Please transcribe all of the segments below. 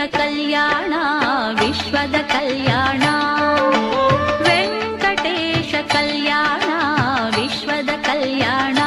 ಕಲ್ಯಾಣ ವಿಶ್ವದ ಕಲ್ಯಾಣ ವೆಂಕಟೇಶ ಕಲ್ಯಾಣ ವಿಶ್ವದ ಕಲ್ಯಾಣ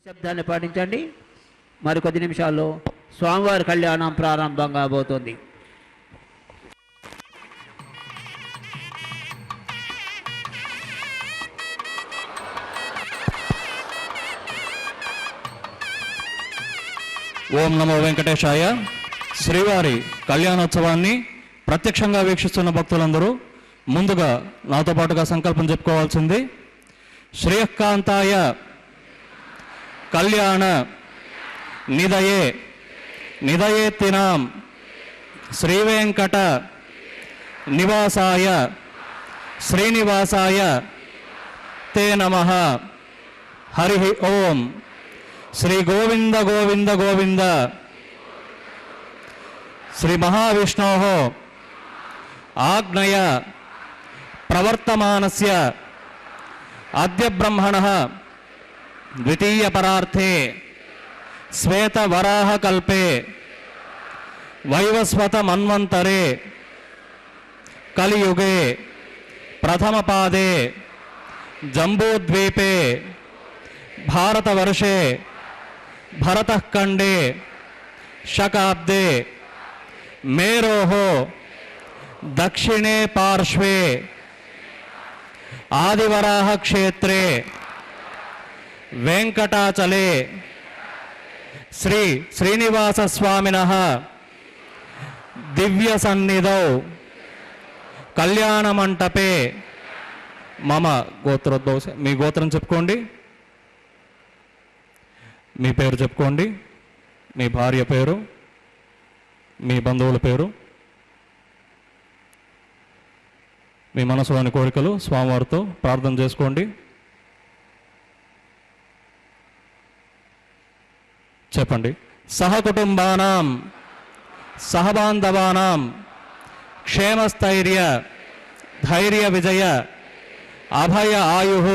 శబ్దాన్ని పాటించండి. మరికొద్ది నిమిషాల్లో స్వామివారి కళ్యాణం ప్రారంభం కాబోతోంది. ఓం నమో వెంకటేశాయ. శ్రీవారి కళ్యాణోత్సవాన్ని ప్రత్యక్షంగా వీక్షిస్తున్న భక్తులందరూ ముందుగా నాతో పాటుగా సంకల్పం చెప్పుకోవాల్సింది. శ్రేయకాంతాయ కళ్యాణ నిదయే నిదయేత్తినాం శ్రీవేంకట నివాసాయ శ్రీనివాసాయ తే నమః. హరి ఓం. శ్రీ గోవింద గోవింద గోవింద. శ్రీ మహావిష్ణోః ఆజ్ఞయ ప్రవర్తమానస్య అద్య బ్రహ్మణః ద్వితీయ పరార్థే శ్వేతవరాహ కల్పే వైవస్వత మన్వంతరే కలియుగే ప్రథమ పాదే జంబూద్వీపే భారతవర్షే భరతఖండే శకాబ్దే మేరోః దక్షిణే పార్శ్వే ఆదివరాహ క్షేత్రే వెంకటాచలే శ్రీ శ్రీనివాస స్వామినః దివ్య సన్నిధౌ కళ్యాణ మంటపే మమ గోత్రోద్భవ. మీ గోత్రం చెప్పుకోండి, మీ పేరు చెప్పుకోండి, మీ భార్య పేరు, మీ బంధువుల పేరు, మీ మనసులోని కోరికలు స్వామివారితో ప్రార్థన చేసుకోండి. చెప్పండి. సహకుటుంబానాం సహబాంధవానాం క్షేమస్థైర్య ధైర్య విజయ అభయ ఆయుః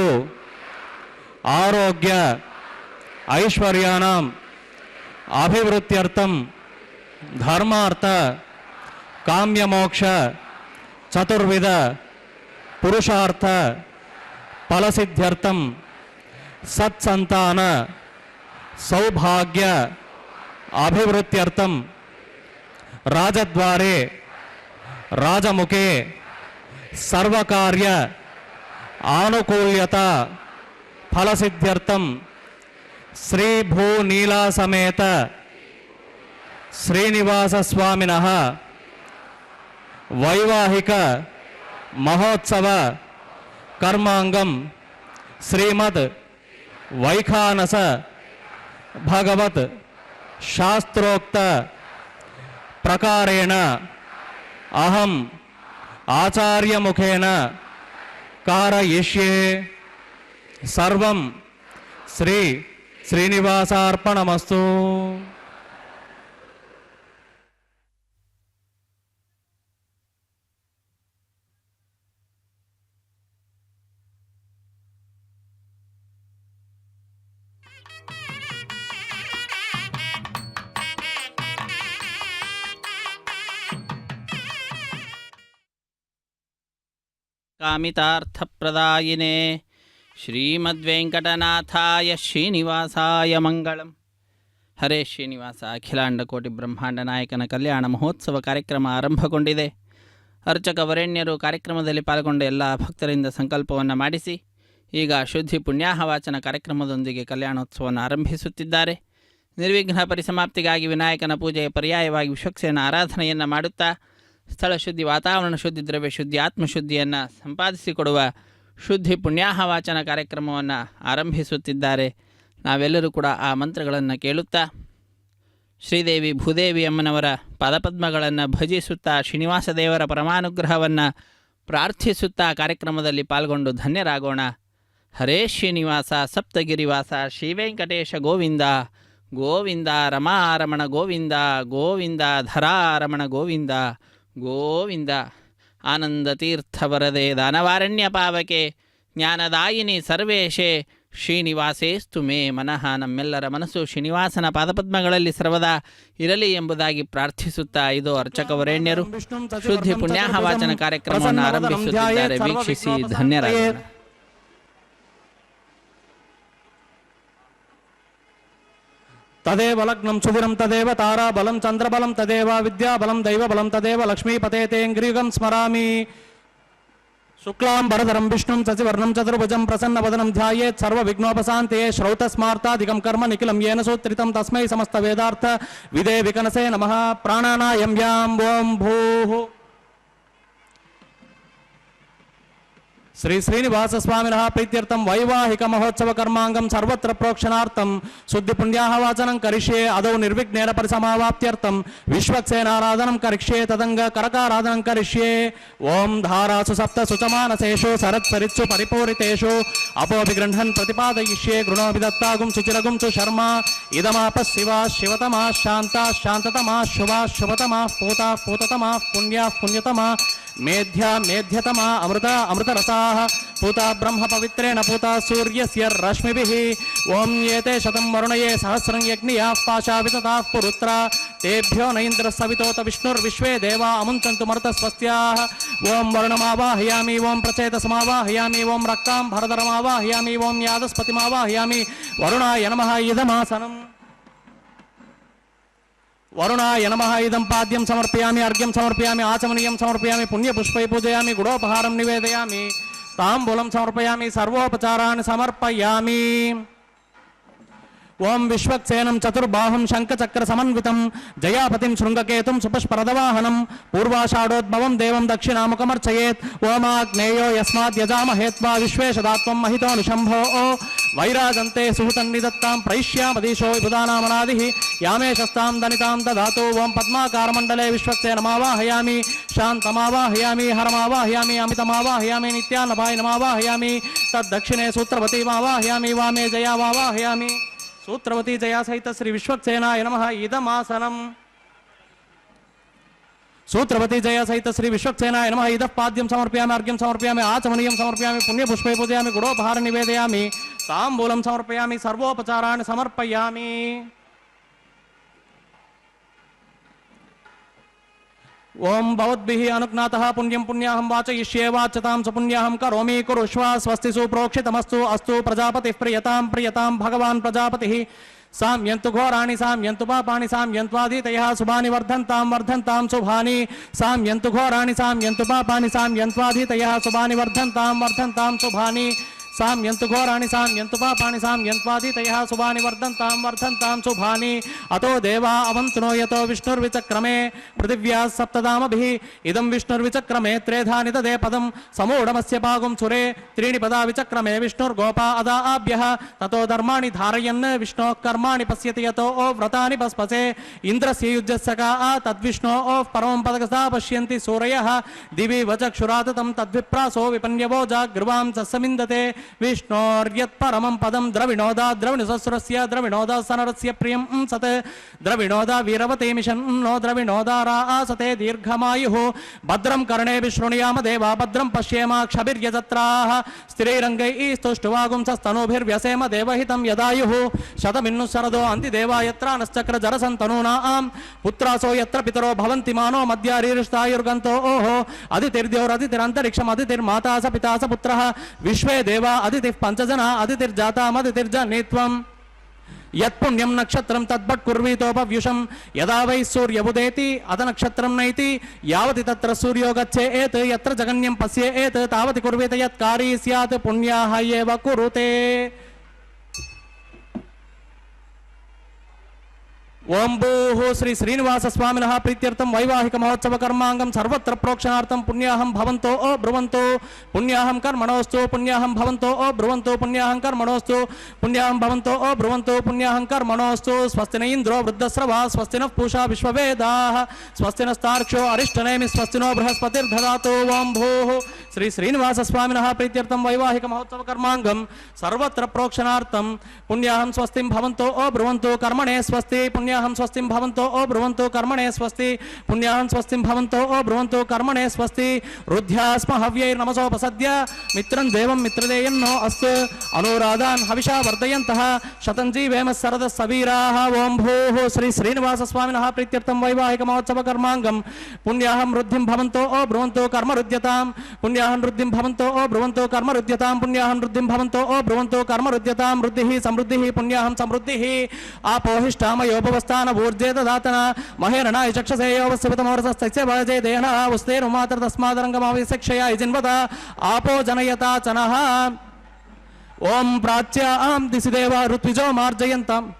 ఆరోగ్య ఐశ్వర్యానాం అభివృద్ధ్యర్థం ధర్మార్థ కామ్యమోక్ష చతుర్విధ పురుషార్థ ఫలసిద్ధ్యర్థం సత్సంతాన సౌభాగ్య అభివృద్ధ్యర్థం రాజద్వారే రాజముఖే సర్వకార్య ఆనుకూల్యత ఫలసిద్ధ్యర్థం శ్రీ భూనీలా సమేత శ్రీనివాస స్వామినః వైవాహిక మహోత్సవ కర్మాంగం శ్రీమద్ వైఖానస భగవత్ శాస్త్రోక్త ప్రకారేణ అహం ఆచార్యముఖేన కారయిష్యే. సర్వం శ్రీ శ్రీనివాసార్పణమస్తు. కామితార్థప్రదాయినే శ్రీమద్వేంకటనాథాయ శ్రీనివాసాయ మంగళం. ಹರೇ ಶ್ರೀನಿವಾಸ. ಅಖಿಲಾಂಡ ಕೋಟಿ ಬ್ರಹ್ಮಾಂಡ ನಾಯಕನ ಕಲ್ಯಾಣ ಮಹೋತ್ಸವ ಕಾರ್ಯಕ್ರಮ ಆರಂಭಗೊಂಡಿದೆ. ಅರ್ಚಕ ವರೇಣ್ಯರು ಕಾರ್ಯಕ್ರಮದಲ್ಲಿ ಪಾಲ್ಗೊಂಡ ಎಲ್ಲ ಭಕ್ತರಿಂದ ಸಂಕಲ್ಪವನ್ನು ಮಾಡಿಸಿ ಈಗ ಶುದ್ಧಿ ಪುಣ್ಯಾಹವಾಚನ ಕಾರ್ಯಕ್ರಮದೊಂದಿಗೆ ಕಲ್ಯಾಣೋತ್ಸವವನ್ನು ಆರಂಭಿಸುತ್ತಿದ್ದಾರೆ. ನಿರ್ವಿಘ್ನ ಪರಿಸಮಾಪ್ತಿಗಾಗಿ ವಿನಾಯಕನ ಪೂಜೆಯ ಪರ್ಯಾಯವಾಗಿ ವಿಶ್ವಕ್ಸೇನ ಆರಾಧನೆಯನ್ನು ಮಾಡುತ್ತಾ ಸ್ಥಳ ಶುದ್ಧಿ, ವಾತಾವರಣ ಶುದ್ಧಿ, ದ್ರವ್ಯ ಶುದ್ಧಿ, ಆತ್ಮಶುದ್ಧಿಯನ್ನು ಸಂಪಾದಿಸಿಕೊಡುವ ಶುದ್ಧಿ ಪುಣ್ಯಾಹವಾಚನ ಕಾರ್ಯಕ್ರಮವನ್ನು ಆರಂಭಿಸುತ್ತಿದ್ದಾರೆ. ನಾವೆಲ್ಲರೂ ಕೂಡ ಆ ಮಂತ್ರಗಳನ್ನು ಕೇಳುತ್ತಾ ಶ್ರೀದೇವಿ ಭೂದೇವಿ ಅಮ್ಮನವರ ಪಾದಪದ್ಮಗಳನ್ನು ಭಜಿಸುತ್ತಾ ಶ್ರೀನಿವಾಸ ದೇವರ ಪರಮಾನುಗ್ರಹವನ್ನು ಪ್ರಾರ್ಥಿಸುತ್ತಾ ಕಾರ್ಯಕ್ರಮದಲ್ಲಿ ಪಾಲ್ಗೊಂಡು ಧನ್ಯರಾಗೋಣ. ಹರೇ ಶ್ರೀನಿವಾಸ ಸಪ್ತಗಿರಿವಾಸ ಶ್ರೀವೆಂಕಟೇಶ ಗೋವಿಂದ ಗೋವಿಂದ. ರಮಾರಮಣ ಗೋವಿಂದ ಗೋವಿಂದ. ಧರಾರಮಣ ಗೋವಿಂದ ಗೋವಿಂದ. ಆನಂದತೀರ್ಥವರದೆ ದಾನವಾರಣ್ಯ ಪಾವಕೆ ಜ್ಞಾನದಾಯಿನಿ ಸರ್ವೇಶೇ ಶ್ರೀನಿವಾಸೇಸ್ತು ಮೇ ಮನಃ. ನಮ್ಮೆಲ್ಲರ ಮನಸ್ಸು ಶ್ರೀನಿವಾಸನ ಪಾದಪದ್ಮಗಳಲ್ಲಿ ಸರ್ವದಾ ಇರಲಿ ಎಂಬುದಾಗಿ ಪ್ರಾರ್ಥಿಸುತ್ತಾ ಇದು ಅರ್ಚಕ ವರೇಣ್ಯರು ಶುದ್ಧಿ ಪುಣ್ಯಾಹವಾಚನ ಕಾರ್ಯಕ್ರಮವನ್ನು ಆರಂಭಿಸುತ್ತಿದ್ದಾರೆ. ವೀಕ್ಷಿಸಿ ಧನ್ಯರಾಗೋಣ. तदेव लग्नं सुदिनं तदेव ताराबलं चन्द्रबलं तदेव विद्याबलं दैवबलं तदेव लक्ष्मीपतेतेऽङ्घ्रियुगं स्मरामि शुक्लां वरदरं विष्णुं शशिवर्णं चतुर्भुजं प्रसन्नवदनं ध्यायेत् सर्वविघ्नोपशान्तये श्रौतस्मार्तादिकं कर्म निखिलं येन सूत्रितं तस्मै समस्तवेदार्थ विदे विकनसे नमः प्राणानायं यां ॐ भूः श्री श्रीनिवास स्वामिनः प्रीत्यर्थं वैवाहिक महोत्सव कर्मांगं सर्वत्र प्रोक्षणार्थं शुद्धि पुण्याः वाचनं करिष्ये आदौ निर्विघ्नेन परिसमावाप्त्यर्थं विश्वक्सेनाराधनं करिष्ये तदंग करकाराधनं करिष्ये ओं धारासु सप्तसु च मानसेषु सरत्सरित्सु परिपूरितेषु अपोभिगृह्णन् प्रतिपादयिष्ये गृणोऽपि दत्तागुं सुचिरगुं च शर्मा इदमापः शिवाः शिवतमाः शान्ताः शान्ततमाः शुभाः शुभतमाः पूताः पूततमाः पुण्याः पुण्यतमाः मेध्या मेध्यतमा अमृत अमृतरसाः पूता ब्रह्म पवित्रेण पूता सूर्यस्य रश्मिभिः ओं एते शतं वरुणये सहस्रं यज्ञियाः पाशावितताः पुरुत्रा तेभ्यो न इन्द्रः सवितोत विष्णुर्विश्वे देवा अमुञ्चन्तु मरुतस्वस्याः ओं वरुणमावाहयामि ओं प्रचेतसमावाहयामि ओं रक्तां भरधरमावाहयामि ओं यादस्पतिमावाहयामि वरुणाय नमः इदमासनम् वरुणाय नमः इदं पाद्यं समर्पयामि अर्घ्यं समर्पयामि आचमनीयं समर्पयामि पुण्यपुष्पै पूजयामि गुडोपहारं निवेदयामि ताम्बूलं समर्पयामि सर्वोपचारान् समर्पयामि ओं विश्वक्सेनं चतुर्बाहुं शङ्खचक्र समन्वितं जयापतिं शृङ्गकेतुं सुपुष्परदवाहनं पूर्वाषाढोद्भवं देवं दक्षिणामुखमर्चयेत् ओमाग्नेयो यस्माद् यजामहे त्वा विश्वेशदात्वं महितोऽनुशम्भो वैराजन्ते सुहृतन्निदत्तां प्रैष्यामदीशो विबुधानामनादिः यामे शस्तां दनितां ददातु ओं पद्माकारमण्डले विश्वक्सेनमावाहयामि शान्तमावाहयामि हरमावाहयामि अमितमावाहयामि नित्यानपायनमावाहयामि तद्दक्षिणे सूत्रवतीमावाहयामि वामे जयामावाहयामि सूत्रवती जया सहित श्री विश्वक्सेनाय नमः इदमासनम् सूत्रवती जया सहित श्री विश्वक्सेनाय नमः इदः पाद्यं समर्पयामि अर्घ्यं समर्पयामि आचमनीयं समर्पयामि पुण्यपुष्पै पूजयामि गुडोपहार निवेदयामि ताम्बूलं समर्पयामि सर्वोपचारान् समर्पयामि ओं भवद्भिः अनुज्ञातः पुण्यं पुण्याहं वाचयिष्ये वाच्यतां च पुण्याहं करोमि कुरुष्व स्वस्ति सुप्रोक्षितमस्तु अस्तु प्रजापतिः प्रियतां भगवान् प्रजापतिः साम्यन्तु घोराणि साम्यन्तु पापानि साम्यन्त्वादितयः शुभानि वर्धन्तां शुभानि साम्यन्तु घोराणि साम्यन्तु पापानि साम्यन्त्वादितयः शुभानि वर्धन्तां शुभानि साम्यन्तु घोराणि साम्यन्तु पापानि साम्यन्त्वादितयः शुभानि वर्धन्तां शुभानि अतो देवा अवन्तुनो यतो विष्णुर्विचक्रमे पृथिव्याः सप्तधामभिः इदं विष्णुर्विचक्रमे त्रेधा निददे पदं समूढमस्य पागुं सुरे त्रीणि पदा विचक्रमे विष्णुर्गोपा अदाभ्यः ततो धर्माणि धारयन् विष्णोः कर्माणि पश्यति यतो व्रतानि पस्पसे इन्द्रस्य युज्यस्य तद्विष्णोः परमं पदकसा पश्यन्ति सूरयः दिवि वचक्षुराततं तद्विप्रासो विपन्यवो जागृवां सस्समिन्दते विष्णोर्यत्परमं पदं द्रविणोदा द्रविणसहस्रस्य द्रविणोदा सनरस्य प्रियं सत् द्रविणोदा वीरवते मिशन्नो द्रविणोदा रासते दीर्घमायुः भद्रं कर्णेभिः शृणुयाम देवा भद्रं पश्येमाक्षभिर्यजत्राः स्थिरैरङ्गैः स्तुष्टुवागुंसस्तनूभिर्व्यसेम देवहितं यदायुः शतमिन्नु शरदो अन्तिदेवा यत्र नश्चक्रजरसन्तनूनां पुत्रासो यत्र पितरो भवन्ति मानो मध्यारीरिष्टायुर्गन्तो ओहो अदितिर्द्योरदितिरन्तरिक्षम् अदितिर्माता स पिता स पुत्रः विश्वे देवा अदितिः पञ्चजना अदितिर्जातामदितिर्जनित्वम् यत्पुण्यं नक्षत्रं तद्भट् कुर्वीतोपव्युषं यदा वै सूर्यमुदेति अथ नक्षत्रं नैति यावति तत्र सूर्यो गच्छेत् यत्र जगन्यं पश्येत् तावति कुर्वीत यत्कारी स्यात् पुण्याः एव कुरुते ओं भूः श्री श्रीनिवास स्वामिनः प्रीत्यर्थं वैवाहिक महोत्सव कर्मांगं सर्वत्र प्रोक्षणार्थं पुण्याहं भवन्तो ब्रुवन्तो पुण्याहं कर्मणोऽस्तु पुण्याहं भवन्तो ब्रुवन्तो पुण्याहं कर्मणोऽस्तु पुण्याहं भवन्तो ब्रुवन्तो पुण्याहं कर्मणोऽस्तु स्वस्ति न इन्द्रो वृद्धस्रवा स्वस्ति नः पूषा विश्ववेदाः स्वस्ति नस्तार्क्ष्यो अरिष्टनेमि स्वस्ति नो बृहस्पतिर्दधातु ओं भूः श्री श्रीनिवास स्वामिनः प्रीत्यर्थं वैवाहिक महोत्सव कर्मांगं सर्वत्र प्रोक्षणार्थं पुण्याहं स्वस्तिं भवन्तो ब्रुवन्तो कर्मणे स्वस्ति पुण्याहं पुण्याहं स्वस्तिं भवन्तो ओ ब्रुवन्तो कर्मणे स्वस्ति पुण्याहं स्वस्तिं भवन्तो ओ ब्रुवन्तो कर्मणे स्वस्ति रुद्ध्यास्म हव्यैर्नमसोपसद्य मित्रं देवं मित्रदेयन्नो अस्तु अनुराधान् हविषा वर्धयन्तः शतं जीवेम सरदः सवीराः ओं भूः श्री श्रीनिवासस्वामिनः प्रीत्यर्थं वैवाहिक महोत्सव कर्माङ्गं पुण्याहं वृद्धिं भवन्तो ओ ब्रुवन्तो कर्म रुद्यतां पुण्याहं वृद्धिं भवन्तो ओ ब्रुवन्तो कर्म रुद्यतां पुण्याहं वृद्धिं भवन्तो ओ ब्रुवन्तो कर्म रुद्यतां वृद्धिः समृद्धिः पुण्याहं समृद्धिः आपोहिष्ठामयोपवस्थान ऊर्जे ददातन महेरणाय चक्षसे योवस्यपतमोरसस्तस्य भजे देहना उस्तेरुमातर तस्मादरङ्गमाविशक्षया यजिन्वत आपो जनयता चनः ओं प्राच्यां दिशिदेव ऋत्विजो मार्जयन्ताम्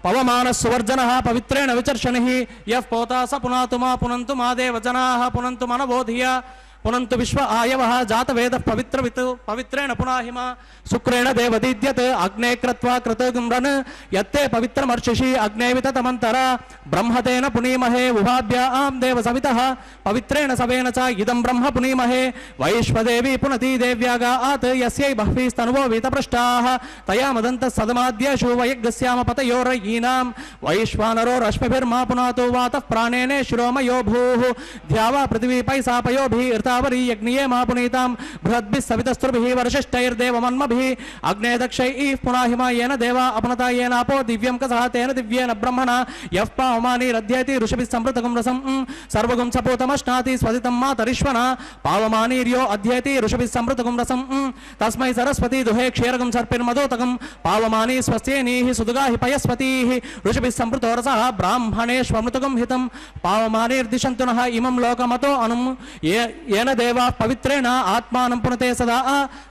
पवमान सुवर्जनः पवित्रेण विचर्षणिः यः पोता स पुनातु मा पुनन्तु मा देवजनाः पुनन्तु मनबोधिय पुनन्तु विश्व आयवः जातवेदः पवित्रेण पुनाहिमा शुक्रेण देवदीद्यते अग्ने कृत्वा कृतगुम्रन् यत्ते पवित्रमर्षिषि अग्ने विततमन्तर ब्रह्मतेन पुनीमहे उभाभ्यां देवसवितः पवित्रेण सवेन च इदं ब्रह्म पुनीमहे वैश्वदेवी पुनती देव्यागात् यस्यै बह्वीस्तनुवो वीतपृष्टाः तया मदन्तः सदमाद्येषु वयग्स्याम पतयोरयीनां वैश्वानरो रश्मिभिर्मा पुनातो वातः प्राणेने शिरोमयो भूः ध्यावा पृथिवी पैसापयोभिः वरी यज्ञे महापुनीतां बृहद्भिः सवितस्त्रुभिः वरिष्ठैर्देवमन्मभिः अग्ने दक्षैः पुनाहिमा येन देवा अपनता येनापो दिव्यं कसः तेन दिव्येन ब्रह्मणा यः पावमानि रध्येति ऋषिभिः संवृतकं रसं सर्वगुं सपूतमश्नाति स्वदितं मातरिश्वना पावमानीर्यो अध्येति ऋषिभिः संवृतकं रसं तस्मै सरस्वती दुहे क्षीरकं सर्पिर्मदोतकं पावमानि स्वस्येनीः सुदुगाहि पयस्वतीः ऋषिभिः संवृतो रसः ब्राह्मणेष्वमृतकं हितं पावमानिर्दिशन्तु नः इमं लोकमतो अनुं येन देवा पवित्रेण आत्मानं पुनते सदा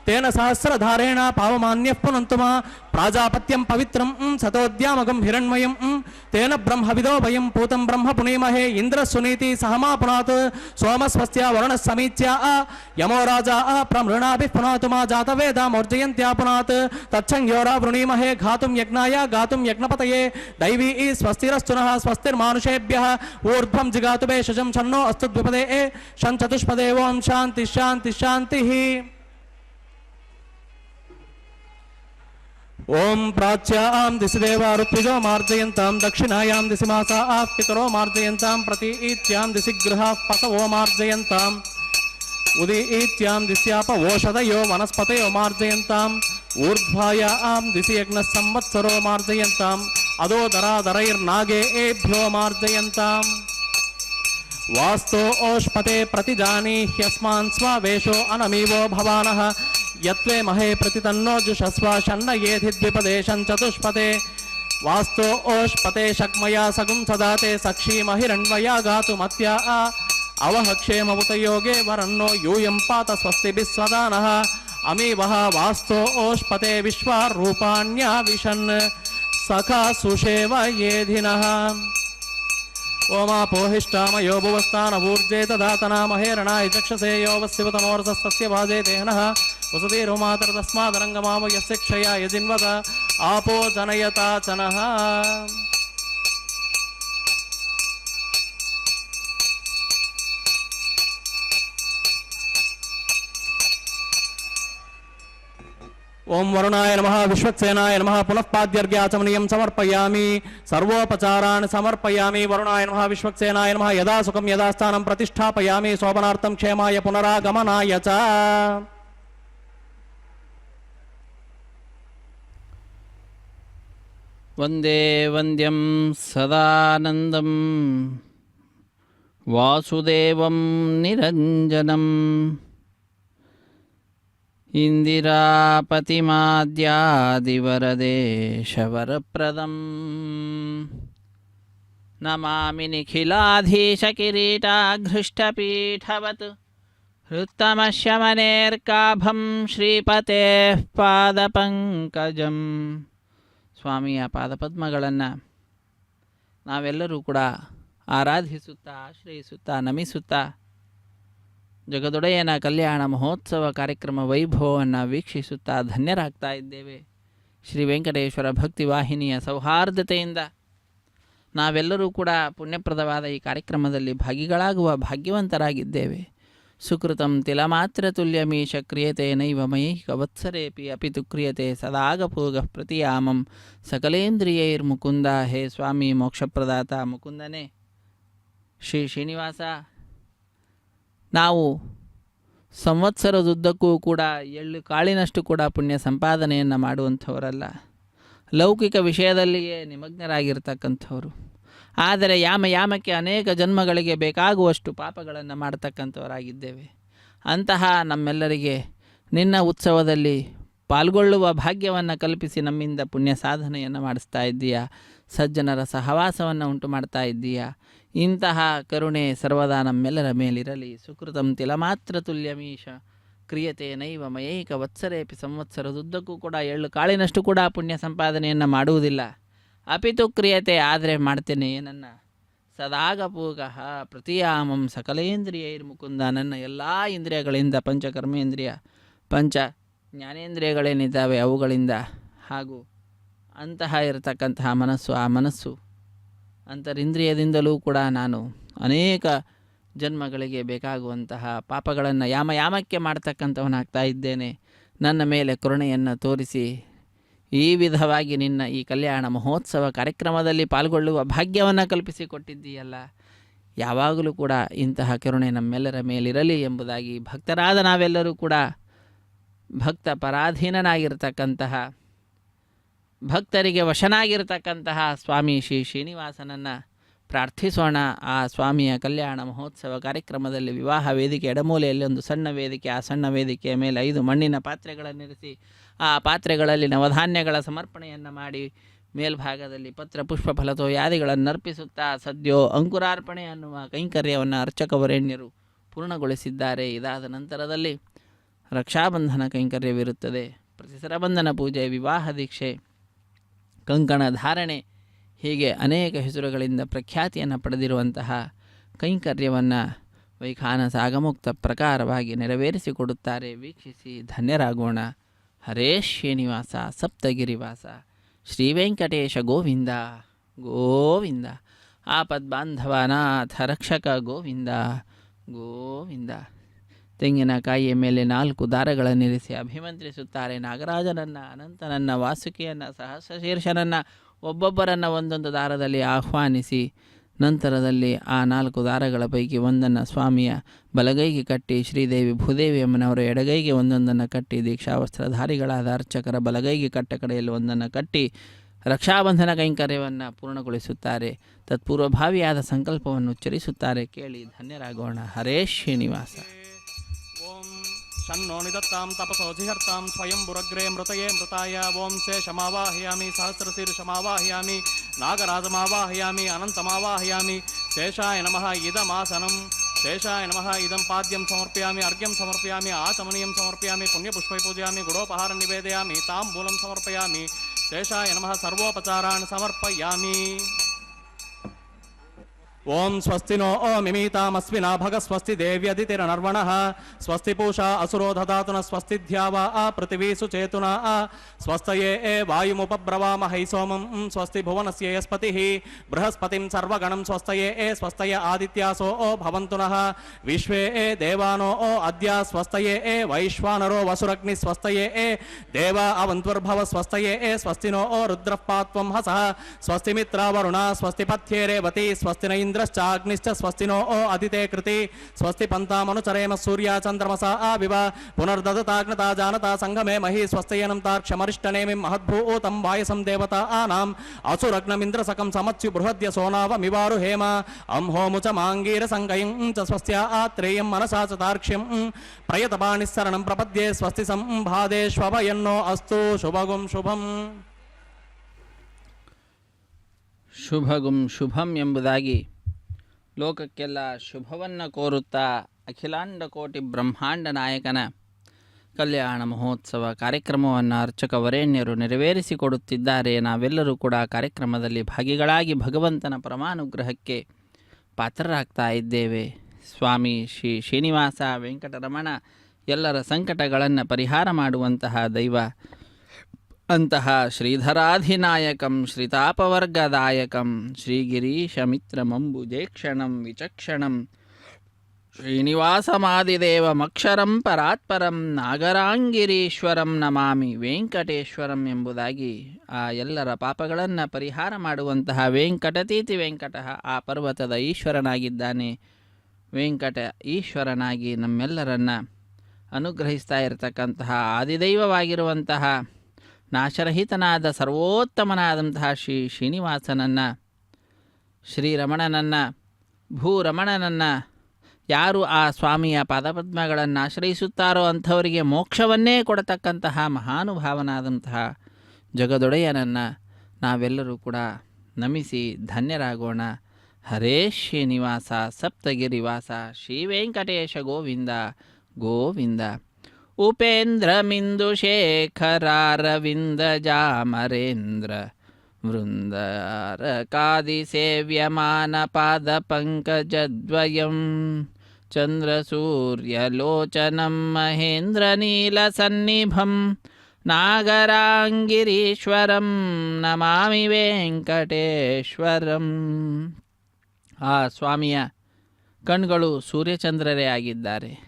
तेन सहस्रधारेण पावमान्यः पुनन्तु मा प्राजापत्यं पवित्रं सतोद्यामगं हिरण्मयं तेन ब्रह्मविदो वयं पूतं ब्रह्म पुनीमहे इन्द्रस्वनीति सहमा पुनात् सोमस्वस्य वरुणः समीच्या यमो राजा प्रमृणाभिः पुनातु मा जातवेदामोर्जयन्त्या पुनात् तच्छंयोरा वृणीमहे घातुं यज्ञाय गातुं यज्ञपतये दैवी स्वस्तिरस्तु नः स्वस्तिर्मानुषेभ्यः ऊर्ध्वं जिगातु भेषजं शन्नो अस्तु द्विपदे शञ्चतुष्पदे ओं शान्ति शान्ति शान्तिः ओं प्राच्यां दिशिदेवा ऋत्विजो मार्जयन्तां दक्षिणायां दिशि मासाः पितरो मार्जयन्तां प्रतीत्यां दिशि गृहाः पतवो मार्जयन्ताम् उदीत्यां दिश्याप ओषधयो वनस्पतयो मार्जयन्ताम् ऊर्ध्वायां दिशि यज्ञः संवत्सरो मार्जयन्ताम् अदोदरादरैर्नागेभ्यो मार्जयन्ताम् वास्तो ओष्पते प्रतिजानीह्यस्मान् स्वावेशो अनमीवो भवानः यत्वे महे प्रतितन्नो जुषस्व शन्न येधि द्विपदे शञ्चतुष्पदे वास्तो ओष्पते शक्मया सगुं सदाते सक्षीमहिरण्वया गातुमत्या अवह क्षेममुतयोगे वरन्नो यूयं पात स्वस्तिभिः स्वदानः अमीवः वास्तो ओष्पते विश्वारूपाण्या विशन् सखा सुषेव येधिनः ओमापोहिष्ठामयो भुवस्थानवूर्जे ददातना महेरणाय चक्षसे यो वस्यवतमोरसस्तस्य भाजे देहनः वसतिरुमातर तस्मादरङ्गमाव यस्य क्षया यजिन्वत आपो जनयता चनः ओं वरुणाय नमः विश्वक्सेनाय नमः पुनः पाद्यर्घ्याचमनीयं समर्पयामि सर्वोपचारान् समर्पयामि वरुणाय नमः विश्वक्सेनाय नमः यदा सुखं यदा स्थानं प्रतिष्ठापयामि शोभनार्थं क्षेमाय पुनरागमनाय च वन्दे वन्द्यं सदानन्दं वासुदेवं निरञ्जनम् इन्दिरापतिमाद्यादिवरदेशवरप्रदं नमामि निखिलाधीशकिरीटाघृष्टपीठवत् हृत्तमश्यमनेर्काभं ಶ್ರೀಪತೇಃ ಪಾದಪಂಕಜಂ. ಸ್ವಾಮಿಯ ಪಾದಪದ್ಮಗಳನ್ನು ನಾವೆಲ್ಲರೂ ಕೂಡ ಆರಾಧಿಸುತ್ತಾ ಆಶ್ರಯಿಸುತ್ತಾ ನಮಿಸುತ್ತಾ ಜಗದೊಡೆಯನ ಕಲ್ಯಾಣ ಮಹೋತ್ಸವ ಕಾರ್ಯಕ್ರಮ ವೈಭವವನ್ನು ವೀಕ್ಷಿಸುತ್ತಾ ಧನ್ಯರಾಗ್ತಾ ಇದ್ದೇವೆ. ಶ್ರೀ ವೆಂಕಟೇಶ್ವರ ಭಕ್ತಿ ವಾಹಿನಿಯ ಸೌಹಾರ್ದತೆಯಿಂದ ನಾವೆಲ್ಲರೂ ಕೂಡ ಪುಣ್ಯಪ್ರದವಾದ ಈ ಕಾರ್ಯಕ್ರಮದಲ್ಲಿ ಭಾಗಿಗಳಾಗುವ ಭಾಗ್ಯವಂತರಾಗಿದ್ದೇವೆ. ಸುಕೃತಂ ತಿಲಮಾತ್ರತುಲ್ಯಮೀಶ ಕ್ರಿಯತೆ ನೈವ ಮಯೈಕವತ್ಸರೇಪಿ ಅಪಿತು ಕ್ರಿಯತೆ ಸದಾಗಪೂಗ ಪ್ರತಿಯಾಮಂ ಸಕಲೇಂದ್ರಿಯೈರ್ಮುಕುಂದ. ಹೇ ಸ್ವಾಮಿ ಮೋಕ್ಷಪ್ರದಾತ ಮುಕುಂದನೇ ಶ್ರೀ ಶ್ರೀನಿವಾಸ, ನಾವು ಸಂವತ್ಸರದುದ್ದಕ್ಕೂ ಕೂಡ ಎಳ್ಳು ಕಾಳಿನಷ್ಟು ಕೂಡ ಪುಣ್ಯ ಸಂಪಾದನೆಯನ್ನು ಮಾಡುವಂಥವರಲ್ಲ, ಲೌಕಿಕ ವಿಷಯದಲ್ಲಿಯೇ ನಿಮಗ್ನರಾಗಿರ್ತಕ್ಕಂಥವರು. ಆದರೆ ಯಾಮಕ್ಕೆ ಅನೇಕ ಜನ್ಮಗಳಿಗೆ ಬೇಕಾಗುವಷ್ಟು ಪಾಪಗಳನ್ನು ಮಾಡತಕ್ಕಂಥವರಾಗಿದ್ದೇವೆ. ಅಂತಹ ನಮ್ಮೆಲ್ಲರಿಗೆ ನಿನ್ನ ಉತ್ಸವದಲ್ಲಿ ಪಾಲ್ಗೊಳ್ಳುವ ಭಾಗ್ಯವನ್ನು ಕಲ್ಪಿಸಿ ನಮ್ಮಿಂದ ಪುಣ್ಯ ಸಾಧನೆಯನ್ನು ಮಾಡಿಸ್ತಾ ಇದ್ದೀಯಾ, ಸಜ್ಜನರ ಸಹವಾಸವನ್ನು ಉಂಟು ಮಾಡ್ತಾ ಇದ್ದೀಯಾ. ಇಂತಹ ಕರುಣೆ ಸರ್ವದಾ ನಮ್ಮೆಲ್ಲರ ಮೇಲಿರಲಿ. ಸುಕೃತಂ ತಿಲಮಾತ್ರ ತುಲ್ಯಮೀಶ ಕ್ರಿಯತೆ ನೈವ ಮಯೈಕ ವತ್ಸರೇಪಿ. ಸಂವತ್ಸರದುದ್ದಕ್ಕೂ ಕೂಡ ಎಳ್ಳು ಕಾಳಿನಷ್ಟು ಕೂಡ ಪುಣ್ಯ ಸಂಪಾದನೆಯನ್ನು ಮಾಡುವುದಿಲ್ಲ. ಅಪಿತು ಕ್ರಿಯತೆ, ಆದರೆ ಮಾಡ್ತೇನೆ ನನ್ನ ಸದಾಗಪೂಗ ಪ್ರತಿಯಾಮಂ ಸಕಲೇಂದ್ರಿಯೈರ್ಮುಕುಂದ. ನನ್ನ ಎಲ್ಲ ಇಂದ್ರಿಯಗಳಿಂದ, ಪಂಚಕರ್ಮೇಂದ್ರಿಯ ಪಂಚ ಜ್ಞಾನೇಂದ್ರಿಯಗಳೇನಿದ್ದಾವೆ ಅವುಗಳಿಂದ, ಹಾಗೂ ಅಂತಹ ಇರತಕ್ಕಂತಹ ಮನಸ್ಸು, ಆ ಮನಸ್ಸು ಅಂತರಿಂದ್ರಿಯದಿಂದಲೂ ಕೂಡ ನಾನು ಅನೇಕ ಜನ್ಮಗಳಿಗೆ ಬೇಕಾಗುವಂತಹ ಪಾಪಗಳನ್ನು ಯಾಮಕ್ಕೆ ಮಾಡ್ತಕ್ಕಂಥವನಾಗ್ತಾ ಇದ್ದೇನೆ. ನನ್ನ ಮೇಲೆ ಕರುಣೆಯನ್ನು ತೋರಿಸಿ ಈ ವಿಧವಾಗಿ ನಿನ್ನ ಈ ಕಲ್ಯಾಣ ಮಹೋತ್ಸವ ಕಾರ್ಯಕ್ರಮದಲ್ಲಿ ಪಾಲ್ಗೊಳ್ಳುವ ಭಾಗ್ಯವನ್ನು ಕಲ್ಪಿಸಿಕೊಟ್ಟಿದ್ದೀಯಲ್ಲ. ಯಾವಾಗಲೂ ಕೂಡ ಇಂತಹ ಕರುಣೆ ನಮ್ಮೆಲ್ಲರ ಮೇಲಿರಲಿ ಎಂಬುದಾಗಿ ಭಕ್ತರಾದ ನಾವೆಲ್ಲರೂ ಕೂಡ ಭಕ್ತ ಪರಾಧೀನನಾಗಿರ್ತಕ್ಕಂತಹ, ಭಕ್ತರಿಗೆ ವಶನಾಗಿರ್ತಕ್ಕಂತಹ ಸ್ವಾಮಿ ಶ್ರೀ ಶ್ರೀನಿವಾಸನನ್ನು ಪ್ರಾರ್ಥಿಸೋಣ. ಆ ಸ್ವಾಮಿಯ ಕಲ್ಯಾಣ ಮಹೋತ್ಸವ ಕಾರ್ಯಕ್ರಮದಲ್ಲಿ ವಿವಾಹ ವೇದಿಕೆ ಎಡಮೂಲೆಯಲ್ಲಿ ಒಂದು ಸಣ್ಣ ವೇದಿಕೆ, ಆ ಸಣ್ಣ ವೇದಿಕೆಯ ಮೇಲೆ 5 ಮಣ್ಣಿನ ಪಾತ್ರೆಗಳನ್ನಿರಿಸಿ ಆ ಪಾತ್ರೆಗಳಲ್ಲಿ ನವಧಾನ್ಯಗಳ ಸಮರ್ಪಣೆಯನ್ನು ಮಾಡಿ ಮೇಲ್ಭಾಗದಲ್ಲಿ ಪತ್ರ ಪುಷ್ಪ ಫಲತೋಯಾದಿಗಳನ್ನು ಅರ್ಪಿಸುತ್ತಾ ಸದ್ಯೋ ಅಂಕುರಾರ್ಪಣೆ ಅನ್ನುವ ಕೈಂಕರ್ಯವನ್ನು ಅರ್ಚಕವರೇಣ್ಯರು ಪೂರ್ಣಗೊಳಿಸಿದ್ದಾರೆ. ಇದಾದ ನಂತರದಲ್ಲಿ ರಕ್ಷಾಬಂಧನ ಕೈಂಕರ್ಯವಿರುತ್ತದೆ. ಪ್ರತಿಸರಬಂಧನ ಪೂಜೆ, ವಿವಾಹ ದೀಕ್ಷೆ, ಕಂಕಣ ಧಾರಣೆ, ಹೀಗೆ ಅನೇಕ ಹೆಸರುಗಳಿಂದ ಪ್ರಖ್ಯಾತಿಯನ್ನು ಪಡೆದಿರುವಂತಹ ಕೈಂಕರ್ಯವನ್ನು ವೈಖಾನಸ ಆಗಮುಕ್ತ ಪ್ರಕಾರವಾಗಿ ನೆರವೇರಿಸಿಕೊಡುತ್ತಾರೆ. ವೀಕ್ಷಿಸಿ ಧನ್ಯರಾಗೋಣ. ಹರೇ ಶ್ರೀನಿವಾಸ ಸಪ್ತಗಿರಿವಾಸ ಶ್ರೀ ವೆಂಕಟೇಶ ಗೋವಿಂದ ಗೋವಿಂದ. ಆಪದ್ಬಾಂಧವನಾಥ ರಕ್ಷಕ ಗೋವಿಂದ ಗೋವಿಂದ. ತೆಂಗಿನಕಾಯಿಯ ಮೇಲೆ 4 ದಾರಗಳನ್ನಿರಿಸಿ ಅಭಿಮಂತ್ರಿಸುತ್ತಾರೆ. ನಾಗರಾಜನನ್ನು, ಅನಂತನನ್ನು, ವಾಸುಕಿಯನ್ನು, ಸಹಸ್ರಶೀರ್ಷನನ್ನು ಒಬ್ಬೊಬ್ಬರನ್ನು ಒಂದೊಂದು ದಾರದಲ್ಲಿ ಆಹ್ವಾನಿಸಿ ನಂತರದಲ್ಲಿ ಆ 4 ದಾರಗಳ ಪೈಕಿ ಒಂದನ್ನು ಸ್ವಾಮಿಯ ಬಲಗೈಗೆ ಕಟ್ಟಿ, ಶ್ರೀದೇವಿ ಭೂದೇವಿ ಅಮ್ಮನವರ ಎಡಗೈಗೆ ಒಂದೊಂದನ್ನು ಕಟ್ಟಿ, ದೀಕ್ಷಾವಸ್ತ್ರಧಾರಿಗಳಾದ ಅರ್ಚಕರ ಬಲಗೈಗೆ ಕಟ್ಟ ಕಡೆಯಲ್ಲಿ ಒಂದನ್ನು ಕಟ್ಟಿ ರಕ್ಷಾಬಂಧನ ಕೈಂಕರ್ಯವನ್ನು ಪೂರ್ಣಗೊಳಿಸುತ್ತಾರೆ. ತತ್ಪೂರ್ವಭಾವಿಯಾದ ಸಂಕಲ್ಪವನ್ನು ಉಚ್ಚರಿಸುತ್ತಾರೆ. ಕೇಳಿ ಧನ್ಯರಾಗೋಣ. ಹರೇ ಶ್ರೀನಿವಾಸ. शन्नो निदत्तां तपसो जिहर्तां स्वयंभुरग्रे मृतये मृताय. ओं शेषमावाहयामि, सहस्रशीर्षमावाहयामि, नागराजमावाहयामि, अनन्तमावाहयामि. शेषाय नमः इदमासनं, शेषाय नमः इदं पाद्यं समर्पयामि, अर्घ्यं समर्पयामि, आचमनीयं समर्पयामि, पुण्यपुष्पै पूजयामि, गुडोपहारं निवेदयामि, ताम्बूलं समर्पयामि. शेषाय नमः सर्वोपचारान् समर्पयामि. ओं स्वस्ति नो मिमीतामस्विना भग स्वस्ति देव्यदितिरनर्वणः स्वस्ति पूषा असुरो दधातु न स्वस्ति ध्यावा पृथिवी सुचेतुना स्वस्तये वायुमुपब्रवामहै सोमं स्वस्ति भुवनस्य यस्पतिः बृहस्पतिं सर्वगणं स्वस्तये स्वस्तय आदित्यासो भवन्तु नः विश्वे देवानो अद्य स्वस्तये वैश्वानरो वसुरग्नि स्वस्तये देवा अवन्त्वर्भव स्वस्तये स्वस्ति नो रुद्रः पात्वं हसः स्वस्ति मित्रावरुणा स्वस्ति पथ्ये रेवती स्वस्ति न इंद्रश्चाग्निश्च स्वस्ति नो अदिते कृति स्वस्ति पंतामनुचरेम सूर्या चंद्रमसा आविव पुनर्ददताग्नता जानता संगमे मही स्वस्त्ययनं तार्क्ष्यमरिष्टनेमिं महद्भूतं वायसं देवता आनाम् असुरग्नमिन्द्रसकं समत्सु बृहद्य सोनावमिवारु हेम अंहोमुच मांगीर संगयं च स्वस्त्या आत्रेयं मनसा च तार्क्ष्यं प्रयतपाणिस्सरणं प्रपद्ये स्वस्ति संभादेष्वभयन्नो अस्तु शुभगुं शुभम्. ಶುಭಗುಂ ಶುಭಂ ಎಂಬುದಾಗಿ ಲೋಕಕ್ಕೆಲ್ಲ ಶುಭವನ್ನು ಕೋರುತ್ತಾ ಅಖಿಲಾಂಡ ಕೋಟಿ ಬ್ರಹ್ಮಾಂಡ ನಾಯಕನ ಕಲ್ಯಾಣ ಮಹೋತ್ಸವ ಕಾರ್ಯಕ್ರಮವನ್ನು ಅರ್ಚಕ ವರೇಣ್ಯರು ನೆರವೇರಿಸಿಕೊಡುತ್ತಿದ್ದಾರೆ. ನಾವೆಲ್ಲರೂ ಕೂಡ ಕಾರ್ಯಕ್ರಮದಲ್ಲಿ ಭಾಗಿಗಳಾಗಿ ಭಗವಂತನ ಪರಮಾನುಗ್ರಹಕ್ಕೆ ಪಾತ್ರರಾಗ್ತಾ ಇದ್ದೇವೆ. ಸ್ವಾಮಿ ಶ್ರೀ ಶ್ರೀನಿವಾಸ ವೆಂಕಟರಮಣ ಎಲ್ಲರ ಸಂಕಟಗಳನ್ನು ಪರಿಹಾರ ಮಾಡುವಂತಹ ದೈವ. ಅಂತಹ ಶ್ರೀಧರಾಧಿನಾಯಕಂ ಶ್ರೀತಾಪವರ್ಗದಾಯಕಂ ಶ್ರೀಗಿರೀಶಮಿತ್ರಮಂಬುಜೇಕ್ಷಣಂ ವಿಚಕ್ಷಣಂ ಶ್ರೀನಿವಾಸಮಾದಿದೇವಮಕ್ಷರಂ ಪರಾತ್ಪರಂ ನಾಗರಾಂಗಿರೀಶ್ವರಂ ನಮಾಮಿ ವೆಂಕಟೇಶ್ವರಂ ಎಂಬುದಾಗಿ ಆ ಎಲ್ಲರ ಪಾಪಗಳನ್ನು ಪರಿಹಾರ ಮಾಡುವಂತಹ ವೆಂಕಟತೀತಿ ವೆಂಕಟ ಆ ಪರ್ವತದ ಈಶ್ವರನಾಗಿದ್ದಾನೆ. ವೆಂಕಟ ಈಶ್ವರನಾಗಿ ನಮ್ಮೆಲ್ಲರನ್ನ ಅನುಗ್ರಹಿಸ್ತಾ ಇರತಕ್ಕಂತಹ ಆದಿದೈವವಾಗಿರುವಂತಹ ನಾಶರಹಿತನಾದ ಸರ್ವೋತ್ತಮನಾದಂತಹ ಶ್ರೀನಿವಾಸನನ್ನು, ಶ್ರೀರಮಣನನ್ನು, ಭೂರಮಣನನ್ನು ಯಾರು ಆ ಸ್ವಾಮಿಯ ಪಾದಪದ್ಮಗಳನ್ನು ಆಶ್ರಯಿಸುತ್ತಾರೋ ಅಂಥವರಿಗೆ ಮೋಕ್ಷವನ್ನೇ ಕೊಡತಕ್ಕಂತಹ ಮಹಾನುಭಾವನಾದಂತಹ ಜಗದೊಡೆಯನನ್ನು ನಾವೆಲ್ಲರೂ ಕೂಡ ನಮಿಸಿ ಧನ್ಯರಾಗೋಣ. ಹರೇ ಶ್ರೀನಿವಾಸ ಸಪ್ತಗಿರಿವಾಸ ಶ್ರೀ ವೆಂಕಟೇಶ ಗೋವಿಂದ ಗೋವಿಂದ. ಉಪೇಂದ್ರಮಿಂದು ಶೇಖರಾರವಿಂದ ಜಾಮರೇಂದ್ರ ವೃಂದಾರಕಾದಿ ಸೇವ್ಯಮಾನ ಪಾದ ಪಂಕಜದ್ವಯಂ ಚಂದ್ರಸೂರ್ಯಲೋಚನಂ ಮಹೇಂದ್ರ ನೀಲಸನ್ನಿಭಂ ನಾಗರಾಂಗಿರೀಶ್ವರಂ ನಮಾಮಿ ವೆಂಕಟೇಶ್ವರಂ. ಆ ಸ್ವಾಮಿಯ ಕಣ್ಗಳು ಸೂರ್ಯಚಂದ್ರರೇ ಆಗಿದ್ದಾರೆ.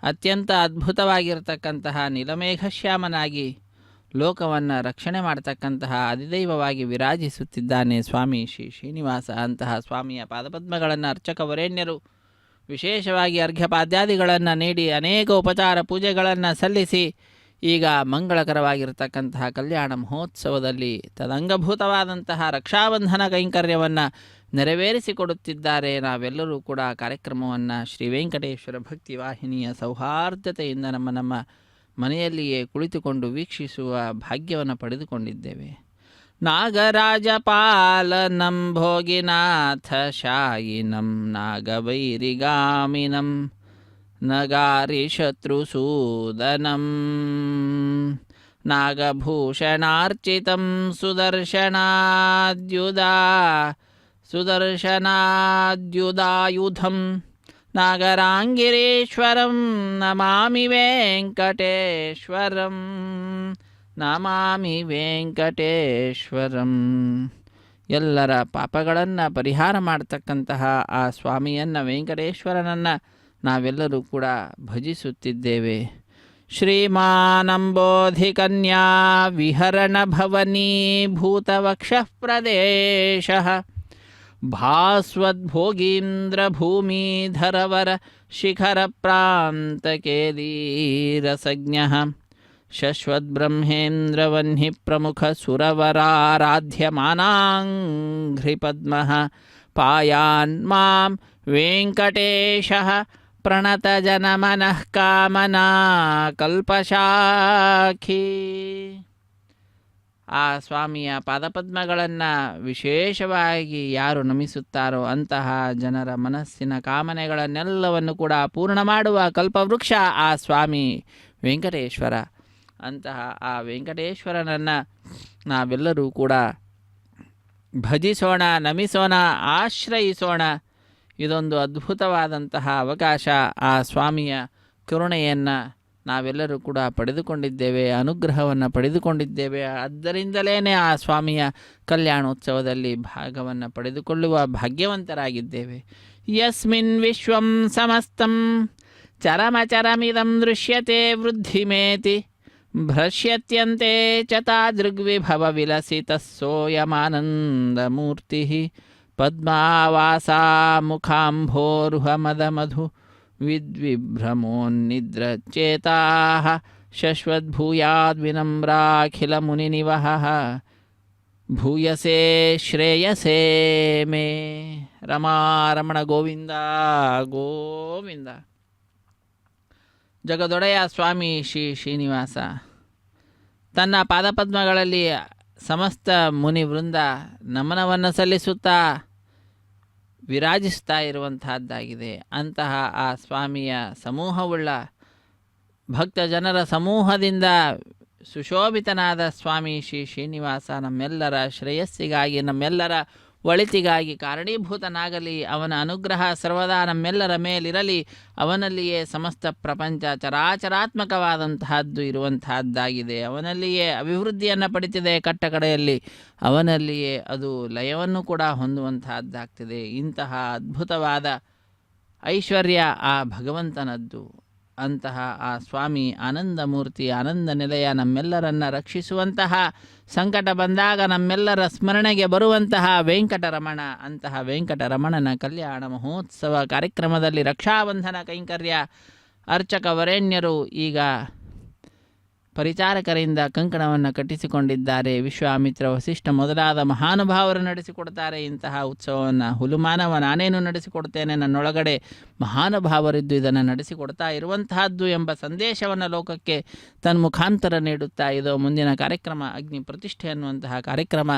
ಅತ್ಯಂತ ಅದ್ಭುತವಾಗಿರತಕ್ಕಂತಹ ನೀಲಮೇಘಶ್ಯಾಮನಾಗಿ ಲೋಕವನ್ನು ರಕ್ಷಣೆ ಮಾಡತಕ್ಕಂತಹ ಅಧಿದೈವವಾಗಿ ವಿರಾಜಿಸುತ್ತಿದ್ದಾನೆ ಸ್ವಾಮಿ ಶ್ರೀನಿವಾಸ. ಅಂತಹ ಸ್ವಾಮಿಯ ಪಾದಪದ್ಮಗಳನ್ನು ಅರ್ಚಕ ವರೇಣ್ಯರು ವಿಶೇಷವಾಗಿ ಅರ್ಘ್ಯಪಾದ್ಯಾದಿಗಳನ್ನು ನೀಡಿ ಅನೇಕ ಉಪಚಾರ ಪೂಜೆಗಳನ್ನು ಸಲ್ಲಿಸಿ ಈಗ ಮಂಗಳಕರವಾಗಿರತಕ್ಕಂತಹ ಕಲ್ಯಾಣ ಮಹೋತ್ಸವದಲ್ಲಿ ತದಂಗಭೂತವಾದಂತಹ ರಕ್ಷಾಬಂಧನ ಕೈಂಕರ್ಯವನ್ನು ನೆರವೇರಿಸಿಕೊಡುತ್ತಿದ್ದಾರೆ. ನಾವೆಲ್ಲರೂ ಕೂಡ ಕಾರ್ಯಕ್ರಮವನ್ನು ಶ್ರೀ ವೆಂಕಟೇಶ್ವರ ಭಕ್ತಿ ವಾಹಿನಿಯ ಸೌಹಾರ್ದತೆಯಿಂದ ನಮ್ಮ ಮನೆಯಲ್ಲಿಯೇ ಕುಳಿತುಕೊಂಡು ವೀಕ್ಷಿಸುವ ಭಾಗ್ಯವನ್ನು ಪಡೆದುಕೊಂಡಿದ್ದೇವೆ. ನಾಗರಾಜಪಾಲನಂ ಭೋಗಿನಾಥ ಶಾಯಿನಂ ನಾಗವೈರಿಗಾಮಿನಂ ನಗಾರಿಶತ್ರುಸೂದನಂ ನಾಗಭೂಷಣಾರ್ಚಿತಂ ಸುದರ್ಶನಾದ್ಯುದಾಯುಧಂ ನಾಗರಾಂಗಿರೀಶ್ವರಂ ನಮಾಮಿ ವೆಂಕಟೇಶ್ವರಂ ನಮಾಮಿ ವೆಂಕಟೇಶ್ವರಂ. ಎಲ್ಲರ ಪಾಪಗಳನ್ನು ಪರಿಹಾರ ಮಾಡತಕ್ಕಂತಹ ಆ ಸ್ವಾಮಿಯನ್ನು ವೆಂಕಟೇಶ್ವರನನ್ನು ನಾವೆಲ್ಲರೂ ಕೂಡ ಭಜಿಸುತ್ತಿದ್ದೇವೆ. ಶ್ರೀಮಾನಂಬೋಧಿಕನ್ಯಾ ವಿಹರಣ ಭವನೀಭೂತವಕ್ಷಃ ಪ್ರದೇಶಃ ಭಾಸ್ವದ್ಭೋಗೀಂದ್ರ ಭೂಮಿಧರವರ ಶಿಖರ ಪ್ರಾಂತಕೇಲೀರಸಜ್ಞಃ ಶಶ್ವದ್ಬ್ರಹ್ಮೇಂದ್ರವನ್ಹಿ ಪ್ರಮುಖ ಸುರವರಾರಾಧ್ಯಮಾನಾಂಘ್ರಿಪದ್ಮಃ ಪಾಯಾನ್ ಮಾಂ ವೆಂಕಟೇಶಃ ಪ್ರಣತಜನಮನಃ ಕಾಮನಾ ಕಲ್ಪಶಾಖಿ. ಆ ಸ್ವಾಮಿಯ ಪಾದಪದ್ಮಗಳನ್ನು ವಿಶೇಷವಾಗಿ ಯಾರು ನಮಿಸುತ್ತಾರೋ ಅಂತಹ ಜನರ ಮನಸ್ಸಿನ ಕಾಮನೆಗಳನ್ನೆಲ್ಲವನ್ನು ಕೂಡ ಪೂರ್ಣ ಮಾಡುವ ಕಲ್ಪವೃಕ್ಷ ಆ ಸ್ವಾಮಿ ವೆಂಕಟೇಶ್ವರ. ಅಂತಹ ಆ ವೆಂಕಟೇಶ್ವರನನ್ನು ನಾವೆಲ್ಲರೂ ಕೂಡ ಭಜಿಸೋಣ, ನಮಿಸೋಣ, ಆಶ್ರಯಿಸೋಣ. ಇದೊಂದು ಅದ್ಭುತವಾದಂತಹ ಅವಕಾಶ. ಆ ಸ್ವಾಮಿಯ ಕರುಣೆಯನ್ನು ನಾವೆಲ್ಲರೂ ಕೂಡ ಪಡೆದುಕೊಂಡಿದ್ದೇವೆ, ಅನುಗ್ರಹವನ್ನು ಪಡೆದುಕೊಂಡಿದ್ದೇವೆ. ಆದ್ದರಿಂದಲೇ ಆ ಸ್ವಾಮಿಯ ಕಲ್ಯಾಣೋತ್ಸವದಲ್ಲಿ ಭಾಗವನ್ನು ಪಡೆದುಕೊಳ್ಳುವ ಭಾಗ್ಯವಂತರಾಗಿದ್ದೇವೆ. ಯಸ್ಮಿನ್ ವಿಶ್ವಂ ಸಮಸ್ತಂ ಚರಮಚರಮಿದಂ ದೃಶ್ಯತೆ ವೃದ್ಧಿಮೇತಿ ಭ್ರಶ್ಯತ್ಯಂತೆ ಚ ತಾದೃಗ್ವಿಭವ ವಿಲಸಿತಃ ಸೋಯಮಾನಂದಮೂರ್ತಿ ಪದ್ಮಾವಾಸಾ ಮುಖಾಂಭೋರುಹಮದಮಧು ವಿದ್ವಿಭ್ರಮೋನ್ನಿದ್ರಚೇತಾಃ ಶಶ್ವದ್ಭೂಯಾದ್ವಿನಮ್ರಾಖಿಲಮುನಿನಿವಹಃ ಭೂಯಸೇ ಶ್ರೇಯಸೇ ಮೇ. ರಮಾರಮಣ ಗೋವಿಂದ ಗೋವಿಂದ. ಜಗದೊಡೆಯ ಸ್ವಾಮಿ ಶ್ರೀನಿವಾಸ ತನ್ನ ಪಾದಪದ್ಮಗಳಲ್ಲಿ ಸಮಸ್ತ ಮುನಿವೃಂದ ನಮನವನ್ನು ಸಲ್ಲಿಸುತ್ತಾ ವಿರಾಜಿಸ್ತಾ ಇರುವಂತಹದ್ದಾಗಿದೆ. ಅಂತಹ ಆ ಸ್ವಾಮಿಯ ಸಮೂಹವುಳ್ಳ ಭಕ್ತ ಜನರ ಸಮೂಹದಿಂದ ಸುಶೋಭಿತನಾದ ಸ್ವಾಮಿ ಶ್ರೀನಿವಾಸ ನಮ್ಮೆಲ್ಲರ ಶ್ರೇಯಸ್ಸಿಗಾಗಿ, ನಮ್ಮೆಲ್ಲರ ಒಳಿತಿಗಾಗಿ ಕಾರಣೀಭೂತನಾಗಲಿ. ಅವನ ಅನುಗ್ರಹ ಸರ್ವದಾ ನಮ್ಮೆಲ್ಲರ ಮೇಲಿರಲಿ. ಅವನಲ್ಲಿಯೇ ಸಮಸ್ತ ಪ್ರಪಂಚ ಚರಾಚರಾತ್ಮಕವಾದಂತಹದ್ದು ಇರುವಂತಹದ್ದಾಗಿದೆ. ಅವನಲ್ಲಿಯೇ ಅಭಿವೃದ್ಧಿಯನ್ನು ಪಡಿತಿದೆ, ಕಟ್ಟಕಡೆಯಲ್ಲಿ ಅವನಲ್ಲಿಯೇ ಅದು ಲಯವನ್ನು ಕೂಡ ಹೊಂದುವಂತಹದ್ದಾಗ್ತಿದೆ. ಇಂತಹ ಅದ್ಭುತವಾದ ಐಶ್ವರ್ಯ ಆ ಭಗವಂತನದ್ದು. ಅಂತಹ ಆ ಸ್ವಾಮಿ ಆನಂದಮೂರ್ತಿ ಆನಂದ ನಿಲಯ ನಮ್ಮೆಲ್ಲರನ್ನು ರಕ್ಷಿಸುವಂತಹ, ಸಂಕಟ ಬಂದಾಗ ನಮ್ಮೆಲ್ಲರ ಸ್ಮರಣೆಗೆ ಬರುವಂತಹ ವೆಂಕಟರಮಣ, ಅಂತಹ ವೆಂಕಟರಮಣನ ಕಲ್ಯಾಣ ಮಹೋತ್ಸವ ಕಾರ್ಯಕ್ರಮದಲ್ಲಿ ರಕ್ಷಾಬಂಧನ ಕೈಂಕರ್ಯ ಅರ್ಚಕ ವರೇಣ್ಯರು ಈಗ ಪರಿಚಾರಕರಿಂದ ಕಂಕಣವನ್ನು ಕಟ್ಟಿಸಿಕೊಂಡಿದ್ದಾರೆ. ವಿಶ್ವಾಮಿತ್ರ ವಸಿಷ್ಠ ಮೊದಲಾದ ಮಹಾನುಭಾವರು ನಡೆಸಿಕೊಡ್ತಾರೆ ಇಂತಹ ಉತ್ಸವವನ್ನು. ಹುಲುಮಾನವ ನಾನೇನು ನಡೆಸಿಕೊಡ್ತೇನೆ, ನನ್ನೊಳಗಡೆ ಮಹಾನುಭಾವರಿದ್ದು ಇದನ್ನು ನಡೆಸಿಕೊಡ್ತಾ ಇರುವಂತಹದ್ದು ಎಂಬ ಸಂದೇಶವನ್ನು ಲೋಕಕ್ಕೆ ತನ್ಮುಖಾಂತರ ನೀಡುತ್ತಾ ಇದೋ ಮುಂದಿನ ಕಾರ್ಯಕ್ರಮ ಅಗ್ನಿ ಪ್ರತಿಷ್ಠೆ ಅನ್ನುವಂತಹ ಕಾರ್ಯಕ್ರಮ.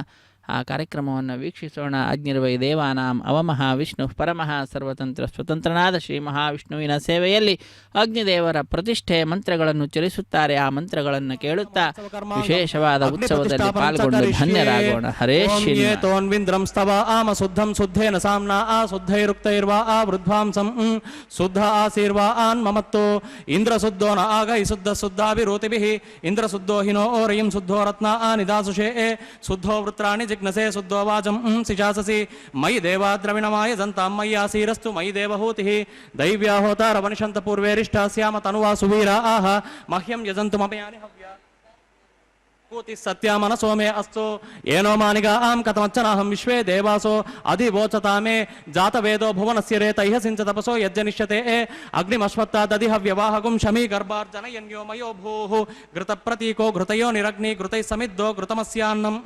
ಆ ಕಾರ್ಯಕ್ರಮವನ್ನು ವೀಕ್ಷಿಸೋಣ. ಅಗ್ನಿರ್ವೈ ದೇವಾನಾಂ ಅವಮಃ ವಿಷ್ಣು ಪರಮಃ ಸರ್ವತಂತ್ರ ಸ್ವತಂತ್ರನಾದ ಶ್ರೀ ಮಹಾವಿಷ್ಣುವಿನ ಸೇವೆಯಲ್ಲಿ ಅಗ್ನಿದೇವರ ಪ್ರತಿಷ್ಠೆ ಮಂತ್ರಗಳನ್ನು ಚಲಿಸುತ್ತಾರೆ. ಆ ಮಂತ್ರಗಳನ್ನು ಕೇಳುತ್ತಾ ವಿಶೇಷವಾದ ಉತ್ಸವದಲ್ಲಿ ಪಾಲ್ಗೊಂಡು ಧನ್ಯರಾಗೋಣ. ಹರೇ ಶ್ರೀ ಸ್ತವ ಆಮ ಶುದ್ಧಂ ಶುದ್ಧೇನ ಸಾಮ್ನಾ ಆ ಶುದ್ಧೈರುಕ್ತೈರ್ವಾ ಆ ವೃದ್ಧಾಂಸಂ ಶುದ್ಧ ಆಸೀರ್ವಾ ಆನ್ ಮಮತ್ತೋ ಇಂದ್ರ ಶುದ್ಧೋ ನ ಆಗ ಶುದ್ಧ ಶುದ್ಧಾಭಿರೋತಿಭಿಃ ಇಂದ್ರ ಶುದ್ಧೋ ಹಿನೋ ಓರಯಿಂ ಶುದ್ಧೋ ರತ್ನ ಆ ನಿದಾಸುಷೇ ಶುದ್ಧೋ ವೃತ್ರಾಣಿ ಜಿಗ್ನಸೆ ಶುದ್ಧೋ ವಾಚಂ ಸಿಶಾಸಸಿ ಮಯಿ ದೇವಾದ್ರವಿಣಮಾಯ ಜಂತಾಂ ಮಯ್ಯಾಸೀರಸ್ತು ಮಯಿ ದೇವಹೂತಿಃ ದೈವ್ಯಾಹೋತಾರ ವನಿಷಂತ ಪೂರ್ವೇರಿಷ್ಟಾ ಸ್ಯಾಮ ತನುವಾ ಸುವೀರಾ ಆಹ ಮಹ್ಯಂ ಯಜಂತು ಮಮಯಾನಿ ಹವ್ಯ ಕೂತಿ ಸತ್ಯ ಮನಸೋ ಮೇ ಅಸ್ತು ಏನೋ ಮಾನಿಗಾ ಆಂ ಕಥಮಚ್ಚನಾಹಂ ವಿಶ್ವೇ ದೇವಾಸೋ ಅಧಿವೋಚತಾ ಮೇ ಜಾತವೇದೋ ಭುವನಸ್ಯ ರೇತೈಃ ಸಿಂಚ ತಪಸೋ ಯಜ್ಜನಿಷ್ಯತೆ ಅಗ್ನಿಮಶ್ವತ್ತಾ ದಧಿ ಹವ್ಯವಾಹಗುಂ ಶಮೀ ಗರ್ಭಾರ್ಜನಯನ್ಯೋ ಮಯೋ ಭೂಃ ಘೃತಪ್ರತೀಕೋ ಘೃತಯೋ ನಿರಗ್ನಿ ಘೃತೈಃ ಸಮಿದ್ದೋ ಘೃತಮಸ್ಯಾನ್ನಂ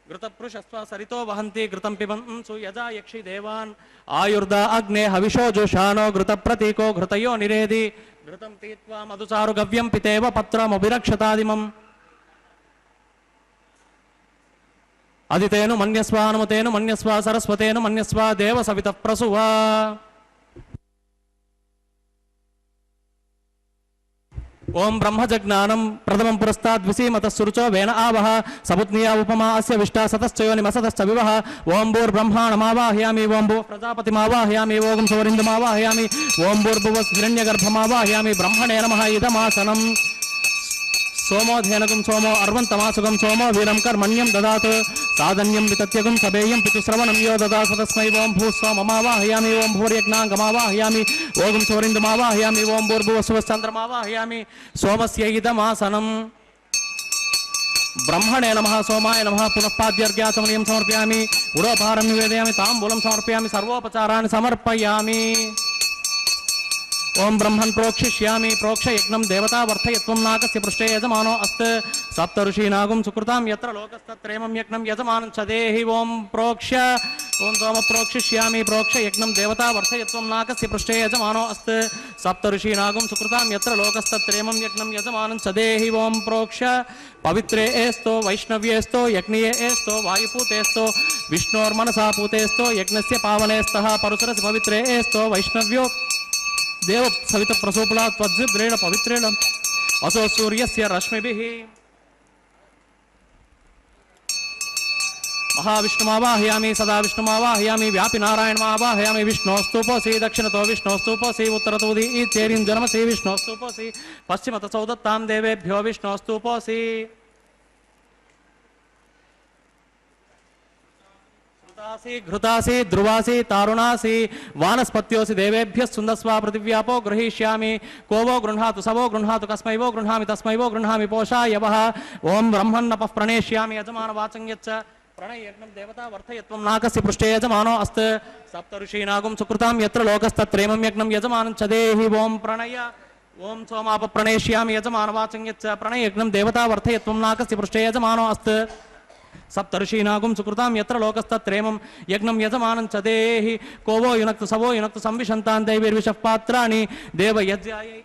ಘೃತಪೃಷಸ್ವ ಸರಿತೋ ವಹಂತಿ ಘೃತಂ ಪಿಬಂಸು ಯಜಾ ಯಕ್ಷಿ ದೇವಾನ್ ಆಯುರ್ದ ಅಗ್ನೇ ಹವಿಷೋ ಜುಷಾನೋ ಘೃತಪ್ರತೀಕೋ ಘೃತಯೋ ನಿರೇದಿ ಘೃತಂ ಪೀತ್ವಾ ಮಧುಸಾರು ಗವ್ಯಂ ಪಿತೇವ ಪತ್ರಮಭಿರಕ್ಷತಾದಿಮಂ ಅದಿತೇನು ಮನ್ಯಸ್ವ ಹನುಮತೇನು ಮನ್ಯಸ್ವ ಸರಸ್ವತೇನು ಮನ್ಯಸ್ವ ದೇವ ಸವಿತ ಪ್ರಸುವ. ಓಂ ಬ್ರಹ್ಮಜಜ್ಞಾನಂ ಪ್ರಥಮಂ ಪುರಸ್ತಾದ್ ವಿಸೀಮತಃ ಸುರುಚೋ ವೇನ ಆವಹ ಸಪುತ್ನಿಯ ಉಪಮಾ ಅಸ್ಯ ವಿಷ್ಟಾ ಸತಶ್ಚಯೋನಿಮಸತಶ್ಚ ವಿವಹ ಓಂ ಭೂರ್ಬ್ರಹ್ಮಾಣಮಾವಾಹಯಾಮಿ ಓಂ ಭೂ ಪ್ರಜಾಪತಿಮಾವಾಹಯಾಮಿ ಓಂ ಸೌರಿಂದಮಾವಾಹಯಾಮಿ ಓಂ ಭೂರ್ಭುವಸ್ ಹಿರಣ್ಯಗರ್ಭಮಾವಾಹಯಾಮಿ ಬ್ರಹ್ಮಣೇ ನಮಃ ಇದಮಾಸನಂ ಸೋಮೋಧೇನಗುಂ ಸೋಮೋ ಅರ್ವಂತಮಾಸುಗಂ ಸೋಮೋ ವೀರಂ ಕರ್ಮಣ್ಯಂ ದದಾತ್ ಸಾಧನ್ಯಂ ವಿತತ್ಯಗುಂ ಸಬೇಯಂ ಪಿತುಶ್ರವಣಂ ಯೋ ದದಾತ್ ತಸ್ಮೈ ಓಂ ಭೂಸ್ವಮಮಾವಾಹಯಾಮಿ ಓಂ ಭೂರ್ಯಜ್ಞಾಂಗಮಾವಾಹಯಾಮಿ ಓಂ ಸೌರಿಂದಮಾವಾಹಯಾಮಿ ಓಂ ಭೂರ್ಭುವಸ್ವಶ್ಚಂದ್ರಮಾವಾಹಯಾಮಿ ಸೋಮಸ್ಯ ಇದಮಾಸನಂ ಬ್ರಹ್ಮಣೇ ನಮಃ ಸೋಮಾಯ ನಮಃ ಪುನಃ ಪಾದ್ಯರ್ಘ್ಯಾಚಮನೀಯಂ ಸಮರ್ಪಯಾಮಿ ಉಡೋಪಹಾರಂ ನಿವೇದಯಾಮಿ ತಾಂಬೂಲಂ ಸಮರ್ಪಯಾಮಿ ಸರ್ವೋಪಚಾರಾಣಿ ಸಮರ್ಪಯಾಮಿ. ಓಂ ಬ್ರಹ್ಮನ್ ಪ್ರೋಕ್ಷಿಷ್ಯಾಮಿ ಪ್ರೋಕ್ಷ ಯಜ್ಞಂ ದೇವತಾ ವರ್ಥಯತ್ವಂ ನಾಕಸ್ಯ ಪೃಷ್ಠೇ ಯಜಮಾನೋ ಅಸ್ತ್ ಸಪ್ತ ಋಷೀನಾಗುಂ ಸುಕೃತಾಂ ಯತ್ರ ಲೋಕಸ್ತತ್ರೇಮಂ ಯಜ್ಞಂ ಯಜಮಾನಂ ಚ ದೇಹಿ ಓಂ ಪ್ರೋಕ್ಷ್ಯ ಓಂ ಸೋಮ ಪ್ರೋಕ್ಷಿಷ್ಯಾಮಿ ಪ್ರೋಕ್ಷ ಯಜ್ಞಂ ದೇವತಾ ವರ್ಥಯತ್ವಂ ನಾಕಸ್ಯ ಪೃಷ್ಠೇ ಯಜಮಾನೋ ಅಸ್ತ್ ಸಪ್ತ ಋಷೀನಾಗುಂ ಸುಕೃತಾಂ ಯತ್ರ ಲೋಕಸ್ತತ್ರೇಮಂ ಯಜ್ಞಂ ಯಜಮಾನಂ ಚ ದೇಹಿ ಓಂ ಪ್ರೋಕ್ಷ್ಯ ಪವಿತ್ರೇ ಏಸ್ತೋ ವೈಷ್ಣವ್ಯೇಸ್ತೋ ಯಜ್ಞೀಯೇ ಏಸ್ತೋ ವಾಯುಪೂತೇಸ್ತೋ ವಿಷ್ಣೋರ್ಮನಸಾ ಪೂತೇಸ್ತೋ ಯಜ್ಞಸ್ಯ ಪಾವನೇಸ್ತಃ ಪರುಸರಸ ಪವಿತ್ರೇ ಏಸ್ತೋ ವೈಷ್ಣವ್ಯೋ ದೇವ ಸವಿತ ಪ್ರಸೋಪಲಾ ತ್ವಜ್ರೇಣ ಪವಿತ್ರೇಣ ಅಸೋ ಸೂರ್ಯಸ್ಯ ರಶ್ಮಿಭಿಃ. ಮಹಾವಿಷ್ಣುಮಾವಾಹಯಾಮಿ ಸದಾ ವಿಷ್ಣುಮಾವಾಹಯಾಮಿ ವ್ಯಾಪಿ ನಾರಾಯಣಮಾವಾಹಯಾಮಿ ವಿಷ್ಣೋಸ್ತೂಪೋಸಿ ದಕ್ಷಿಣತೋ ವಿಷ್ಣೋಸ್ತೂಪೋಸಿ ಉತ್ತರತೋದಿ ಚೇರಿಂ ಜನ್ಮಸಿ ವಿಷ್ಣೋಸ್ತೂಪೋಸಿ ಪಶ್ಚಿಮತ ಸೌದತ್ತಾಂ ದೇವೇಭ್ಯೋ ವಿಷ್ಣೋಸ್ತೂಪೋಸಿ. ಘೃತಾಸಿ ಧ್ರುವಾಸಿ ತಾರುಣಾಸಿ ವಾನಸ್ಪತ್ಯೋಸಿ ದೇವೇಭ್ಯ ಸುಂದಸ್ವಾ ಪೃಥಿವ್ಯಾಪೋ ಗೃಹೀಷ್ಯಾಮಿ ಕೋವೋ ಗೃಹಾತು ಸವೋ ಗೃಹಾತು ಕಸ್ಮೈವೋ ಗೃಹಾಮಿ ತಸ್ಮೈವೋ ಗೃಹಾಮಿ ಪೋಷಾಯವಃ ಓಂ ಬ್ರಹ್ಮನ್ನಪಃ ಪ್ರಣೇಷ್ಯಾಮಿ ಯಜಮಾನ ವಾಚಂ ಯಚ್ಚ ಪ್ರಣಯಜ್ಞಂ ದೇವತಾ ವರ್ಥಯತ್ವಂ ನಾಕಸ್ಯ ಪೃಷ್ಠೇ ಯಜಮಾನೋ ಅಸ್ತ್ ಸಪ್ತ ಋಷೀನಾಗುಂ ಸುಕೃತಾಂ ಯತ್ರ ಲೋಕಸ್ತತ್ರೇಮಂ ಯಜ್ಞಂ ಯಜಮಾನಂ ಚ ದೇಹಿ ಓಂ ಪ್ರಣಯ ಓಂ ಸೋಮಾಪ ಪ್ರಣೇಷ್ಯಾಮಿ ಯಜಮಾನ ವಾಚಂ ಯಚ್ಚ ಪ್ರಣಯಜ್ಞಂ ದೇವತಾ ವರ್ಥಯತ್ವಂ ನಾಕಸ್ಯ ಪೃಷ್ಠೇ ಯಜಮಾನೋ ಅಸ್ತ್ ಸಪ್ತ ಋಷೀನಾಗುಂ ಸುಕೃತಾಂ ಯತ್ರ ಲೋಕಸ್ತತ್ರೇಮಂ ಯಜ್ಞಂ ಯಜಮಾನಂ ಚ ದೇಹಿ ಕೋವೋ ಯುನಕ್ತು ಸವೋ ಯುನಕ್ತು ಸಂವಿಶಂತಾನ್ ದೈವೀರ್ವಿಷಃ ಪಾತ್ರಾಣಿ ದೇವ ಯಜ್ಞಾಯೈ.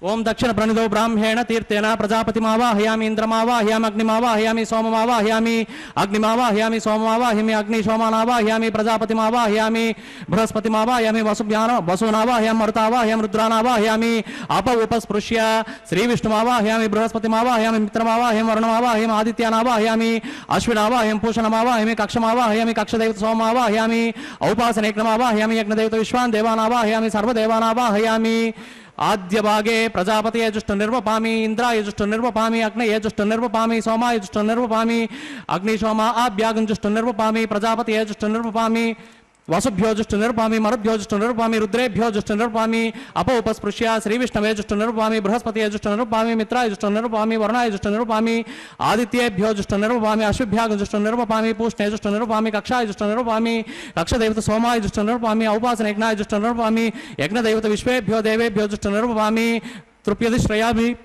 ಓಂ ದಕ್ಷಿಣ ಪ್ರಣಿಧೋ ಬ್ರಾಹ್ಮೇಣ ತೀರ್ಥೇನ ಪ್ರಜಾಪತಿಮಾವಾಹಯಾಮಿ ಇಂದ್ರಮಾವಾಹಯಾಮಿ ಅಗ್ನಿಮಾವಾಹಯಾಮಿ ಸೋಮಮಾವಾಹಯಾಮಿ ಅಗ್ನಿಮಾವಾಹಯಾಮಿ ಸೋಮಮಾವಾಹಯಾಮಿ ಅಗ್ನಿ ಸೋಮಾನಾವಾಹಯಾಮಿ ಪ್ರಜಾಪತಿಮಾವಾಹಯಾಮಿ ಬೃಹಸ್ಪತಿಮಾವಾಹಯಾಮಿ ವಸೂನಾವಾಹಯಾಮಿ ಮರುತಾವಾಹಯಾಮಿ ರುದ್ರಾನಾವಾಹಯಾಮಿ ಅಪ ಉಪಸ್ಪೃಶ್ಯ ಶ್ರೀ ವಿಷ್ಣುಮಾವಾಹಯಾಮಿ ಬೃಹಸ್ಪತಿಮಾವಾಹಯಾಮಿ ಮಿತ್ರಮಾವಾಹಯಾಮಿ ವರುಣಮಾವಾಹಯಾಮಿ ಆದಿತ್ಯನಾವಾಹಯಾಮಿ ಅಶ್ವಿನಾವಾಹಯಾಮಿ ಪೂಷಣಮಾವಾಹಯಾಮಿ ಕಕ್ಷಮಾವಾಹಯಾಮಿ ಕಕ್ಷದೇವತ ಸೋಮಮಾವಾಹಯಾಮಿ ಔಪಾಸನೇಕ್ನಮಾವಾಹಯಾಮಿ ಯಜ್ಞದೇವತ ವಿಶ್ವಾನ್ ದೇವಾನಾವಾಹಯಾಮಿ ಸರ್ವದೇವಾನಾವಾಹಯಾಮಿ आद्यभागे प्रजापतये जुष्टनिर्वपामि इंद्राय जुष्टनिर्वपामि अग्नये जुष्टनिर्वपामि सोमाय जुष्टनिर्वपामि अग्निशोमा आभ्यागं जुष्टनिर्वपामि प्रजापतये जुष्टनिर्वपामि वसुभ्यो जुष्टनिर्वपामि मरुभ्यो जुष्टनिर्वपामि रुद्रेभ्यो जुष्टनिर्वपामि अपोपस्पृश्य श्रीविष्णवे जुष्टनिर्वपामि बृहस्पतये जुष्टनिर्वपामि मित्राय जुष्टनिर्वपामि वरुणाय जुष्टनिर्वपामि आदित्येभ्यो जुष्टनिर्वपामि अश्विभ्यागं जुष्टनिर्वपामि पूष्णे जुष्टनिर्वपामि कक्षाय जुष्टनिर्वपामि कक्षदेवत सोमाय जुष्टनिर्वपामि औपासनयज्ञाय जुष्टनिर्वपामि यज्ञदेवत विश्वेभ्यो देवेभ्यो जुष्टनिर्वपामि तृप्यति श्रयामि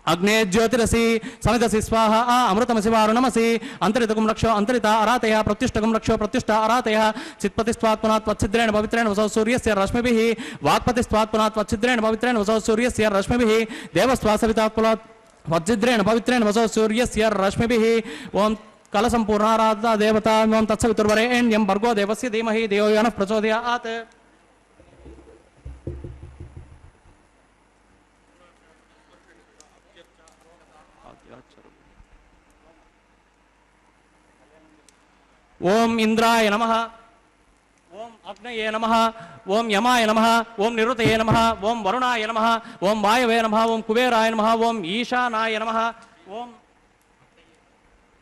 अग्ने ज्योतिरसि समितसि स्वाहा अमृतमसि वारुणमसि अंतरितकं रक्षो अंतरिता अरातयः प्रत्युष्टकं रक्षो प्रत्युष्ट अरातयः चित्पतिस्त्वात्मना त्वच्छिद्रेण पवित्रेण वसौ सूर्यस्य रश्मिभिः वाक्पतिस्त्वात्मना त्वच्छिद्रेण पवित्रेण वसौ सूर्यस्य रश्मिभिः देवस्त्वासवितात्मना त्वच्छिद्रेण पवित्रेण वसौ सूर्यस्य रश्मिभिः ओम कलसंपूर्णाराधा देवता ओम तत्सवितुर्वरेण्यं भर्गो देवस्य धीमहि धियो यो नः प्रचोदयात् ओम इंद्राय नमः ओम अग्नये नमः ओम यमाय नमः ओम निरुतये नमः ओम वरुणाय नमः ओम वायवे नमः ओम कुबेराय नमः ओम ईशानाय नमः ओम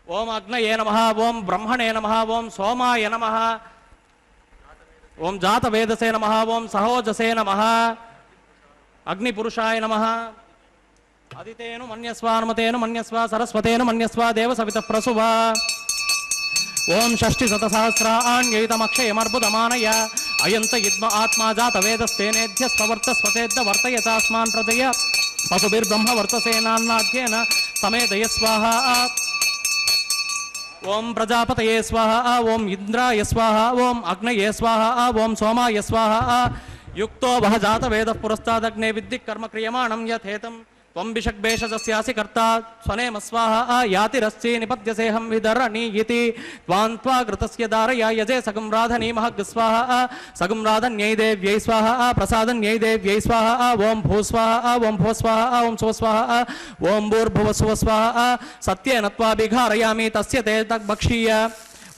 ओम अग्नये नमः ओम ब्रह्मणे नमः ओम सोमाय नमः ओम जातवेदसे नमः ओम सहोजसे नमः अग्निपुरुषाय नमः अदितेनु मन्यस्व अनुमतेनु मन्यस्व सरस्वतेनु मन्यस्व देवसवितः प्रसुव ओम षष्टि शतसहस्राण्ययुतमक्षयमर्बुदमानय अयंत युग्म आत्मा जातवेदस्तेनेध्यस्वर्तस्वतेद्य वर्तयतास्मान् प्रजय पशुभिर्ब्रह्म वर्तसेनान्नाद्येन समेतय स्वाहा ओम प्रजापतये स्वाहा ओम इंद्राय स्वाहा ओम अग्नये स्वाहा ओम सोमाय स्वाहा युक्तो वह जातवेदः पुरस्तादग्ने विद्धि कर्म क्रियमाणं यथेतम् त्वं विषग्भेषजस्यासि कर्ता स्वनेम स्वाहा यातिरस्सि निपद्यसेऽहं विदरणि इति त्वान्त्वा घृतस्य धारया यजे सगं राधनी महग् स्वाहा सगं राधन्यै देव्यै स्वाहा प्रसादन्यै देव्यै स्वाहा ओम भूस्वाहा ओम भूस्वाहा ओम सुस्वाहा ओम भूर्भुवस्वस्वाहा सत्येन त्वा विघारयामि तस्य ते तद्भक्षीय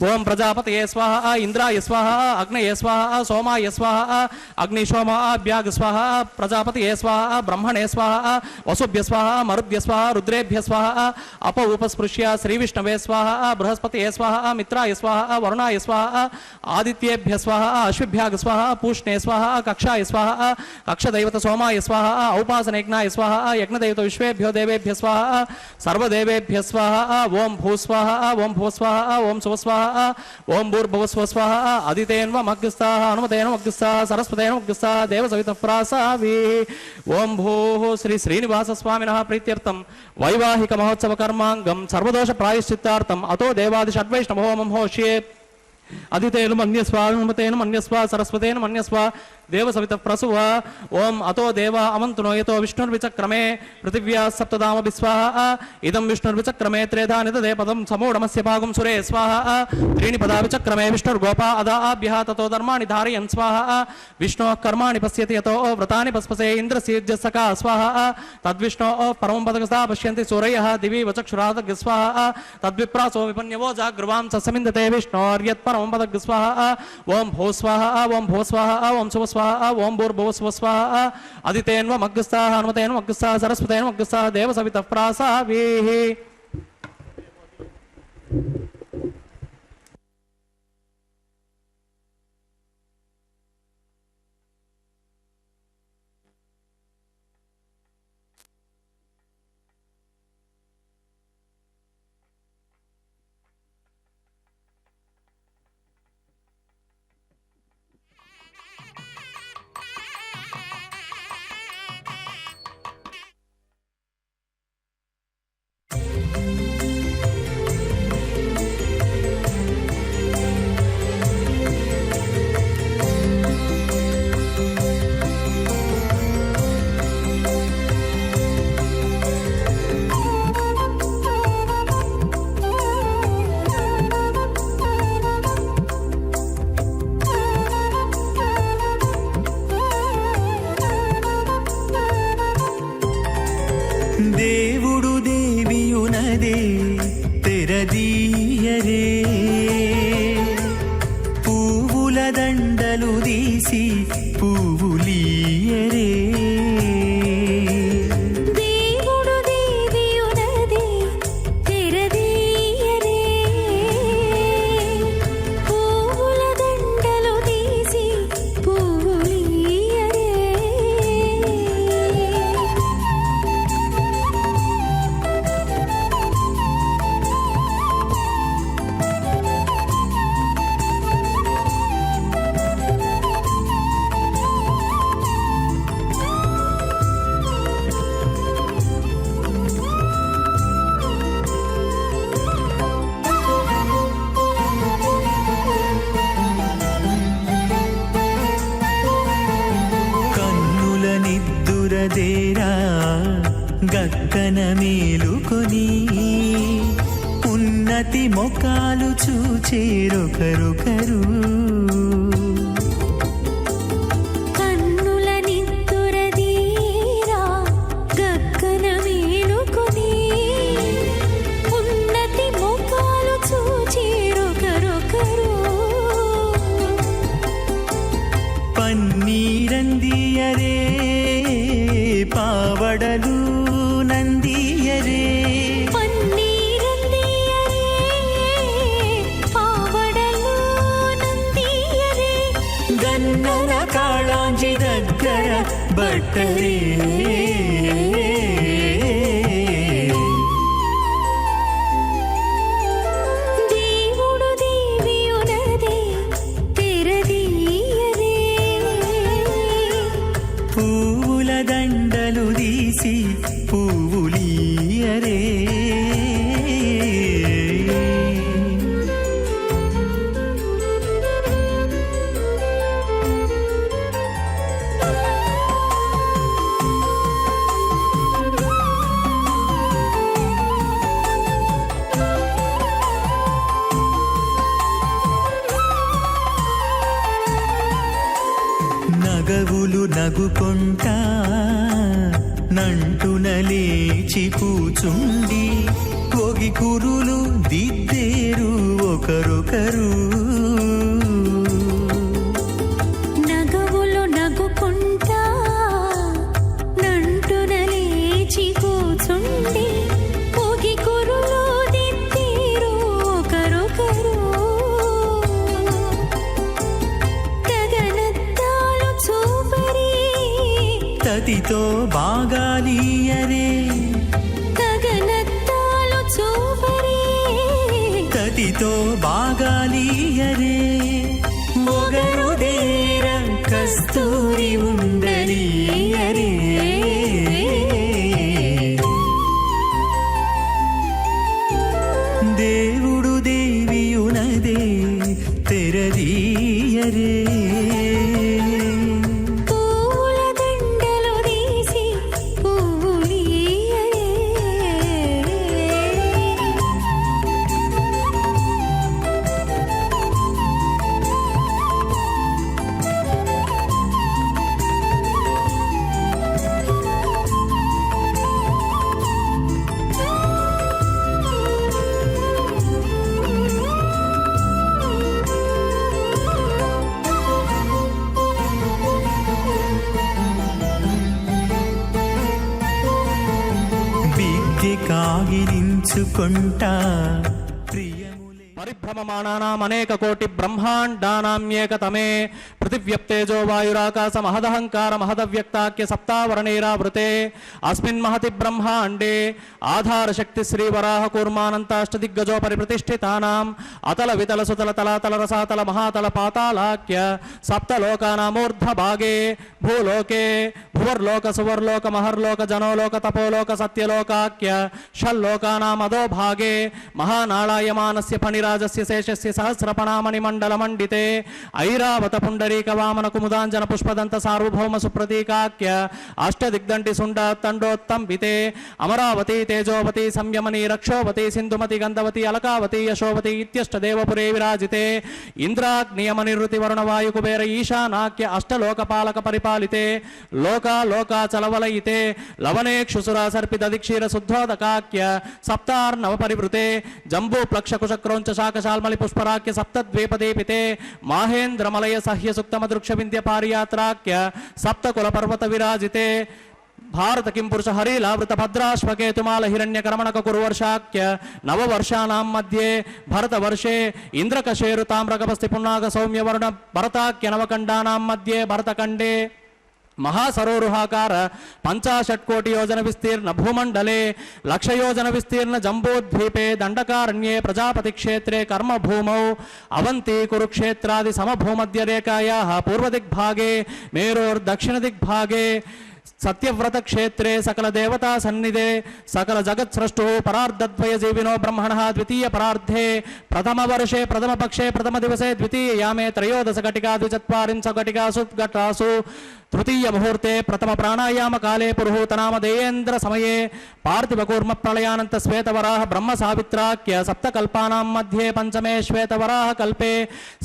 ओम प्रजापतये स्वाहा इंद्राय स्वाहा अग्नये स्वाहा सोमाय स्वाहा अग्निशोमाभ्याग स्वाहा प्रजापतये स्वाहा ब्रह्मणे स्वाहा वसुभ्य स्वाहा मरुभ्य स्वाहा रुद्रेभ्य स्वाहा अप उपस्पृश्य श्रीविष्णवे स्वाहा बृहस्पतये स्वाहा मित्राय स्वाहा वरुणाय स्वाहा आदित्येभ्य स्वाहा अश्विभ्याग स्वाहा पूष्णे स्वाहा कक्षाय स्वाहा कक्षदैवत सोमाय स्वाहा औपासनयज्ञाय स्वाहा यज्ञदैवत विश्वेभ्यो देवेभ्य स्वाहा सर्वदेवेभ्य स्वाहा ओम भूस्वाहा ओम भूस्वाहा ओम सुस्वाहा ओम भूर्भुवस्व स्वाहा अदितेन मग्गस्ताः अनुमतेन मग्गस्ताः सरस्वतेन मग्गस्ताः देवसवितः प्रासावि ओम भूः श्री श्रीनिवास स्वामिनः प्रीत्यर्थं वैवाहिक महोत्सव कर्मांगं सर्वदोष प्रायश्चित्तार्थं अतो देवादि षड्वैष्णव होमं होष्ये अदितेन मन्यस्व अनुमतेन मन्यस्व सरस्वतेन मन्यस्व देवसवितः प्रसुव ओम अतो देवा अमन्तुनो यतो विष्णुर्विचक्रमे पृथिव्या सप्तधाम विस्वाहा इदं विष्णुर्विचक्रमे त्रेधा निदधे पदं समूढमस्य भागं सुरे स्वाहा त्रीणि पदा विचक्रमे विष्णुर्गोपा अदाभ्यः ततो धर्माणि धारयन् स्वाहा विष्णोः कर्माणि पश्यति यतो व्रतानि पस्पसे इन्द्रस्यज्ञसका स्वाहा तद्विष्णोः परमं पदकस्था पश्यन्ति सूरयः दिवि वचक्षुरादग् स्वाहा तद्विप्रासो विपन्यवो जागृवां ससमिन्दते विष्णोर्यत् परमं पदग् स्वाहा ओम भो स्वाहा ओम भो स्वाहा ओम सुव स्वाहा ओम भूर्भुवस्व स्वाहा अदितेन मग्गस्ताः अनुमतेन मग्गस्ताः सरस्वतेन मग्गस्ताः देवसवितः प्रासाविः గక్కన మేలుకొని ఉన్నతి మొక్కలు చూచేరొకరొకరు. కన్నుల నిద్దురదీరా గక్కన మేలుకొని ఉన్నతి మొక్కలు చూచేరొకరొకరు. పన్నీరందియరే పావడలు నందియరే, పన్నీరందియరే పావడలు నందియరే, గన్నర కాళాంజి దగ్గర బట్టరే. దేవుడు దేవియునదే తెరదీయరే, పూల దండలు తీసి పువ్వులీయరే. నగవులు నగుకొంటా నంటున లేచి కూచుండి ఒగి కురులు దిద్దేరు ఒకరొకరు. నగవులు నగుకుంటా నంటున లేచి కూచుండి పోగి కురులు దిద్దేరు ఒకరొకరు. గగనద్దాలు చూపరి తతితో బాగాలియరే, గగనద్దాలు చూపరి తతితో బాగాలియరే. మొగరు దేర కస్తూరి ఉండలియరే. దేవుడు దేవియునదే తెరదీయరే. పూల దండలు తీసి పువ్వులీయరే. బిగ్గె కాగిలించుకుంటా ప్రియములే. పరిభ్రమమాణానాం అనేక కోటి బ్రహ్మాండానామ్యేకతమే పృథివ్యప్తేజో వాయురాకాశ మహదహంకార మహదవ్యక్తాఖ్య సప్తావరణైరావృతే అస్మిన్ మహతి బ్రహ్మాండే ఆధార శక్తి శ్రీ వరాహ కూర్మానంతాష్టదిగ్గజోపరి ప్రతిష్ఠితానాం అతల వితల సుతల తలాతల రసాతల మహాతల పాతాళాఖ్య సప్తలోకానామూర్ధ భాగే భూలోకే భువర్లోక సువర్లోక మహర్లోక జనోలోక తపోలోక సత్యలోకాఖ్య షల్లోకానాం అధో భాగే మహానాళాయమానస్య ఫణిరాజస్య శేషస్య సహస్రపణామణి మండల మండితే ఐరావత పుండరీక వామన కుముదాంజన పుష్పదంత సార్వభౌమ సుప్రతీకాఖ్య అష్టదిగ్దంటి సుండ తండోత్తంబితే అమరావతి తేజోవతి సంయమని రక్షోవతి సింధుమతి గంధవతి అలకావతి యశోవతి ఇత్యష్టదేవపురే విరాజితే ఇంద్రాగ్నియమనిరుతి వరుణ వాయు కుబేర ఈశానాఖ్య అష్టలోకపాలక పరిపాలితే లోకాచలవలయితే లవనేక్షుసుర సర్పిత దిక్షీర శుద్ధోదకాఖ్య సప్తార్ణవ పరివృతే జంబూ ప్లక్ష కుశక్రోంచ శాకశాల్మలి పుష్పరాఖ్య సప్తద్వీపదీపితే మాహేంద్రమలయ సహ్య సుక్తమదృక్ష వింధ్య పారియాత్రాఖ్య సప్తకుల పర్వత విరాజితే భారత కిం పురుష హరిలావృత భద్రాశ్వకేతుమాల హిరణ్యకరమణక కురువర్షాఖ్య నవవర్షానాం మధ్యే భరతవర్షే ఇంద్రకశేరు తామ్రగపస్తి పున్నాగ సౌమ్యవర్ణ భరతాఖ్య నవకండానాం మధ్యే భరతఖండే महासरोरुहाकार 50 कोटि योजन विस्तीर्ण भूमंडले 1,00,000 योजन विस्तीर्ण जंबूद्वीपे दंडकारण्ये प्रजापति क्षेत्रे कर्म भूमौ अवंती कुरुक्षेत्रादि समभूमध्य रेखायाः पूर्वदिग्भागे मेरोर्दक्षिणदिग्भागे सत्यव्रत क्षेत्रे सकल देवता सन्निधे सकल जगत् सृष्टु परार्धद्वय जीविनो ब्रह्मणः द्वितीय परार्धे प्रथम वर्षे प्रथम पक्षे प्रथम दिवसे द्वितीय यामे त्रयोदश घटिका द्विचत्वारिंश घटिकासु घटासु तृतीय मुहूर्ते प्रथम प्राणायाम काले पुरुहूतनामधेयेन्द्र समये पार्थिवकूर्म प्रलयानंत श्वेतवराह ब्रह्म सावित्राख्य सप्तकल्पानां मध्ये पंचमे श्वेतवराह कल्पे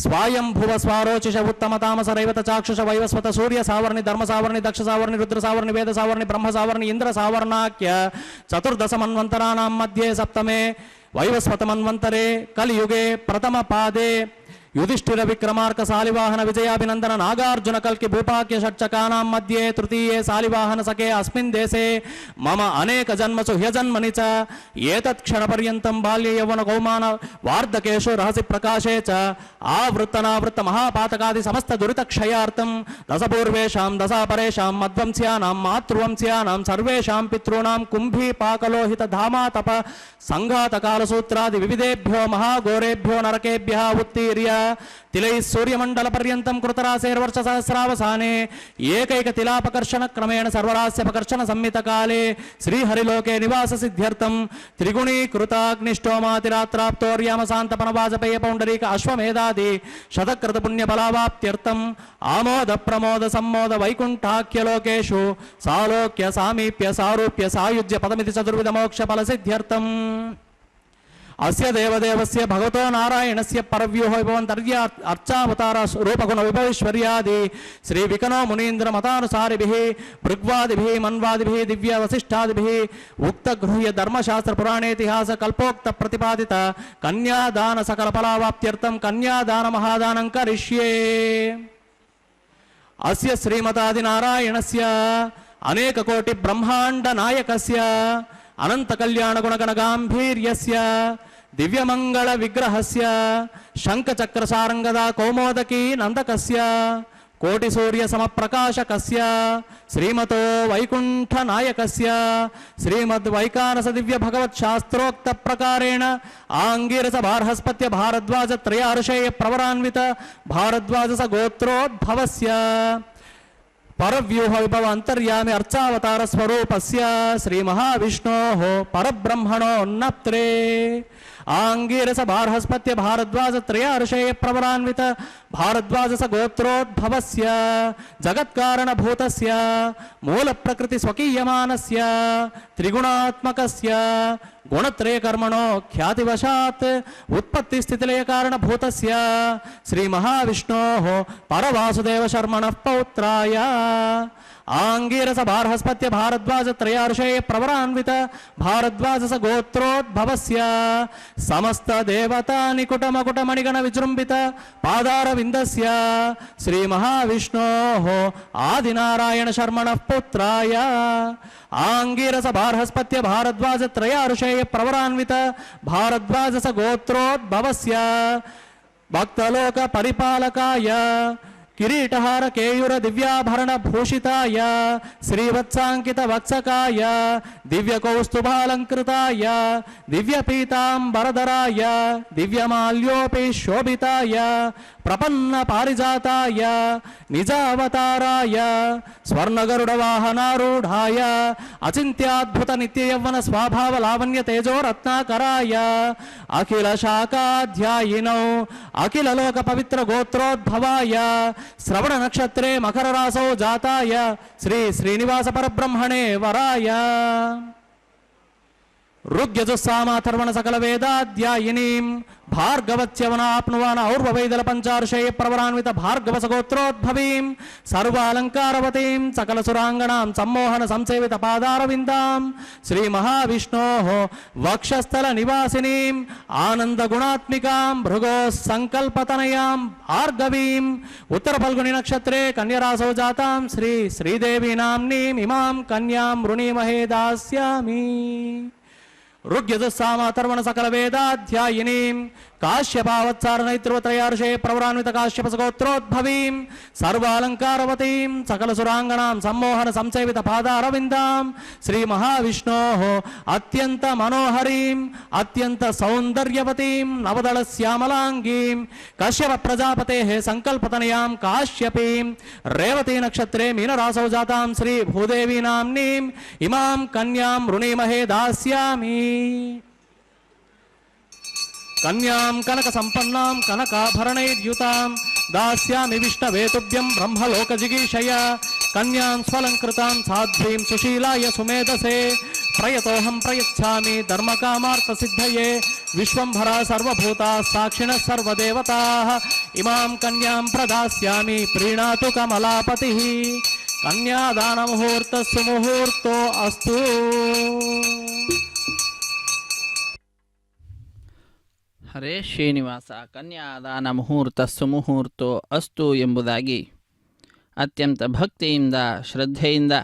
स्वायंभुव स्वारोचिष उत्तम तामस रैवत चाक्षुष वैवस्वत सूर्य सावर्णि धर्म सावर्णि दक्ष सावर्णि रुद्र सावर्णि वेद सावर्णि ब्रह्म सावर्णि इंद्र सावर्णाख्य चतुर्दश मन्वन्तराणां मध्ये सप्तमे वैवस्वत मन्वन्तरे कलियुगे प्रथम पादे युधिष्ठिर विक्रमार्क सालिवाहन विजयाभिनंदन नागार्जुन कल्कि भूपाक्य षट्चकानां मध्ये तृतीये सालिवाहन सखे अस्मिन् देशे मम अनेक जन्मसु ह्यजन्मनि च एतत् क्षणपर्यन्तं बाल्ये यौवन कौमान वार्धकेषु रहसि प्रकाशे च आवृत्तनावृत्त महापातकादि समस्त दुरितक्षयार्थं दशपूर्वेषां दशापरेषां मध्वंस्यानां मातृवंस्यानां सर्वेषां पितॄणां कुम्भीपाकलोहित धामा तप संघातकालसूत्रादि विविधेभ्यो महाघोरेभ्यो नरकेभ्यः उत्तीर्य तिलैः सूर्यमंडल पर्यंतं कृतरासेर्वर्ष सहस्रावसाने एकैक तिलापकर्षण क्रमेण सर्वरास्यपकर्षण संमित काले श्रीहरिलोके निवास सिद्ध्यर्थं त्रिगुणीकृताग्निष्टोमातिरात्राप्तोर्यामशान्तपन वाजपेय पौंडरीक अश्वमेधादि शतकृत पुण्यफलावाप्त्यर्थं आमोद प्रमोद सम्मोद वैकुंठाख्यलोकेषु सालोक्य सामीप्य सारूप्य सायुज्य पदमिति चतुर्विध मोक्ष फल सिद्ध्यर्थं अस्य देवदेवस्य भगवतो नारायणस्य परव्यूहो विभवन्तर्य अर्चावतार रूपगुण विभवैश्वर्यादि श्री विकनो मुनीन्द्र मतानुसारिभिः भृग्वादिभिः मन्वादिभिः दिव्य वसिष्ठादिभिः उक्त गृह्य धर्मशास्त्र पुराणेतिहास कल्पोक्त प्रतिपादित कन्यादान सकल फलावाप्त्यर्थं कन्यादान महादानं करिष्ये अस्य श्रीमतादि नारायणस्य अनेक कोटि ब्रह्मांड नायकस्य अनंत कल्याण गुणगण गांभीर्यस्य दिव्यमंगल विग्रहस्य शंखचक्र सारंगदा कौमोदकी नंदकस्य कोटि सूर्य समप्रकाशकस्य श्रीमतो वैकुंठ नायकस्य श्रीमद् वैकानस दिव्य भगवत शास्त्रोक्त प्रकारेण आंगिरस बार्हस्पत्य भारद्वाज त्रयार्षेय प्रवरान्वित भारद्वाज स गोत्रोद्भवस्य परव्यूह विभव अंतर्यामि अर्चावतार स्वरूपस्य श्री महाविष्णोः परब्रह्मणोन्नत्रे आंगिरस बार्हस्पत्य भारद्वाज त्रयार्षेय प्रवरान्वित भारद्वाज स गोत्रोद्भवस्य जगत्कारण भूतस्य मूल प्रकृति स्वकीयमानस्य त्रिगुणात्मकस्य गुणत्रय कर्मणो ख्यातिवशात् उत्पत्ति स्थितिलय कारण भूतस्य श्री महाविष्णोः परवासुदेव शर्मणः पौत्राय आंगिरस बार्हस्पत्य भारद्वाज त्रयार्षेय प्रवरान्वित भारद्वाज स गोत्रोद्भवस्य समस्त देवता निकुटम कुटमणिगण विजृंभित पादारविन्दस्य श्री महाविष्णोः आदिनारायण शर्मणः पुत्राय आंगिरस बार्हस्पत्य भारद्वाज त्रयार्षेय प्रवरान्वित भारद्वाज स गोत्रोद्भवस्य भक्तलोक परिपालकाय किरीटहार केयूर दिव्याभरण भूषिताय श्रीवत्सांकित वत्सकाय दिव्य कौस्तुभालंकृताय दिव्य पीतांबरधराय दिव्यमाल्योपि शोभिताय प्रपन्न पारिजाताय निजावताराय स्वर्णगरुड वाहनारूढ़ाय अचिंत्याद्भुत नित्य यौवन स्वाभाव लावण्य तेजो रत्नाकराय अखिल शाखाध्यायिनौ अखिल लोक पवित्र गोत्रोद्भवाय श्रवण नक्षत्रे मकर रासौ जाताय श्री श्रीनिवास परब्रह्मणे वराय ऋग्यजुस्सामाथर्वण सकल वेदाध्यायिनीं भार्गवच्यवनाप्नुवान और्ववैदल पंचार्षेय प्रवरान्वित भार्गव सगोत्रोद्भवीं सर्वालंकारवतीं सकल सुरांगणां सम्मोहन संसेवित पादारविन्दां श्री महाविष्णोः वक्षस्थल निवासिनीं आनंद गुणात्मिकां भृगो संकल्पतनयां भार्गवीं उत्तर फल्गुनी नक्षत्रे कन्यरासौ जातां श्री श्रीदेवी नाम्नीं इमां कन्यां वृणीमहे दास्यामि ಋಗ್ಯದುಸ್ಸಾಮಾತರ್ವಣ ಸಕಲ ವೇದಾಧ್ಯಾಯಿನೀಂ ಕಾಶ್ಯಪಾವತ್ಸಾರನೈತ್ರುವತ್ರಯಾರ್ಷೇ ಪ್ರವರಾನ್ವಿತ ಕಾಶ್ಯಪಸಗೋತ್ರೋದ್ಭವೀಂ ಸರ್ವಾಲಂಕಾರವತೀಂ ಸಕಲ ಸುರಾಂಗಣಾಂ ಸಮ್ಮೋಹನ ಸಂಸೇವಿತ ಪಾದಾರವಿಂದಾಂ ಶ್ರೀ ಮಹಾವಿಷ್ಣೋಃ ಅತ್ಯಂತ ಮನೋಹರೀಂ ಅತ್ಯಂತ ಸೌಂದರ್ಯವತೀಂ ನವದಳ ಶ್ಯಾಮಲಾಂಗೀಂ ಕಶ್ಯಪ ಪ್ರಜಾಪತೇಃ ಸಂಕಲ್ಪತನಯಾಂ ಕಾಶ್ಯಪೀಂ ರೇವತಿ ನಕ್ಷತ್ರೇ ಮೀನರಾಸೌ ಜಾತಾಂ ಶ್ರೀ ಭೂದೇವಿ ನಾಮ್ನೀಂ ಇಮಾಂ ಕನ್ಯಾಂ ಋಣೀಮಹೇ ದಾಸ್ಯಾಮಿ ಕನ್ಯಾಂ ಕನಕ ಸಂಪನ್ನಾಂ ಕನಕಾಭರಣೈರ್ಯುತಾಂ ದಾಸ್ಯಾಮಿ ವಿಷ್ಣವೇ ತುಭ್ಯಂ ಬ್ರಹ್ಮಲೋಕಜಿಗೀಷಯ ಕನ್ಯಾಂ ಸ್ವಲಂಕೃತಾಂ ಸಾಧ್ವೀಂ ಸುಶೀಲಾಯ ಸುಮೇಧಸೆ ಪ್ರಯತೋಹಂ ಪ್ರಯಚ್ಛಾಮಿ ಧರ್ಮಕಾಮಾರ್ಥಸಿದ್ಧಯೇ ವಿಶ್ವಂಭರ ಸರ್ವಭೂತಾ ಸಾಕ್ಷಿಣಃ ಸರ್ವದೇವತಾಃ ಇಮಾಂ ಕನ್ಯಾಂ ಪ್ರದಾಸ್ಯಾಮಿ ಪ್ರೀಣಾತು ಕಮಲಾಪತಿಃ ಕನ್ಯಾದಾನ ಮುಹೂರ್ತಸ್ಸು ಮುಹೂರ್ತೋ ಅಸ್ತು. ಹರೇ ಶ್ರೀನಿವಾಸ, ಕನ್ಯಾದಾನ ಮುಹೂರ್ತಸ್ಸು ಮುಹೂರ್ತೋ ಅಸ್ತು ಎಂಬುದಾಗಿ ಅತ್ಯಂತ ಭಕ್ತಿಯಿಂದ ಶ್ರದ್ಧೆಯಿಂದ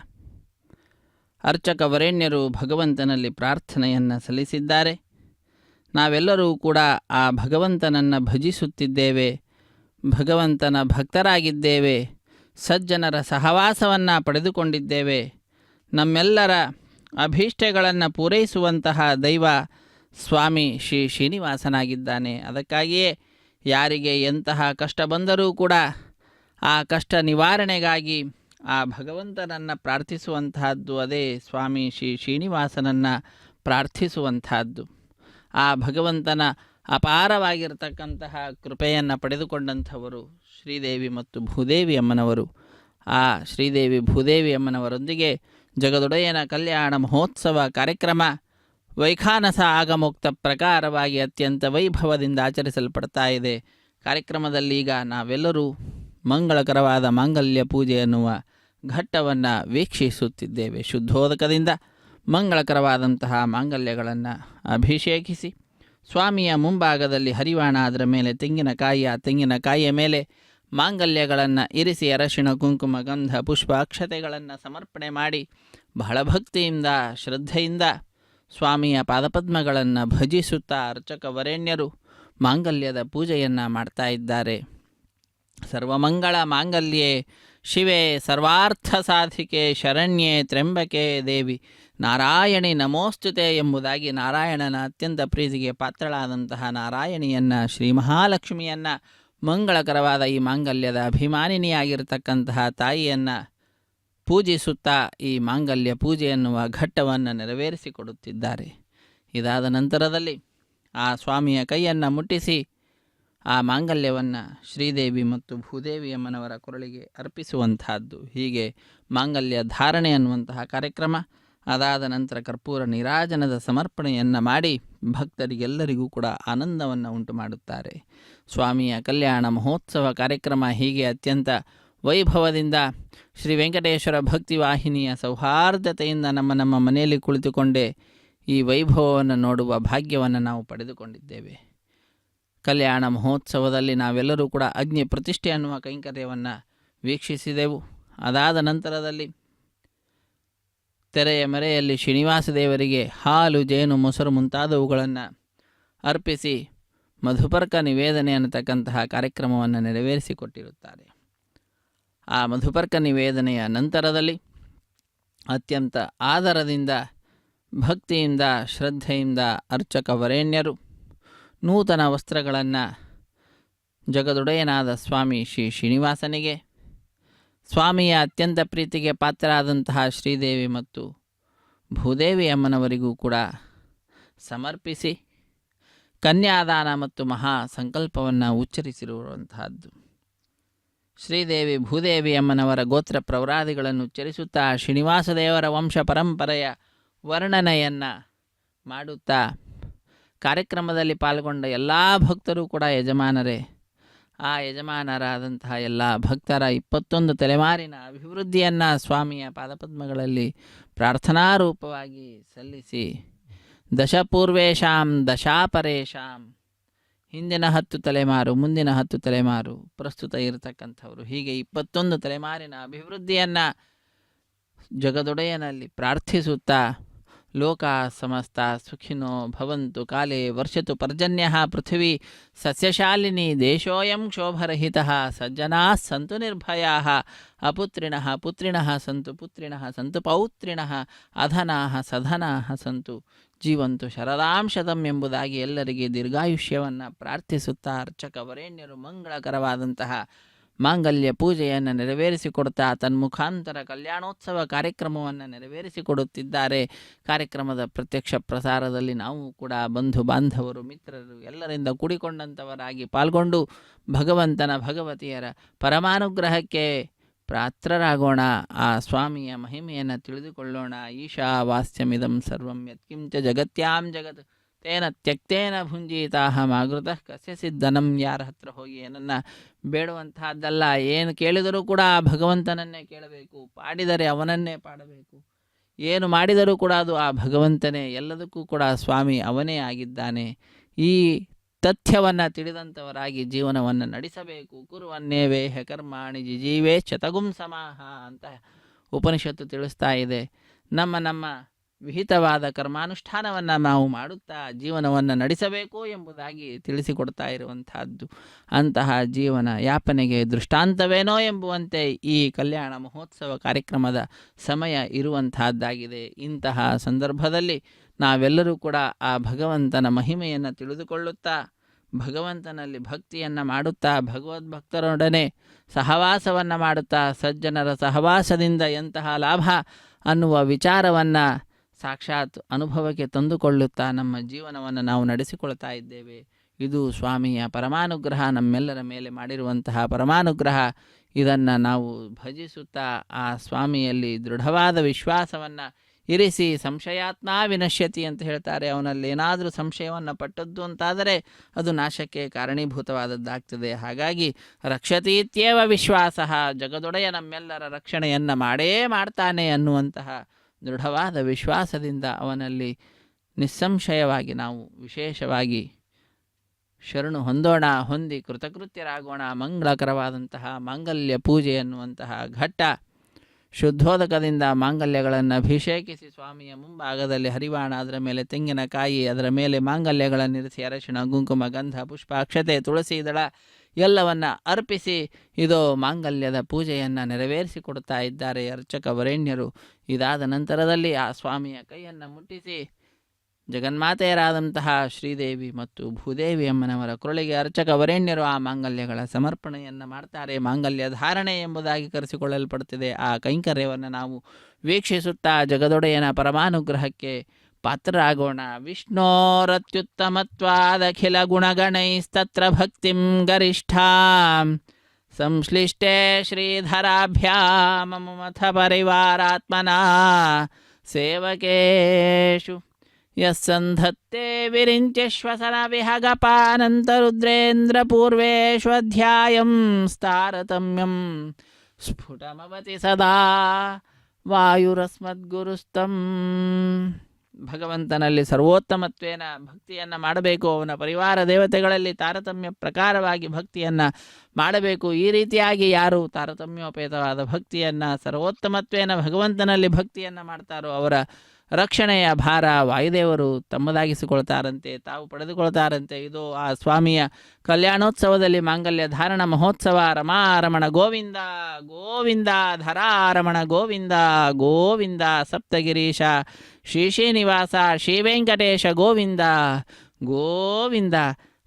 ಅರ್ಚಕ ವರೇಣ್ಯರು ಭಗವಂತನಲ್ಲಿ ಪ್ರಾರ್ಥನೆಯನ್ನು ಸಲ್ಲಿಸಿದ್ದಾರೆ. ನಾವೆಲ್ಲರೂ ಕೂಡ ಆ ಭಗವಂತನನ್ನು ಭಜಿಸುತ್ತಿದ್ದೇವೆ, ಭಗವಂತನ ಭಕ್ತರಾಗಿದ್ದೇವೆ, ಸಜ್ಜನರ ಸಹವಾಸವನ್ನು ಪಡೆದುಕೊಂಡಿದ್ದೇವೆ. ನಮ್ಮೆಲ್ಲರ ಅಭೀಷ್ಟಗಳನ್ನು ಪೂರೈಸುವಂತಹ ದೈವ ಸ್ವಾಮಿ ಶ್ರೀ ಶ್ರೀನಿವಾಸನಾಗಿದ್ದಾನೆ. ಅದಕ್ಕಾಗಿಯೇ ಯಾರಿಗೆ ಎಂತಹ ಕಷ್ಟ ಬಂದರೂ ಕೂಡ ಆ ಕಷ್ಟ ನಿವಾರಣೆಗಾಗಿ ಆ ಭಗವಂತನನ್ನು ಪ್ರಾರ್ಥಿಸುವಂತಹದ್ದು, ಅದೇ ಸ್ವಾಮಿ ಶ್ರೀ ಶ್ರೀನಿವಾಸನನ್ನು ಪ್ರಾರ್ಥಿಸುವಂತಹದ್ದು. ಆ ಭಗವಂತನ ಅಪಾರವಾಗಿರತಕ್ಕಂತಹ ಕೃಪೆಯನ್ನು ಪಡೆದುಕೊಂಡಂಥವರು ಶ್ರೀದೇವಿ ಮತ್ತು ಭೂದೇವಿ ಅಮ್ಮನವರು. ಆ ಶ್ರೀದೇವಿ ಭೂದೇವಿ ಅಮ್ಮನವರೊಂದಿಗೆ ಜಗದೊಡೆಯನ ಕಲ್ಯಾಣ ಮಹೋತ್ಸವ ಕಾರ್ಯಕ್ರಮ ವೈಖಾನಸ ಆಗಮೋಕ್ತ ಪ್ರಕಾರವಾಗಿ ಅತ್ಯಂತ ವೈಭವದಿಂದ ಆಚರಿಸಲ್ಪಡ್ತಾ ಇದೆ. ಕಾರ್ಯಕ್ರಮದಲ್ಲಿ ಈಗ ನಾವೆಲ್ಲರೂ ಮಂಗಳಕರವಾದ ಮಾಂಗಲ್ಯ ಪೂಜೆ ಎನ್ನುವ ಘಟ್ಟವನ್ನು ವೀಕ್ಷಿಸುತ್ತಿದ್ದೇವೆ. ಶುದ್ಧೋದಕದಿಂದ ಮಂಗಳಕರವಾದಂತಹ ಮಾಂಗಲ್ಯಗಳನ್ನು ಅಭಿಷೇಕಿಸಿ ಸ್ವಾಮಿಯ ಮುಂಭಾಗದಲ್ಲಿ ಹರಿವಾಣ, ಅದರ ಮೇಲೆ ತೆಂಗಿನಕಾಯಿ, ಆ ತೆಂಗಿನಕಾಯಿಯ ಮೇಲೆ ಮಾಂಗಲ್ಯಗಳನ್ನು ಇರಿಸಿ ಅರಶಿಣ ಕುಂಕುಮ ಗಂಧ ಪುಷ್ಪ ಅಕ್ಷತೆಗಳನ್ನು ಸಮರ್ಪಣೆ ಮಾಡಿ ಬಹಳ ಭಕ್ತಿಯಿಂದ ಶ್ರದ್ಧೆಯಿಂದ ಸ್ವಾಮಿಯ ಪಾದಪದ್ಮಗಳನ್ನು ಭಜಿಸುತ್ತಾ ಅರ್ಚಕ ವರೇಣ್ಯರು ಮಾಂಗಲ್ಯದ ಪೂಜೆಯನ್ನು ಮಾಡ್ತಾ ಇದ್ದಾರೆ. ಸರ್ವಮಂಗಳ ಮಾಂಗಲ್ಯೆ ಶಿವೆ ಸರ್ವಾರ್ಥ ಸಾಧಿಕೆ ಶರಣ್ಯೆ ತ್ರ್ಯಂಬಕೆ ದೇವಿ ನಾರಾಯಣಿ ನಮೋಸ್ತುತೆ ಎಂಬುದಾಗಿ ನಾರಾಯಣನ ಅತ್ಯಂತ ಪ್ರೀತಿಗೆ ಪಾತ್ರಳಾದಂತಹ ನಾರಾಯಣಿಯನ್ನು, ಶ್ರೀ ಮಹಾಲಕ್ಷ್ಮಿಯನ್ನು, ಮಂಗಳಕರವಾದ ಈ ಮಾಂಗಲ್ಯದ ಅಭಿಮಾನಿನಿಯಾಗಿರ್ತಕ್ಕಂತಹ ತಾಯಿಯನ್ನು ಪೂಜಿಸುತ್ತಾ ಈ ಮಾಂಗಲ್ಯ ಪೂಜೆ ಎನ್ನುವ ಘಟ್ಟವನ್ನು ನೆರವೇರಿಸಿಕೊಡುತ್ತಿದ್ದಾರೆ. ಇದಾದ ನಂತರದಲ್ಲಿ ಆ ಸ್ವಾಮಿಯ ಕೈಯನ್ನು ಮುಟ್ಟಿಸಿ ಆ ಮಾಂಗಲ್ಯವನ್ನು ಶ್ರೀದೇವಿ ಮತ್ತು ಭೂದೇವಿ ಅಮ್ಮನವರ ಕೊರಳಿಗೆ ಅರ್ಪಿಸುವಂತಹದ್ದು. ಹೀಗೆ ಮಾಂಗಲ್ಯ ಧಾರಣೆ ಅನ್ನುವಂತಹ ಕಾರ್ಯಕ್ರಮ. ಅದಾದ ನಂತರ ಕರ್ಪೂರ ನೀರಾಜನದ ಸಮರ್ಪಣೆಯನ್ನು ಮಾಡಿ ಭಕ್ತರಿಗೆಲ್ಲರಿಗೂ ಕೂಡ ಆನಂದವನ್ನು ಉಂಟು ಮಾಡುತ್ತಾರೆ. ಸ್ವಾಮಿಯ ಕಲ್ಯಾಣ ಮಹೋತ್ಸವ ಕಾರ್ಯಕ್ರಮ ಹೀಗೆ ಅತ್ಯಂತ ವೈಭವದಿಂದ ಶ್ರೀ ವೆಂಕಟೇಶ್ವರ ಭಕ್ತಿವಾಹಿನಿಯ ಸೌಹಾರ್ದತೆಯಿಂದ ನಮ್ಮ ಮನೆಯಲ್ಲಿ ಕುಳಿತುಕೊಂಡೇ ಈ ವೈಭವವನ್ನು ನೋಡುವ ಭಾಗ್ಯವನ್ನು ನಾವು ಪಡೆದುಕೊಂಡಿದ್ದೇವೆ. ಕಲ್ಯಾಣ ಮಹೋತ್ಸವದಲ್ಲಿ ನಾವೆಲ್ಲರೂ ಕೂಡ ಅಗ್ನಿ ಪ್ರತಿಷ್ಠೆ ಅನ್ನುವ ಕೈಂಕರ್ಯವನ್ನು ವೀಕ್ಷಿಸಿದೆವು. ಅದಾದ ನಂತರದಲ್ಲಿ ತೆರೆಯ ಮರೆಯಲ್ಲಿ ಶ್ರೀನಿವಾಸ ದೇವರಿಗೆ ಹಾಲು, ಜೇನು, ಮೊಸರು ಮುಂತಾದವುಗಳನ್ನು ಅರ್ಪಿಸಿ ಮಧುಪರ್ಕ ನಿವೇದನೆ ಅನ್ನತಕ್ಕಂತಹ ಕಾರ್ಯಕ್ರಮವನ್ನು ನೆರವೇರಿಸಿಕೊಟ್ಟಿರುತ್ತಾರೆ. ಆ ಮಧುಪರ್ಕ ನಿವೇದನೆಯ ನಂತರದಲ್ಲಿ ಅತ್ಯಂತ ಆದರದಿಂದ ಭಕ್ತಿಯಿಂದ ಶ್ರದ್ಧೆಯಿಂದ ಅರ್ಚಕ ವರೇಣ್ಯರು ನೂತನ ವಸ್ತ್ರಗಳನ್ನು ಜಗದೊಡೆಯನಾದ ಸ್ವಾಮಿ ಶ್ರೀ ಶ್ರೀನಿವಾಸನಿಗೆ, ಸ್ವಾಮಿಯ ಅತ್ಯಂತ ಪ್ರೀತಿಗೆ ಪಾತ್ರರಾದಂತಹ ಶ್ರೀದೇವಿ ಮತ್ತು ಭೂದೇವಿ ಅಮ್ಮನವರಿಗೂ ಕೂಡ ಸಮರ್ಪಿಸಿ ಕನ್ಯಾದಾನ ಮತ್ತು ಮಹಾ ಸಂಕಲ್ಪವನ್ನು ಉಚ್ಚರಿಸಿರುವಂತಹದ್ದು. ಶ್ರೀದೇವಿ ಭೂದೇವಿ ಅಮ್ಮನವರ ಗೋತ್ರ ಪ್ರವರಾದಿಗಳನ್ನು ಉಚ್ಚರಿಸುತ್ತಾ ಶ್ರೀನಿವಾಸ ದೇವರ ವಂಶ ಪರಂಪರೆಯ ವರ್ಣನೆಯನ್ನು ಮಾಡುತ್ತಾ ಕಾರ್ಯಕ್ರಮದಲ್ಲಿ ಪಾಲ್ಗೊಂಡ ಎಲ್ಲ ಭಕ್ತರು ಕೂಡ ಯಜಮಾನರೇ. ಆ ಯಜಮಾನರಾದಂತಹ ಎಲ್ಲ ಭಕ್ತರ 21 ತಲೆಮಾರಿನ ಅಭಿವೃದ್ಧಿಯನ್ನು ಸ್ವಾಮಿಯ ಪಾದಪದ್ಮಗಳಲ್ಲಿ ಪ್ರಾರ್ಥನಾರೂಪವಾಗಿ ಸಲ್ಲಿಸಿ ದಶಪೂರ್ವೇಶಾಂ ದಶಾಪರೇಶಾಂ, ಹಿಂದಿನ 10 ತಲೆಮಾರು, ಮುಂದಿನ 10 ತಲೆಮಾರು, ಪ್ರಸ್ತುತ ಇರತಕ್ಕಂಥವರು, ಹೀಗೆ 21 ತಲೆಮಾರಿನ ಅಭಿವೃದ್ಧಿಯನ್ನು ಜಗದೊಡೆಯನಲ್ಲಿ ಪ್ರಾರ್ಥಿಸುತ್ತಾ ಲೋಕಾ ಸಮಸ್ತ ಸುಖಿನೋ ಭವಂತು ಕಾಲೇ ವರ್ಷತು ಪರ್ಜನ್ಯಃ ಪೃಥಿವೀ ಸಸ್ಯಶಾಲಿನಿ ದೇಶೋಯಂ ಕ್ಷೋಭರಹಿತಃ ಸಜ್ಜನಾಃ ಸಂತು ನಿರ್ಭಯಾಃ ಅಪುತ್ರಿಣಃ ಪುತ್ರಿಣಃ ಸಂತು ಪುತ್ರಿಣಃ ಸಂತು ಪೌತ್ರಿಣಃ ಅಧನಾಃ ಸಧನಾಃ ಸಂತು ಜೀವಂತು ಶರದಾಂ ಶತಂ ಎಂಬುದಾಗಿ ಎಲ್ಲರಿಗೆ ದೀರ್ಘಾಯುಷ್ಯವನ್ನು ಪ್ರಾರ್ಥಿಸುತ್ತಾ ಅರ್ಚಕ ವರೇಣ್ಯರು ಮಂಗಳಕರವಾದಂತಹ ಮಾಂಗಲ್ಯ ಪೂಜೆಯನ್ನು ನೆರವೇರಿಸಿಕೊಡುತ್ತಾ ತನ್ಮುಖಾಂತರ ಕಲ್ಯಾಣೋತ್ಸವ ಕಾರ್ಯಕ್ರಮವನ್ನು ನೆರವೇರಿಸಿಕೊಡುತ್ತಿದ್ದಾರೆ. ಕಾರ್ಯಕ್ರಮದ ಪ್ರತ್ಯಕ್ಷ ಪ್ರಸಾರದಲ್ಲಿ ನಾವು ಕೂಡ ಬಂಧು ಬಾಂಧವರು ಮಿತ್ರರು ಎಲ್ಲರಿಂದ ಕೂಡಿಕೊಂಡಂಥವರಾಗಿ ಪಾಲ್ಗೊಂಡು ಭಗವಂತನ ಭಗವತಿಯರ ಪರಮಾನುಗ್ರಹಕ್ಕೆ ಪಾತ್ರರಾಗೋಣ. ಆ ಸ್ವಾಮಿಯ ಮಹಿಮೆಯನ್ನು ತಿಳಿದುಕೊಳ್ಳೋಣ. ಈಶಾವಾಸ್ಯಮಿದಂ ಸರ್ವಂ ಯತ್ಕಿಂಚ ಜಗತ್ಯಾಂ ಜಗತ್ ತೇನ ತ್ಯಕ್ತೇನ ಭುಂಜೀತಾಹಮಾಗೃತಃ ಕಸ್ಯ ಸಿದ್ಧನಂ. ಯಾರ ಹತ್ರ ಹೋಗಿ ಏನನ್ನು ಬೇಡುವಂತಹದ್ದಲ್ಲ. ಏನು ಕೇಳಿದರೂ ಕೂಡ ಭಗವಂತನನ್ನೇ ಕೇಳಬೇಕು, ಪಾಡಿದರೆ ಅವನನ್ನೇ ಪಾಡಬೇಕು, ಏನು ಮಾಡಿದರೂ ಕೂಡ ಅದು ಆ ಭಗವಂತನೇ, ಎಲ್ಲದಕ್ಕೂ ಕೂಡ ಸ್ವಾಮಿ ಅವನೇ ಆಗಿದ್ದಾನೆ. ಈ ತಥ್ಯವನ್ನು ತಿಳಿದಂಥವರಾಗಿ ಜೀವನವನ್ನು ನಡೆಸಬೇಕು. ಕುರುವನ್ನೇವೇಹ ಕರ್ಮಾಣಿ ಜಿಜೀವೇ ಶತಗುಂ ಸಮಾಹ ಅಂತ ಉಪನಿಷತ್ತು ತಿಳಿಸ್ತಾ ಇದೆ. ನಮ್ಮ ವಿಹಿತವಾದ ಕರ್ಮಾನುಷ್ಠಾನವನ್ನು ನಾವು ಮಾಡುತ್ತಾ ಜೀವನವನ್ನು ನಡೆಸಬೇಕು ಎಂಬುದಾಗಿ ತಿಳಿಸಿಕೊಡ್ತಾ ಇರುವಂತಹದ್ದು. ಅಂತಹ ಜೀವನ ಯಾಪನೆಗೆ ದೃಷ್ಟಾಂತವೇನೋ ಎಂಬುವಂತೆ ಈ ಕಲ್ಯಾಣ ಮಹೋತ್ಸವ ಕಾರ್ಯಕ್ರಮದ ಸಮಯ ಇರುವಂತಹದ್ದಾಗಿದೆ. ಇಂತಹ ಸಂದರ್ಭದಲ್ಲಿ ನಾವೆಲ್ಲರೂ ಕೂಡ ಆ ಭಗವಂತನ ಮಹಿಮೆಯನ್ನು ತಿಳಿದುಕೊಳ್ಳುತ್ತಾ ಭಗವಂತನಲ್ಲಿ ಭಕ್ತಿಯನ್ನು ಮಾಡುತ್ತಾ ಭಗವದ್ಭಕ್ತರೊಡನೆ ಸಹವಾಸವನ್ನು ಮಾಡುತ್ತಾ ಸಜ್ಜನರ ಸಹವಾಸದಿಂದ ಎಂತಹ ಲಾಭ ಅನ್ನುವ ವಿಚಾರವನ್ನು ಸಾಕ್ಷಾತ್ ಅನುಭವಕ್ಕೆ ತಂದುಕೊಳ್ಳುತ್ತಾ ನಮ್ಮ ಜೀವನವನ್ನು ನಾವು ನಡೆಸಿಕೊಳ್ತಾ ಇದ್ದೇವೆ. ಇದು ಸ್ವಾಮಿಯ ಪರಮಾನುಗ್ರಹ, ನಮ್ಮೆಲ್ಲರ ಮೇಲೆ ಮಾಡಿರುವಂತಹ ಪರಮಾನುಗ್ರಹ. ಇದನ್ನು ನಾವು ಭಜಿಸುತ್ತಾ ಆ ಸ್ವಾಮಿಯಲ್ಲಿ ದೃಢವಾದ ವಿಶ್ವಾಸವನ್ನು ಇರಿಸಿ, ಸಂಶಯಾತ್ಮ ವಿನಶ್ಯತಿ ಅಂತ ಹೇಳ್ತಾರೆ. ಅವನಲ್ಲಿ ಏನಾದರೂ ಸಂಶಯವನ್ನು ಪಟ್ಟದ್ದು ಅಂತಾದರೆ ಅದು ನಾಶಕ್ಕೆ ಕಾರಣೀಭೂತವಾದದ್ದಾಗ್ತದೆ. ಹಾಗಾಗಿ ರಕ್ಷತೀತ್ಯೇವ ವಿಶ್ವಾಸ, ಜಗದೊಡೆಯ ನಮ್ಮೆಲ್ಲರ ರಕ್ಷಣೆಯನ್ನು ಮಾಡೇ ಮಾಡ್ತಾನೆ ಅನ್ನುವಂತಹ ದೃಢವಾದ ವಿಶ್ವಾಸದಿಂದ ಅವನಲ್ಲಿ ನಿಸ್ಸಂಶಯವಾಗಿ ನಾವು ವಿಶೇಷವಾಗಿ ಶರಣು ಹೊಂದಿ ಕೃತಕೃತ್ಯರಾಗೋಣ. ಮಂಗಳಕರವಾದಂತಹ ಮಾಂಗಲ್ಯ ಪೂಜೆ ಎನ್ನುವಂತಹ ಘಟ್ಟ ಶುದ್ಧೋದಕದಿಂದ ಮಾಂಗಲ್ಯಗಳನ್ನು ಅಭಿಷೇಕಿಸಿ ಸ್ವಾಮಿಯ ಮುಂಭಾಗದಲ್ಲಿ ಹರಿವಾಣ, ಅದರ ಮೇಲೆ ತೆಂಗಿನಕಾಯಿ, ಅದರ ಮೇಲೆ ಮಾಂಗಲ್ಯಗಳನ್ನಿರಿಸಿ ಅರಶಿಣ, ಕುಂಕುಮ, ಗಂಧ, ಪುಷ್ಪ, ಅಕ್ಷತೆ, ತುಳಸಿ ದಳ ಎಲ್ಲವನ್ನು ಅರ್ಪಿಸಿ ಇದು ಮಾಂಗಲ್ಯದ ಪೂಜೆಯನ್ನು ನೆರವೇರಿಸಿಕೊಡ್ತಾ ಇದ್ದಾರೆ ಅರ್ಚಕ ವರೇಣ್ಯರು. ಇದಾದ ನಂತರದಲ್ಲಿ ಆ ಸ್ವಾಮಿಯ ಕೈಯನ್ನು ಮುಟ್ಟಿಸಿ ಜಗನ್ಮಾತೆಯರಾದಂತಹ ಶ್ರೀದೇವಿ ಮತ್ತು ಭೂದೇವಿ ಅಮ್ಮನವರ ಕೊರಳಿಗೆ ಅರ್ಚಕ ವರೇಣ್ಯರು ಆ ಮಾಂಗಲ್ಯಗಳ ಸಮರ್ಪಣೆಯನ್ನು ಮಾಡ್ತಾರೆ. ಮಾಂಗಲ್ಯ ಧಾರಣೆ ಎಂಬುದಾಗಿ ಕರೆಸಿಕೊಳ್ಳಲ್ಪಡುತ್ತದೆ. ಆ ಕೈಂಕರ್ಯವನ್ನು ನಾವು ವೀಕ್ಷಿಸುತ್ತಾ ಜಗದೊಡೆಯನ ಪರಮಾನುಗ್ರಹಕ್ಕೆ ಪಾತ್ರರಾಗೋಣ. ವಿಷ್ಣೋರತ್ಯುತ್ತಮತ್ವಾದಖಿಲ ಗುಣಗಣೈಸ್ತತ್ರ ಭಕ್ತಿಂ ಗರಿಷ್ಠಾಂ ಸಂಶ್ಲಿಷ್ಟೇ ಶ್ರೀಧರಾಭ್ಯಾಮಮಥ ಪರಿವಾರಾತ್ಮನಾ ಸೇವಕೇಶು ಯಸ್ಸಂಧತ್ತೆ ವಿರಿಂಚ್ಯಶ್ವಸನ ವಿಹಗಪಾನಂತರುದ್ರೇಂದ್ರ ಪೂರ್ವೇಶ್ವಧ್ಯಾಯಂ ಸ್ತಾರತಮ್ಯಂ ಸ್ಫುಟಮವತಿ ಸದಾ ವಾಯುರಸ್ಮದ್ಗುರುಸ್ತಂ. ಭಗವಂತನಲ್ಲಿ ಸರ್ವೋತ್ತಮತ್ವೇನ ಭಕ್ತಿಯನ್ನು ಮಾಡಬೇಕು. ಅವನ ಪರಿವಾರ ದೇವತೆಗಳಲ್ಲಿ ತಾರತಮ್ಯ ಪ್ರಕಾರವಾಗಿ ಭಕ್ತಿಯನ್ನು ಮಾಡಬೇಕು. ಈ ರೀತಿಯಾಗಿ ಯಾರು ತಾರತಮ್ಯೋಪೇತವಾದ ಭಕ್ತಿಯನ್ನು ಸರ್ವೋತ್ತಮತ್ವೇನ ಭಗವಂತನಲ್ಲಿ ಭಕ್ತಿಯನ್ನು ಮಾಡ್ತಾರೋ ಅವರ ರಕ್ಷಣೆಯ ಭಾರ ವಾಯುದೇವರು ತಮ್ಮದಾಗಿಸಿಕೊಳ್ತಾರಂತೆ, ತಾವು ಪಡೆದುಕೊಳ್ತಾರಂತೆ. ಇದು ಆ ಸ್ವಾಮಿಯ ಕಲ್ಯಾಣೋತ್ಸವದಲ್ಲಿ ಮಾಂಗಲ್ಯ ಧಾರಣ ಮಹೋತ್ಸವ. ರಮಾರಮಣ ಗೋವಿಂದ ಗೋವಿಂದ, ಧರಾರಮಣ ಗೋವಿಂದ ಗೋವಿಂದ, ಸಪ್ತಗಿರೀಶ ಶ್ರೀನಿವಾಸ ಶ್ರೀವೆಂಕಟೇಶ ಗೋವಿಂದ ಗೋವಿಂದ.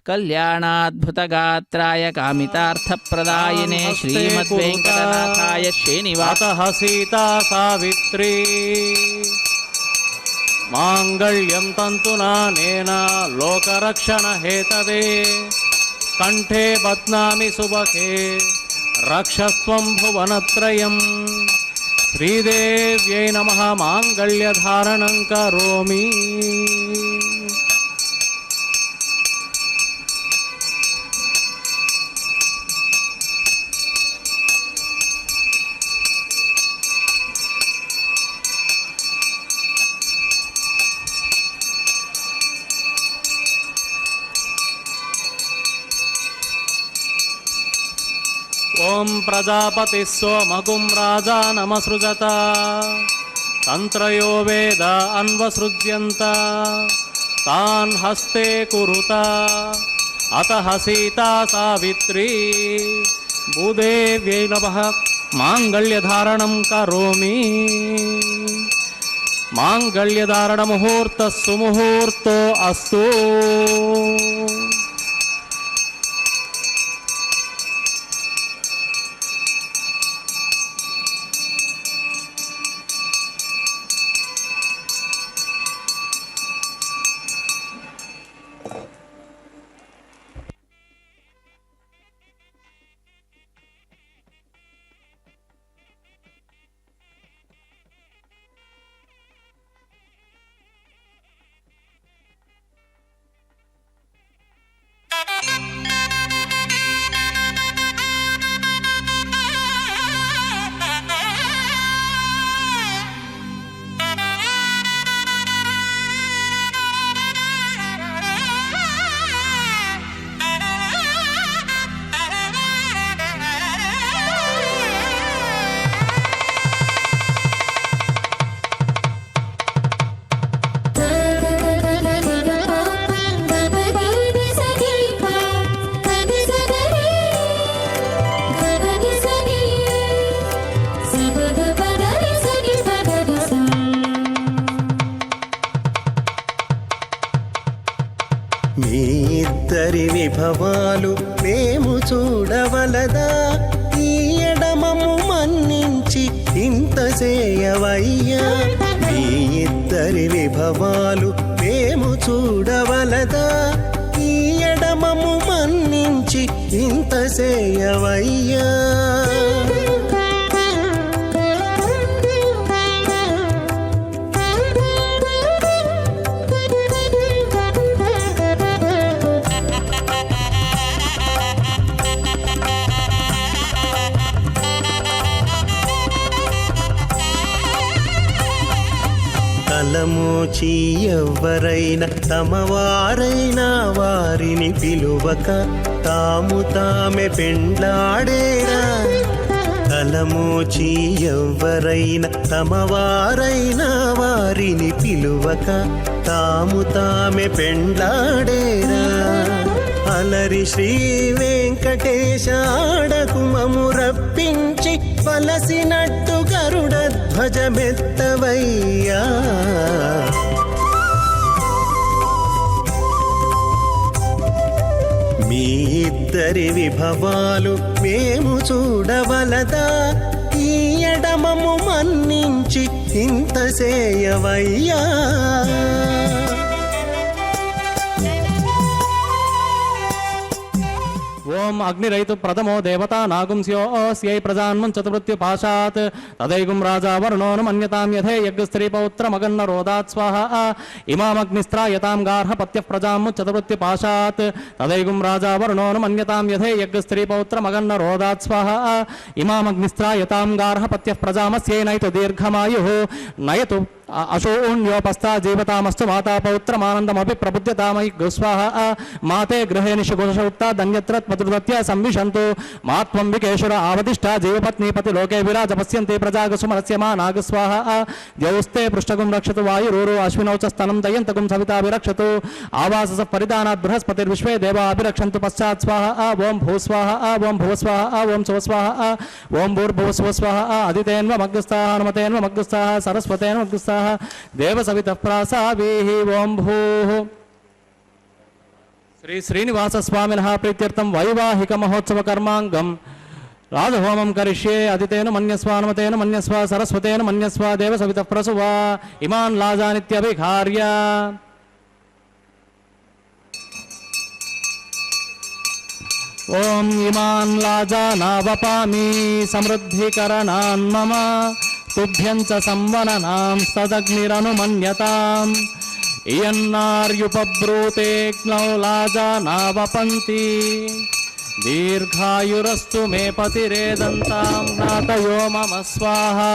ಕಲ್ಯಾಣಾದ್ಭುತಗಾತ್ರಾಯ ಕಾಮಿತಾರ್ಥಪ್ರದಾಯಿನೇ ಶ್ರೀಮದ್ವೆಂಕಟನಾಥಾಯ ಶ್ರೀನಿವಾಸ. ಸೀತಾ ಸಾವಿತ್ರಿ ಮಾಂಗಲ್ಯಂ ತಂತುನಾನೇನ ಲೋಕರಕ್ಷಣ ಹೇತವೇ ಕಂಠೆ ಬಧ್ನಾಮಿ ಸುಬಕೆ ರಕ್ಷಸ್ತ್ವಂ ಭುವನತ್ರಯಂ. ಶ್ರೀದೇವ್ಯೈ ನಮಃ ಮಾಂಗಲ್ಯಧಾರಣಂ ಕರೋಮಿ. ಓಂ ಪ್ರಜಾಪತಿ ಸೋಮಗುಂ ರಾಜಾ ನಮಸೃಜತ ತಂತ್ರಯೋ ವೇದ ಅನ್ವಸೃಜ್ಯಂತ ತಾನ್ ಹಸ್ತೆ ಕುರುತ ಅತಃ ಸೀತಾ ಸಾವಿತ್ರಿ ಭೂದೇವ್ಯೈ ನಮಃ ಮಾಂಗಲ್ಯಧಾರಣಂ ಕರೋಮಿ ಮಾಂಗಲ್ಯಧಾರಣ ಮುಹೂರ್ತ ಸುಮುಹೂರ್ತೋ ಅಸ್ತು. మీ ఇద్దరి విభవాలు మేము చూడవలదా, ఈ ఎడమము మన్నించి ఇంత చేయవయ్యా. మీ ఇద్దరి విభవాలు మేము చూడవలదా, ఈ ఎడమము మన్నించి ఇంత చేయవయ్యా. తలమోచి ఎవ్వరైనా తమవారైనా వారిని పిలువక తాము తామే పెండ్లాడేరా. తలమోచి ఎవ్వరైనా తమవారైనా వారిని పిలువక తాము తామే పెండ్లాడేరా. అలరి శ్రీ వెంకటేశ ఆడకుమము రప్పించి వలసినట్టు గరుడ ధ్వజమెత్తవయ్యా. మీ ఇద్దరి విభవాలు మేము చూడవలదా, ఈ ఎడమము మన్నించి ఇంత చేయవయ్యా. ఓం అగ్నిరైతు ప్రథమో దేవతా నాగుంస్యోస్యై ప్రజాన్మం చతువృత్తి పాశాత్ తదైగుం రాజా వరుణోను మన్యతాం యథే యజ్ఞస్త్రీ పౌత్రమగన్న రోదాత్ స్వాహ ఇమామగ్నిస్త్రాయతాం గార్హపత్య ప్రజాం చతువృత్తి పాశాత్ తదైగుం రాజా వరుణోను మన్యతాం యథే యజ్ఞస్త్రీ పౌత్రమగన్న రోదాత్ స్వాహ ఇమామగ్నిస్త్రాయతాం గార్హపత్య ప్రజామస్యైనైతు దీర్ఘమాయు నయతు అశోణ్యోపస్థా జీవతామస్తు మాతా పౌత్రమానందమపి ప్రబుద్ధ్యతామై గుస్వాహ మాతే గృహే నిషుగుషౌక్తా ధన్యత్ర మధుర్వత్య సంవిశంతు మాత్వం వికేశుర ఆవతిష్ఠా జీవపత్నీపతి లోకే విరాజ పశ్యంతి ప్రజాగసుమరస్య మా నాగస్వాహ ద్యౌస్తే పృష్ఠగుం రక్షతు వాయురూరు అశ్వినౌచ స్తనం దయంతగుం సవితాభిరక్షతు ఆవాస పరిధానాత్ బృహస్పతిర్విశ్వే దేవాభిరక్షంతు పశ్చాత్ స్వాహ ఓం భూస్వాహ ఓం భువస్వాహ ఓం శివస్వాహ ఓం భూర్భువస్వస్వాహ అదితేన్వమగ్రస్థాః హనుమతేన్వమగ్రస్థాః సరస్వతేన్వమగ్రస్థాః దేవ సవిత ప్రాసాభీః ఓం భూః. శ్రీ శ్రీనివాస స్వామినః ప్రీత్యర్థం వైవాహిక మహోత్సవ కర్మాంగం రాజహోమం కరిష్యే. అదితేన మన్యస్వ హనుమతేన మన్యస్వ సరస్వతేన మన్యస్వ దేవ సవిత ప్రసువ ఇమాన్ లాజానిత్యభిఘార్య. ఓం ఇమాన్ లాజానావపామి సమృద్ధికరణాన్ మమ తుభ్యం చ సంవననాం సదగ్నిరనుమన్యతాం. ఇయన్నార్యుపబ్రూతేగ్నౌ లాజానావపంతి దీర్ఘాయురస్తు మే పతిరేదంతాం జ్ఞాతయో మమ స్వాహా.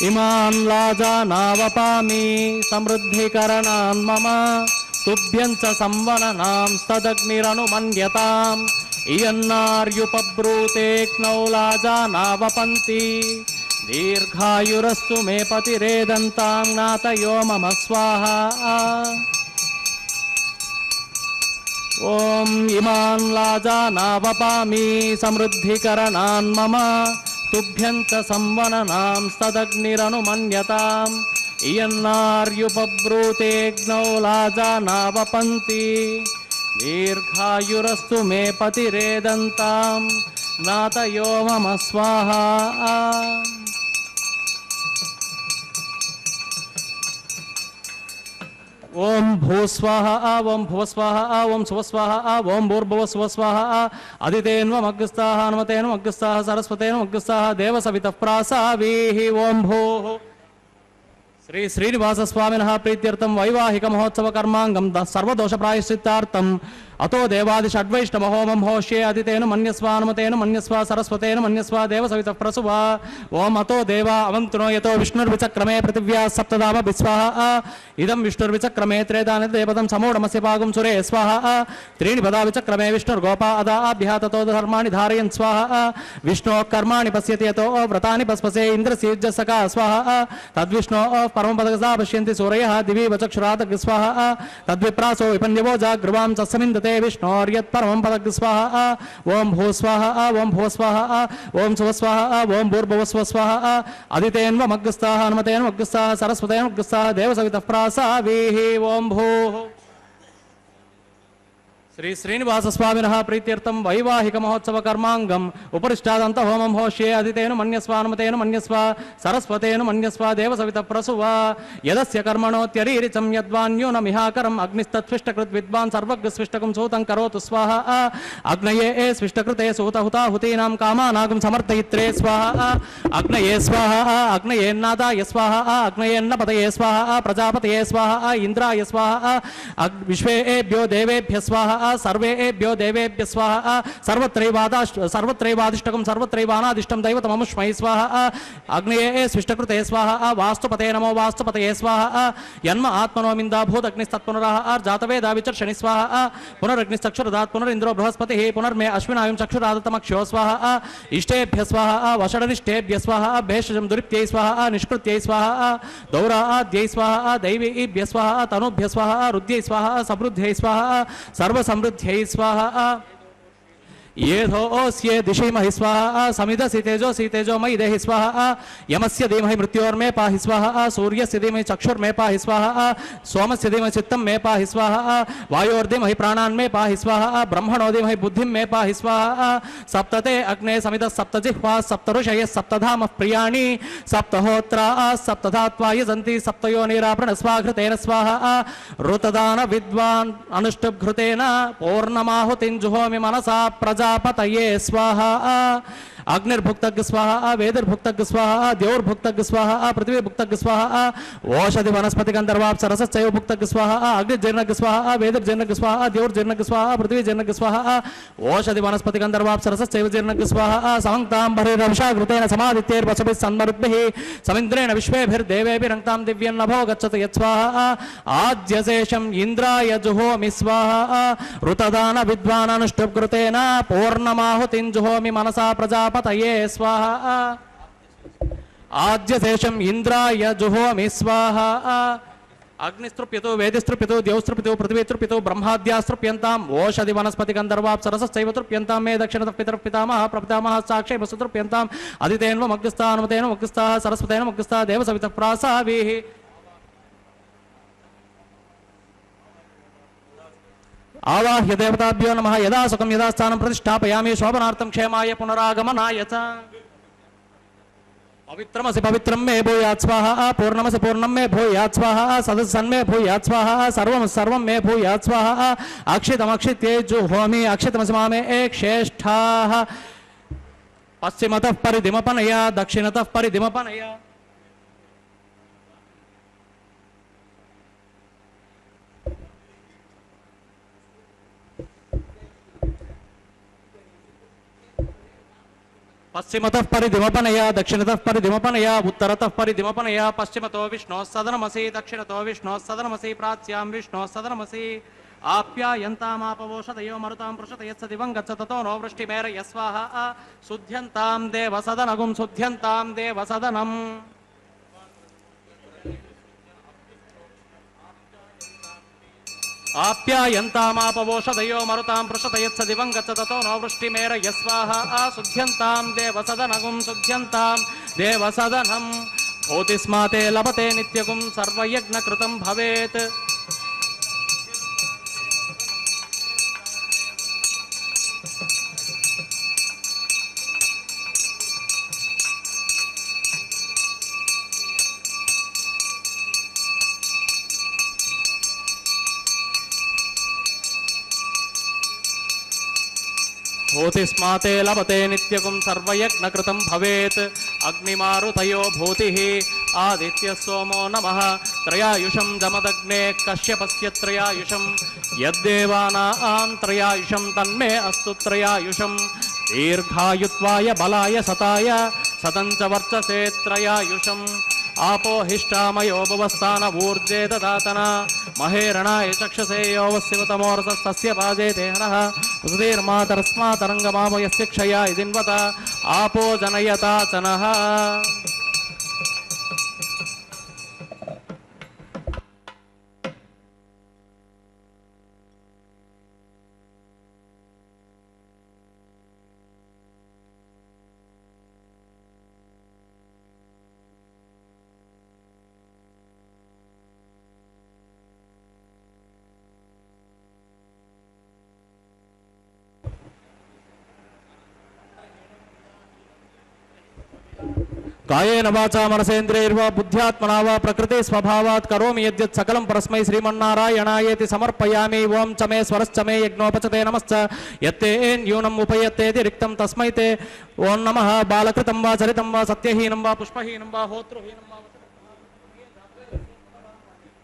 ఇమాన్ లాజానావపామి సమృద్ధికరణాన్ మమ తుభ్యం చ సంవననాం తదగ్నిరనుమన్యతాం. इयन्नार्युपब्रूतेऽग्नौ लाजानावपन्ति दीर्घायुरस्तु मे पतिरेदन्तां नातयो मम स्वाहा ॐ इमान् लाजानावपामि समृद्धिकरणान् मम तुभ्यं च संवननां तदग्निरनुमन्यताम् इयन्नार्युपब्रूतेऽग्नौ लाजानावपन्ति दीर्घायुरस्तु मे पतिरेदन्तां नातयो मम स्वाहा ओम भूस्वाहा ओम भुवस्वाहा ओम सुवस्वाहा ओम भूर्भुवस्वस्वाहा अदितेन्वमग्रस्ताः हनुमतेन्वमग्रस्ताः सरस्वतेन्वमग्रस्ताः देवसवितः प्रासावीः ओम भूः श्री श्रीनिवास स्वामिनः प्रीत्यर्थं वैवाहिक महोत्सव कर्मांगं सर्वदोष प्रायश्चित्तार्थं अतो देवादि षड्वैष्णव होमं होष्ये अदितेन मन्यस्व हनुमतेन मन्यस्व सरस्वतेन मन्यस्व देवसवितः प्रसुवा ओम अतो देवा अवन्तुनो यतो विष्णुर्विचक्रमे पृथिव्या सप्तधाम विस्वाहा इदं विष्णुर्विचक्रमे त्रेदानि देवतं समूढमस्य पागुं सुरे स्वाहा त्रीणि पदा विचक्रमे विष्णुर्गोपा अदाभ्यः ततो धर्माणि धारयन् स्वाहा विष्णोः कर्माणि पश्यति यतो व्रतानि पस्पसे इन्द्रस्यज्जसका स्वाहा तद्विष्णोः परमपदगसा पश्यन्ति सूरयः दिवि वचक्षुरादग् स्वाहा तद्विप्रासो विपन्यवो जागृवां तस्मिन्दते विष्णोर्यत्परमं पदग् स्वाहा ओम भूस्वाहा ओम भुवस्वाहा ओम सुवस्वाहा ओम भूर्भुवस्वस्वाहा अदितेन्वमग्रस्ताः हनुमतेन्वमग्रस्ताः सरस्वतेन्वमग्रस्ताः देवसवितः प्रासावीः ओम भूः श्री श्रीनिवास स्वामिनः प्रीत्यर्थं वैवाहिक महोत्सव कर्मांगं उपरिष्टादंत होमं होष्ये अदितेन मन्यस्व हनुमतेन मन्यस्व सरस्वतेन मन्यस्व देवसवितः प्रसुवा यदस्य कर्मणोत्यरीरिचं यद्वान्यो न मिहाकरम् अग्निस्तत्स्विष्टकृत् विद्वान् सर्वज्ञस्विष्टकं सूतं करोतु स्वाहा अग्नये स्विष्टकृते सूतहुताहुतीनां कामानागं समर्थयित्रे स्वाहा अग्नये स्वाहा अग्नयेन्नादाय स्वाहा अग्नयेन्नपतये स्वाहा प्रजापतये स्वाहा इंद्राय स्वाहा विश्वेभ्यो देवेभ्यः स्वाहा सर्वेभ्यो देवेभ्यः स्वाहा सर्वत्रैवादिष्टकं सर्वत्रैवानादिष्टं दैवतममुष्मै स्वाहा अग्नये स्विष्टकृते स्वाहा वास्तुपते नमो वास्तुपतये स्वाहा यन्म आत्मनो मिन्दाभूतग्निस्तत्पुनरः जातवेदा विचर्षणि स्वाहा पुनरग्निश्चक्षुरदात् पुनरिन्द्रो बृहस्पतिः पुनर्मे अश्विनायुं चक्षुरादतमक्षो स्वाहा इष्टेभ्यः स्वाहा वषडनिष्ठेभ्यः स्वाहा भेषजं दुरिप्त्यै स्वाहा निष्कृत्यै स्वाहा दौराद्यै स्वाहा दैवीभ्यः स्वाहा तनुभ्यः स्वाहा रुद्यै स्वाहा समृद्ध्यै स्वाहा सर्वसमृद्ध्यै स्वाहा येधोऽस्ये दिशिमहि स्वाहा समिधसि तेजोसि तेजोमयि देहि स्वाहा यमस्य धीमहि मृत्योर्मे पाहि स्वाहा सूर्यस्य धीमहि चक्षुर्मे पाहि स्वाहा सोमस्य धीमहि चित्तं मे पाहि स्वाहा वायोर्धीमहि प्राणान् मे पाहि स्वाहा ब्रह्मणो धीमहि बुद्धिं मे पाहि स्वाहा सप्तते अग्ने समिधः सप्तजिह्वा सप्तऋषयः सप्तधामः प्रियाणि सप्तहोत्राः सप्तधात्वा यजन्ति सप्तयोनिराप्रणस्वाघृतेन स्वाहा ऋतदान विद्वान् अनुष्टुप्घृतेन पूर्णमाहुतिं जुहोमि मनसा प्रजापतये स्वाहा अग्निर्भुक्तग् स्वाहा वेदिर्भुक्तग् स्वाहा द्यौर्भुक्तग् स्वाहा पृथ्वीर्भुक्तग् स्वाहा ओषधि वनस्पति गंधर्वाप्सरसश्चैव भुक्तग् स्वाहा अग्निर्जीर्णग् स्वाहा वेदिर्जीर्णग् स्वाहा द्यौर्जीर्णग् स्वाहा पृथ्वीर्जीर्णग् स्वाहा ओषधि वनस्पति गंधर्वाप्सरसश्चैव जीर्णग् स्वाहा समङ्क्ताम्बरिरविषाघृतेन समादित्यैर्वशभिः सन्मरुद्भिः समिन्द्रेण विश्वेभिर्देवेभिरङ्क्तां दिव्यं नभो गच्छतु यत्स्वाहा आद्यशेषम् इन्द्राय जुहोमि स्वाहा ऋतदान विद्वाननुष्टुप्कृतेन पूर्णमाहुतिं जुहोमि मनसा प्रजापतये स्वाहा आद्यशेषम् इन्द्राय जुहोमि स्वाहा अग्निस्तृप्यतो वेदिस्तृप्यतो द्यौस्तृप्यतो पृथ्वीस्तृप्यतो ब्रह्माद्यास्तृप्यन्ताम् ओषधि वनस्पति गन्धर्वाप्सरसश्चैव तृप्यन्तां मे दक्षिणतः पितरः पितामहः प्रपितामहः साक्षै वसुतृप्यन्ताम् अदितेन्वमग्रस्ताः हनुमतेन्वमग्रस्ताः सरस्वतेन्वमग्रस्ताः देवसवितः प्रासावीः आवाह्य देवताभ्यो नमः यदा सुखं यदा स्थानं प्रतिष्ठापयामि शोभनार्थं क्षेमाय पुनरागमनाय च पवित्रमसि पवित्रं मे भूयात् स्वाहा पूर्णमसि पूर्णं मे भूयात् स्वाहा सदस्सन्मे भूयात् स्वाहा सर्वं सर्वं मे भूयात् स्वाहा अक्षितमक्षित्यै जुहोमि अक्षितमसि मामे श्रेष्ठाः पश्चिमतः परिधिमपनया दक्षिणतः परिधिमपनया पश्चिमतः परिधिमपनया दक्षिणतः परिधिमपनया उत्तरतः परिधिमपनया पश्चिमतो विष्णोः सदनमसि दक्षिणतो विष्णोः सदनमसि प्राच्यां विष्णोः सदनमसि ಆಪ್ಯಾಯಂತಾಮಾಪವೋಷಧಯೋ ಮರುತಾಂ ಪೃಷತ ಯತ್ಸ ದಿವಂ ಗಚ್ಚ ತತೋ ನೋ ವೃಷ್ಟಿಮೇರ ಯಸ್ವಾಹ ಶುದ್ಧ್ಯಂತಾಂ ದೇವಸದನಗುಂ ಶುದ್ಧ್ಯಂತಾಂ ದೇವಸದನಂ. ಆಪ್ಯಾಯಂತಾಮಾಪವೋಷಧಯೋ ಮರುತಾಂ ಪೃಷತ ಯತ್ಸ ದಿವಂ ಗಚ್ಚ ತತೋ ನೋ ವೃಷ್ಟಿಮೇರ ಯಸ್ವಾಹ ಶುದ್ಧ್ಯಂತಾಂ ದೇವಸದನಗುಂ ಶುದ್ಧ್ಯಂತಾಂ ದೇವಸದನಂ. ಭೂತಿಸ್ಮಾತೆ ಲಭತೆ ನಿತ್ಯಗುಂ ಸರ್ವಯಜ್ಞಕೃತಂ ಭವೇತ್. ಭೂತಿಸ್ಮಾತೆ ಲಭತೆ ನಿತ್ಯಗುಂ ಸರ್ವಯಜ್ಞಕೃತಂ ಭವೇತ್. ಅಗ್ನಿಮಾರುತಯೋ ಭೂತಿಃ ಆದಿತ್ಯ ಸೋಮೋ ನಮಃ. ತ್ರಯಾಯುಷಂ ಜಮದಗ್ನೆ ಕಶ್ಯಪಸ್ಯ ತ್ರಯಾಯುಷಂ. ಯದ್ದೇವಾನಾಂ ತ್ರಯಾಯುಷಂ ತನ್ಮೇ ಅಸ್ತು ತ್ರಯಾಯುಷಂ. ದೀರ್ಘಾಯುತ್ವಾಯ ಬಲಾಯ ಸತಾಯ ಸತಂಚ ವರ್ಚಸೇ ತ್ರಯಾಯುಷಂ. आपो हिष्टामयो भुवस्थान ऊर्जे ददातना महेरणाय चक्षसे यो वस्यवतमोरसस्तस्य पाजे देहनः सुधीर्मातरस्मातरङ्गमामयस्य क्षयाय जिन्वत आपो जनयता चनः. कायेन वाचा मनसेन्द्रियैर्वा बुद्ध्यात्मना वा प्रकृति स्वभावात् करोमि यद्यत् सकलं परस्मै श्रीमन्नारायणायेति समर्पयामि. ओं च मे स्वरश्च मे यज्ञोपचते नमश्च यत्ते न्यूनम् उपयत्तेति रिक्तं तस्मै ते ओं नमः. बालकृतं वा चरितं वा सत्यहीनं वा पुष्पहीनं वा होतृहीनं वा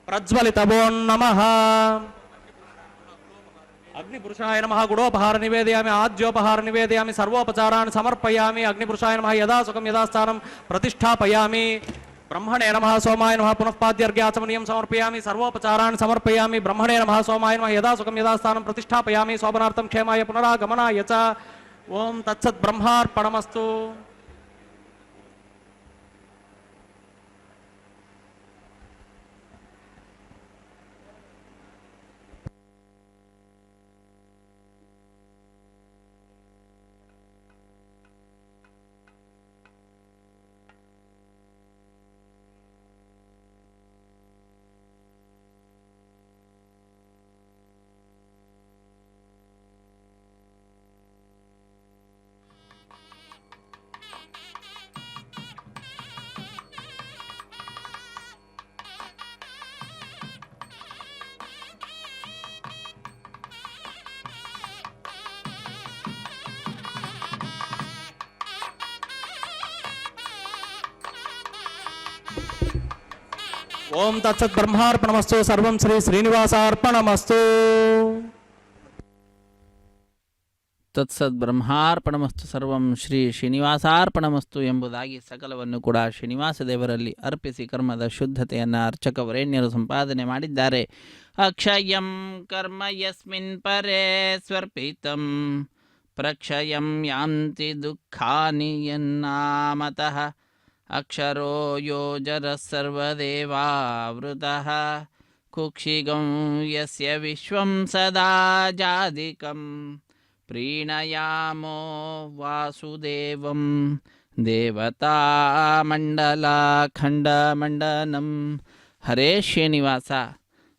प्रज्वलित ओं नमः. अग्निपुरुषाय नमः. गुडोपहार निवेदयामि आद्योपहार निवेदयामि सर्वोपचारान् समर्पयामि. अग्निपुरुषाय नमः. यदा सुखं यदा स्थानं प्रतिष्ठापयामि. ब्रह्मणे नमः. सोमाय नमः. पुनः पाद्यर्घ्याचमनीयं समर्पयामि. सर्वोपचारान् समर्पयामि. ब्रह्मणे नमः. सोमाय नमः. यदा सुखं यदा स्थानं प्रतिष्ठापयामि. शोभनार्थं क्षेमाय पुनरागमनाय च. ओं तत्सत् ब्रह्मार्पणमस्तु. ओं तत्सत् ब्रह्मार्पणमस्तु. सर्वं श्री श्रीनिवासार्पणमस्तु. ತತ್ಸದ್ ಬ್ರಹ್ಮಾರ್ಪಣಮಸ್ತು ಸರ್ವಂ ಶ್ರೀ ಶ್ರೀನಿವಾಸಾರ್ಪಣಮಸ್ತು ಎಂಬುದಾಗಿ ಸಕಲವನ್ನು ಕೂಡ ಶ್ರೀನಿವಾಸ ದೇವರಲ್ಲಿ ಅರ್ಪಿಸಿ ಕರ್ಮದ ಶುದ್ಧತೆಯನ್ನು ಅರ್ಚಕ ವರೇಣ್ಯರು ಸಂಪಾದನೆ ಮಾಡಿದ್ದಾರೆ. ಅಕ್ಷಯಂ ಕರ್ಮ ಯಸ್ಮಿನ್ ಪರೇ ಸ್ವರ್ಪಿತಂ ಪ್ರಕ್ಷಯಂ ಯಾಂತಿ ದುಃಖಾನಿ ಯನ್ನಾಮತಃ ಅಕ್ಷರೋ ಯೋಜರ ಸರ್ವದೇವಾವೃತಃ ಕುಕ್ಷಿಗಂ ಯಸ್ಯ ವಿಶ್ವಂ ಸದಾ ಜಾದಿಕಂ ಪ್ರೀಣಯಾಮೋ ವಾಸುದೇವಂ ದೇವತಾಮಂಡಲಾಖಂಡಮಂಡನಂ. ಹರೇ ಶ್ರೀನಿವಾಸ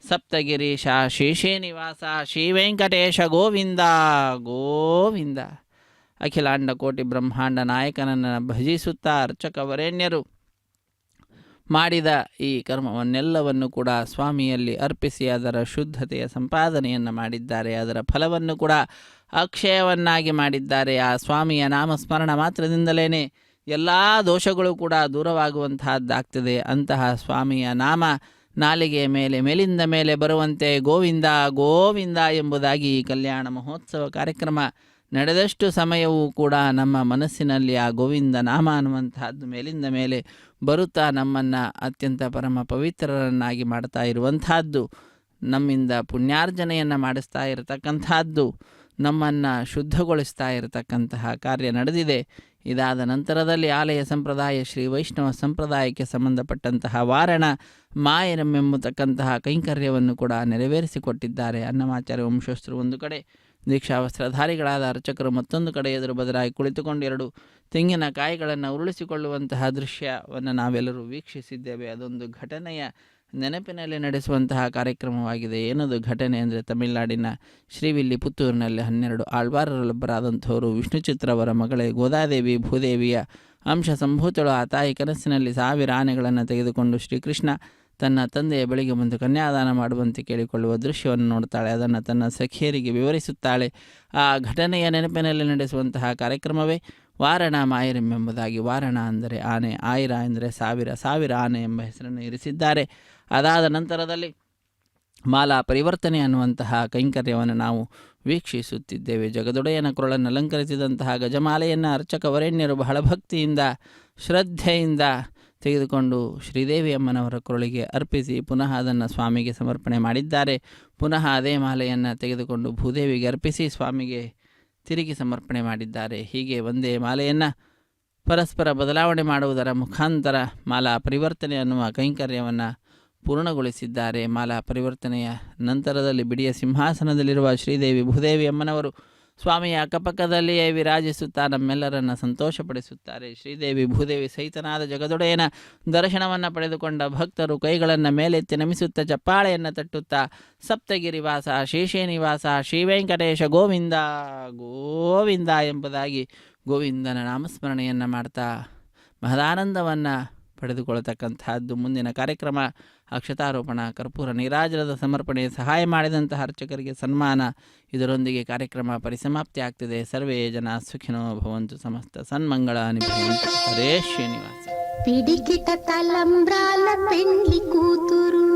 ಸಪ್ತಗಿರೀಶ ಶ್ರೀ ಶ್ರೀನಿವಾಸ ಶ್ರೀ ವೆಂಕಟೇಶ ಗೋವಿಂದ ಗೋವಿಂದ. ಅಖಿಲಾಂಡ ಕೋಟಿ ಬ್ರಹ್ಮಾಂಡ ನಾಯಕನನ್ನು ಭಜಿಸುತ್ತಾ ಅರ್ಚಕ ವರೇಣ್ಯರು ಮಾಡಿದ ಈ ಕರ್ಮವನ್ನೆಲ್ಲವನ್ನು ಕೂಡ ಸ್ವಾಮಿಯಲ್ಲಿ ಅರ್ಪಿಸಿ ಅದರ ಶುದ್ಧತೆಯ ಸಂಪಾದನೆಯನ್ನು ಮಾಡಿದ್ದಾರೆ. ಅದರ ಫಲವನ್ನು ಕೂಡ ಅಕ್ಷಯವನ್ನಾಗಿ ಮಾಡಿದ್ದಾರೆ. ಆ ಸ್ವಾಮಿಯ ನಾಮಸ್ಮರಣ ಮಾತ್ರದಿಂದಲೇ ಎಲ್ಲ ದೋಷಗಳು ಕೂಡ ದೂರವಾಗುವಂತಹದ್ದಾಗ್ತದೆ. ಅಂತಹ ಸ್ವಾಮಿಯ ನಾಮ ನಾಲಿಗೆಯ ಮೇಲೆ ಮೇಲಿಂದ ಮೇಲೆ ಬರುವಂತೆ ಗೋವಿಂದ ಗೋವಿಂದ ಎಂಬುದಾಗಿ ಈ ಕಲ್ಯಾಣ ಮಹೋತ್ಸವ ಕಾರ್ಯಕ್ರಮ ನಡೆದಷ್ಟು ಸಮಯವೂ ಕೂಡ ನಮ್ಮ ಮನಸ್ಸಿನಲ್ಲಿ ಆ ಗೋವಿಂದ ನಾಮ ಅನ್ನುವಂತಹದ್ದು ಮೇಲಿಂದ ಮೇಲೆ ಬರುತ್ತಾ ನಮ್ಮನ್ನು ಅತ್ಯಂತ ಪರಮ ಪವಿತ್ರರನ್ನಾಗಿ ಮಾಡ್ತಾ ಇರುವಂತಹದ್ದು. ನಮ್ಮಿಂದ ಪುಣ್ಯಾರ್ಜನೆಯನ್ನು ಮಾಡಿಸ್ತಾ ಇರತಕ್ಕಂಥದ್ದು, ನಮ್ಮನ್ನು ಶುದ್ಧಗೊಳಿಸ್ತಾ ಇರತಕ್ಕಂತಹ ಕಾರ್ಯ ನಡೆದಿದೆ. ಇದಾದ ನಂತರದಲ್ಲಿ ಆಲಯ ಸಂಪ್ರದಾಯ ಶ್ರೀ ವೈಷ್ಣವ ಸಂಪ್ರದಾಯಕ್ಕೆ ಸಂಬಂಧಪಟ್ಟಂತಹ ವಾರಣ ಮಾಯರಂ ಎಂಬತಕ್ಕಂತಹ ಕೈಂಕರ್ಯವನ್ನು ಕೂಡ ನೆರವೇರಿಸಿಕೊಟ್ಟಿದ್ದಾರೆ. ಅನ್ನಮಾಚಾರ್ಯ ವಂಶಸ್ಥರು ಒಂದು ಕಡೆ, ದೀಕ್ಷಾ ವಸ್ತ್ರಧಾರಿಗಳಾದ ಅರ್ಚಕರು ಮತ್ತೊಂದು ಕಡೆ ಎದುರು ಬದಲಾಗಿ ಕುಳಿತುಕೊಂಡು 2 ತೆಂಗಿನಕಾಯಿಗಳನ್ನು ಉರುಳಿಸಿಕೊಳ್ಳುವಂತಹ ದೃಶ್ಯವನ್ನು ನಾವೆಲ್ಲರೂ ವೀಕ್ಷಿಸಿದ್ದೇವೆ. ಅದೊಂದು ಘಟನೆಯ ನೆನಪಿನಲ್ಲಿ ನಡೆಸುವಂತಹ ಕಾರ್ಯಕ್ರಮವಾಗಿದೆ. ಏನದು ಘಟನೆ ಅಂದರೆ, ತಮಿಳುನಾಡಿನ ಶ್ರೀವಿಲ್ಲಿ ಪುತ್ತೂರಿನಲ್ಲಿ 12 ಆಳ್ವಾರರಲ್ಲೊಬ್ಬರಾದಂಥವರು ವಿಷ್ಣುಚಿತ್ರವರ ಮಗಳೇ ಗೋದಾದೇವಿ ಭೂದೇವಿಯ ಅಂಶ ಸಂಭೂತಳು. ಆ ತಾಯಿ ಕನಸಿನಲ್ಲಿ 1000 ಆನೆಗಳನ್ನು ತೆಗೆದುಕೊಂಡು ಶ್ರೀಕೃಷ್ಣ ತನ್ನ ತಂದೆಯ ಬಳಿಗೆ ಬಂದು ಕನ್ಯಾದಾನ ಮಾಡುವಂತೆ ಕೇಳಿಕೊಳ್ಳುವ ದೃಶ್ಯವನ್ನು ನೋಡ್ತಾಳೆ. ಅದನ್ನು ತನ್ನ ಸಖಿಯರಿಗೆ ವಿವರಿಸುತ್ತಾಳೆ. ಆ ಘಟನೆಯ ನೆನಪಿನಲ್ಲಿ ನಡೆಸುವಂತಹ ಕಾರ್ಯಕ್ರಮವೇ ವಾರಣ ಮಾಯರಂ ಎಂಬುದಾಗಿ. ವಾರಣ ಅಂದರೆ ಆನೆ, ಆಯಿರ ಎಂದರೆ 1000 ಆನೆ ಎಂಬ ಹೆಸರನ್ನು ಇರಿಸಿದ್ದಾರೆ. ಅದಾದ ನಂತರದಲ್ಲಿ ಮಾಲಾ ಪರಿವರ್ತನೆ ಅನ್ನುವಂತಹ ಕೈಂಕರ್ಯವನ್ನು ನಾವು ವೀಕ್ಷಿಸುತ್ತಿದ್ದೇವೆ. ಜಗದೊಡೆಯನ ಕೊರಳನ್ನು ಅಲಂಕರಿಸಿದಂತಹ ಗಜಮಾಲೆಯನ್ನು ಅರ್ಚಕ ವರೇಣ್ಯರು ಬಹಳ ಭಕ್ತಿಯಿಂದ ಶ್ರದ್ಧೆಯಿಂದ ತೆಗೆದುಕೊಂಡು ಶ್ರೀದೇವಿ ಅಮ್ಮನವರ ಕೊರಳಿಗೆ ಅರ್ಪಿಸಿ ಪುನಃ ಅದನ್ನು ಸ್ವಾಮಿಗೆ ಸಮರ್ಪಣೆ ಮಾಡಿದ್ದಾರೆ. ಪುನಃ ಅದೇ ಮಾಲೆಯನ್ನು ತೆಗೆದುಕೊಂಡು ಭೂದೇವಿಗೆ ಅರ್ಪಿಸಿ ಸ್ವಾಮಿಗೆ ತಿರುಗಿ ಸಮರ್ಪಣೆ ಮಾಡಿದ್ದಾರೆ. ಹೀಗೆ ಒಂದೇ ಮಾಲೆಯನ್ನು ಪರಸ್ಪರ ಬದಲಾವಣೆ ಮಾಡುವುದರ ಮುಖಾಂತರ ಮಾಲಾ ಪರಿವರ್ತನೆ ಅನ್ನುವ ಕೈಂಕರ್ಯವನ್ನು ಪೂರ್ಣಗೊಳಿಸಿದ್ದಾರೆ. ಮಾಲಾ ಪರಿವರ್ತನೆಯ ನಂತರದಲ್ಲಿ ಬಿಡಿಯ ಸಿಂಹಾಸನದಲ್ಲಿರುವ ಶ್ರೀದೇವಿ ಭೂದೇವಿ ಅಮ್ಮನವರು ಸ್ವಾಮಿಯ ಅಕ್ಕಪಕ್ಕದಲ್ಲಿಯೇ ವಿರಾಜಿಸುತ್ತಾ ನಮ್ಮೆಲ್ಲರನ್ನು ಸಂತೋಷಪಡಿಸುತ್ತಾರೆ. ಶ್ರೀದೇವಿ ಭೂದೇವಿ ಸಹಿತನಾದ ಜಗದೊಡೆಯನ ದರ್ಶನವನ್ನು ಪಡೆದುಕೊಂಡ ಭಕ್ತರು ಕೈಗಳನ್ನು ಮೇಲೆತ್ತಿ ನಮಿಸುತ್ತಾ ಚಪ್ಪಾಳೆಯನ್ನು ತಟ್ಟುತ್ತಾ ಸಪ್ತಗಿರಿವಾಸ ಶೇಷೇನಿವಾಸ ಶ್ರೀ ವೆಂಕಟೇಶ ಗೋವಿಂದ ಗೋವಿಂದ ಎಂಬುದಾಗಿ ಗೋವಿಂದನ ನಾಮಸ್ಮರಣೆಯನ್ನು ಮಾಡ್ತಾ ಮಹದಾನಂದವನ್ನು ಪಡೆದುಕೊಳ್ಳತಕ್ಕಂತಹದ್ದು. ಮುಂದಿನ ಕಾರ್ಯಕ್ರಮ ಅಕ್ಷತಾರೋಪಣ, ಕರ್ಪೂರ ನೀರಾಜನದ ಸಮರ್ಪಣೆ, ಸಹಾಯ ಮಾಡಿದಂತಹ ಅರ್ಚಕರಿಗೆ ಸನ್ಮಾನ. ಇದರೊಂದಿಗೆ ಕಾರ್ಯಕ್ರಮ ಪರಿಸಮಾಪ್ತಿ ಆಗ್ತದೆ. ಸರ್ವೇ ಜನ ಸುಖಿನೋ ಭವಂತು, ಸಮಸ್ತ ಸನ್ಮಂಗಳಾನಿ ಭವಂತು. ಹರೇ ಶ್ರೀನಿವಾಸ. పిడికిట తలంబ్రాల పెండ్లి కూతురు,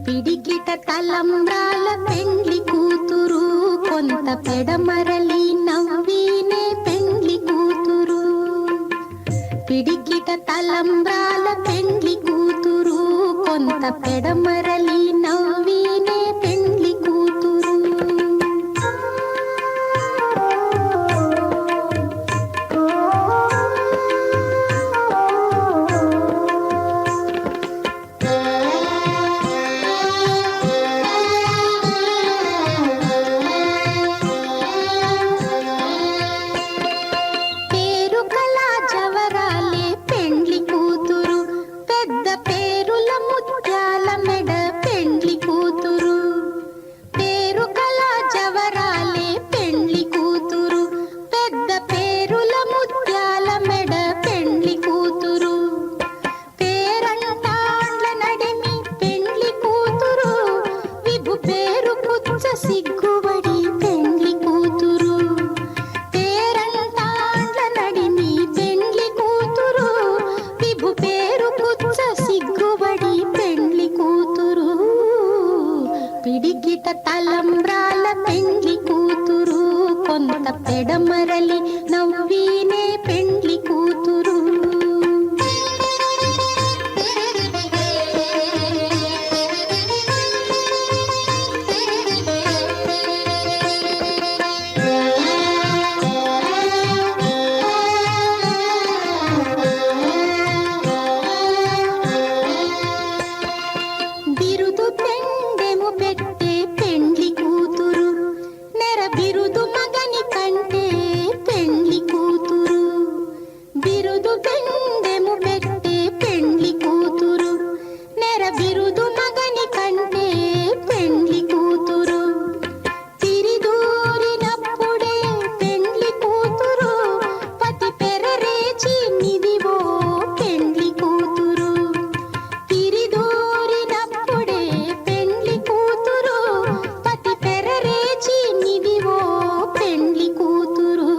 పిడికిట తలంబ్రాల పెండ్లి కూతురు, కొంత పెడమరలి నవ్వినే పెండ్లి కూతురు. పిడికిట తలంబ్రాల పెండ్లి కూతురు, కొంత పెడమరలి నవ్వినే పెండ్లి కూతురు. పిడికిట తలంబ్రాల పెండ్లి కూతురు, కొంత పెడమరలి నవ్వినే పెండ్లి కూతురు. బిరుదు పెండెము పెట్టే పెండ్లి కూతురు, నెర బిరుదు మగని కంటే పెండ్లి కూతురు. బిరుదు పెండెము పెట్టే పెండ్లి కూతురు, నెర బిరుదు మగని కంటే పెండ్లి కూతురు. తిరిదూరినప్పుడే పెండ్లి కూతురు, పతి పెరరేచి నిదివో పెండ్లి కూతురు. తిరిదూరినప్పుడే పెండ్లి కూతురు, పతి పెరరేచి నిదివో పెండ్లి కూతురు.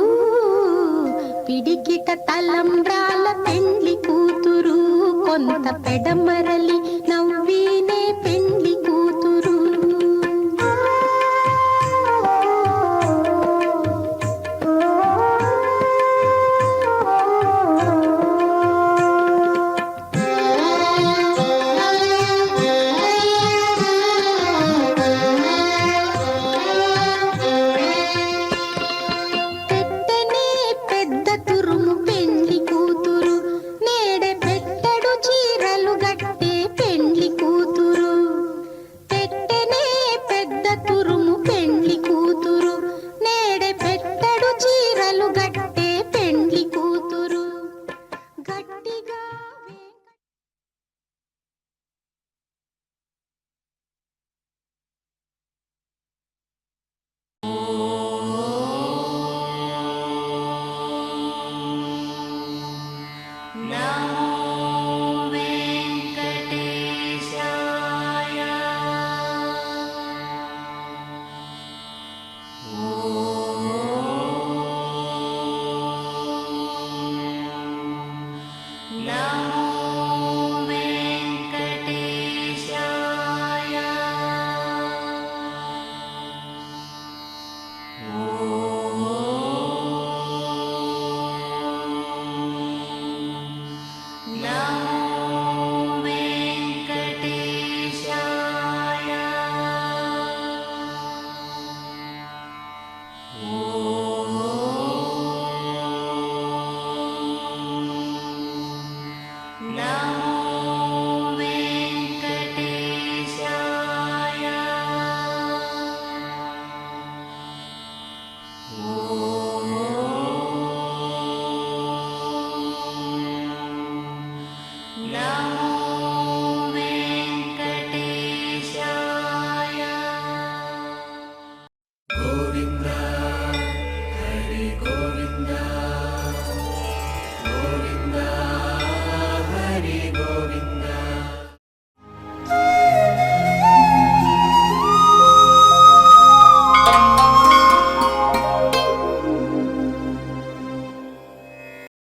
పిడికిట తలంబ్రాల పెండ్లి కూతురు, కొంత పెడమరలి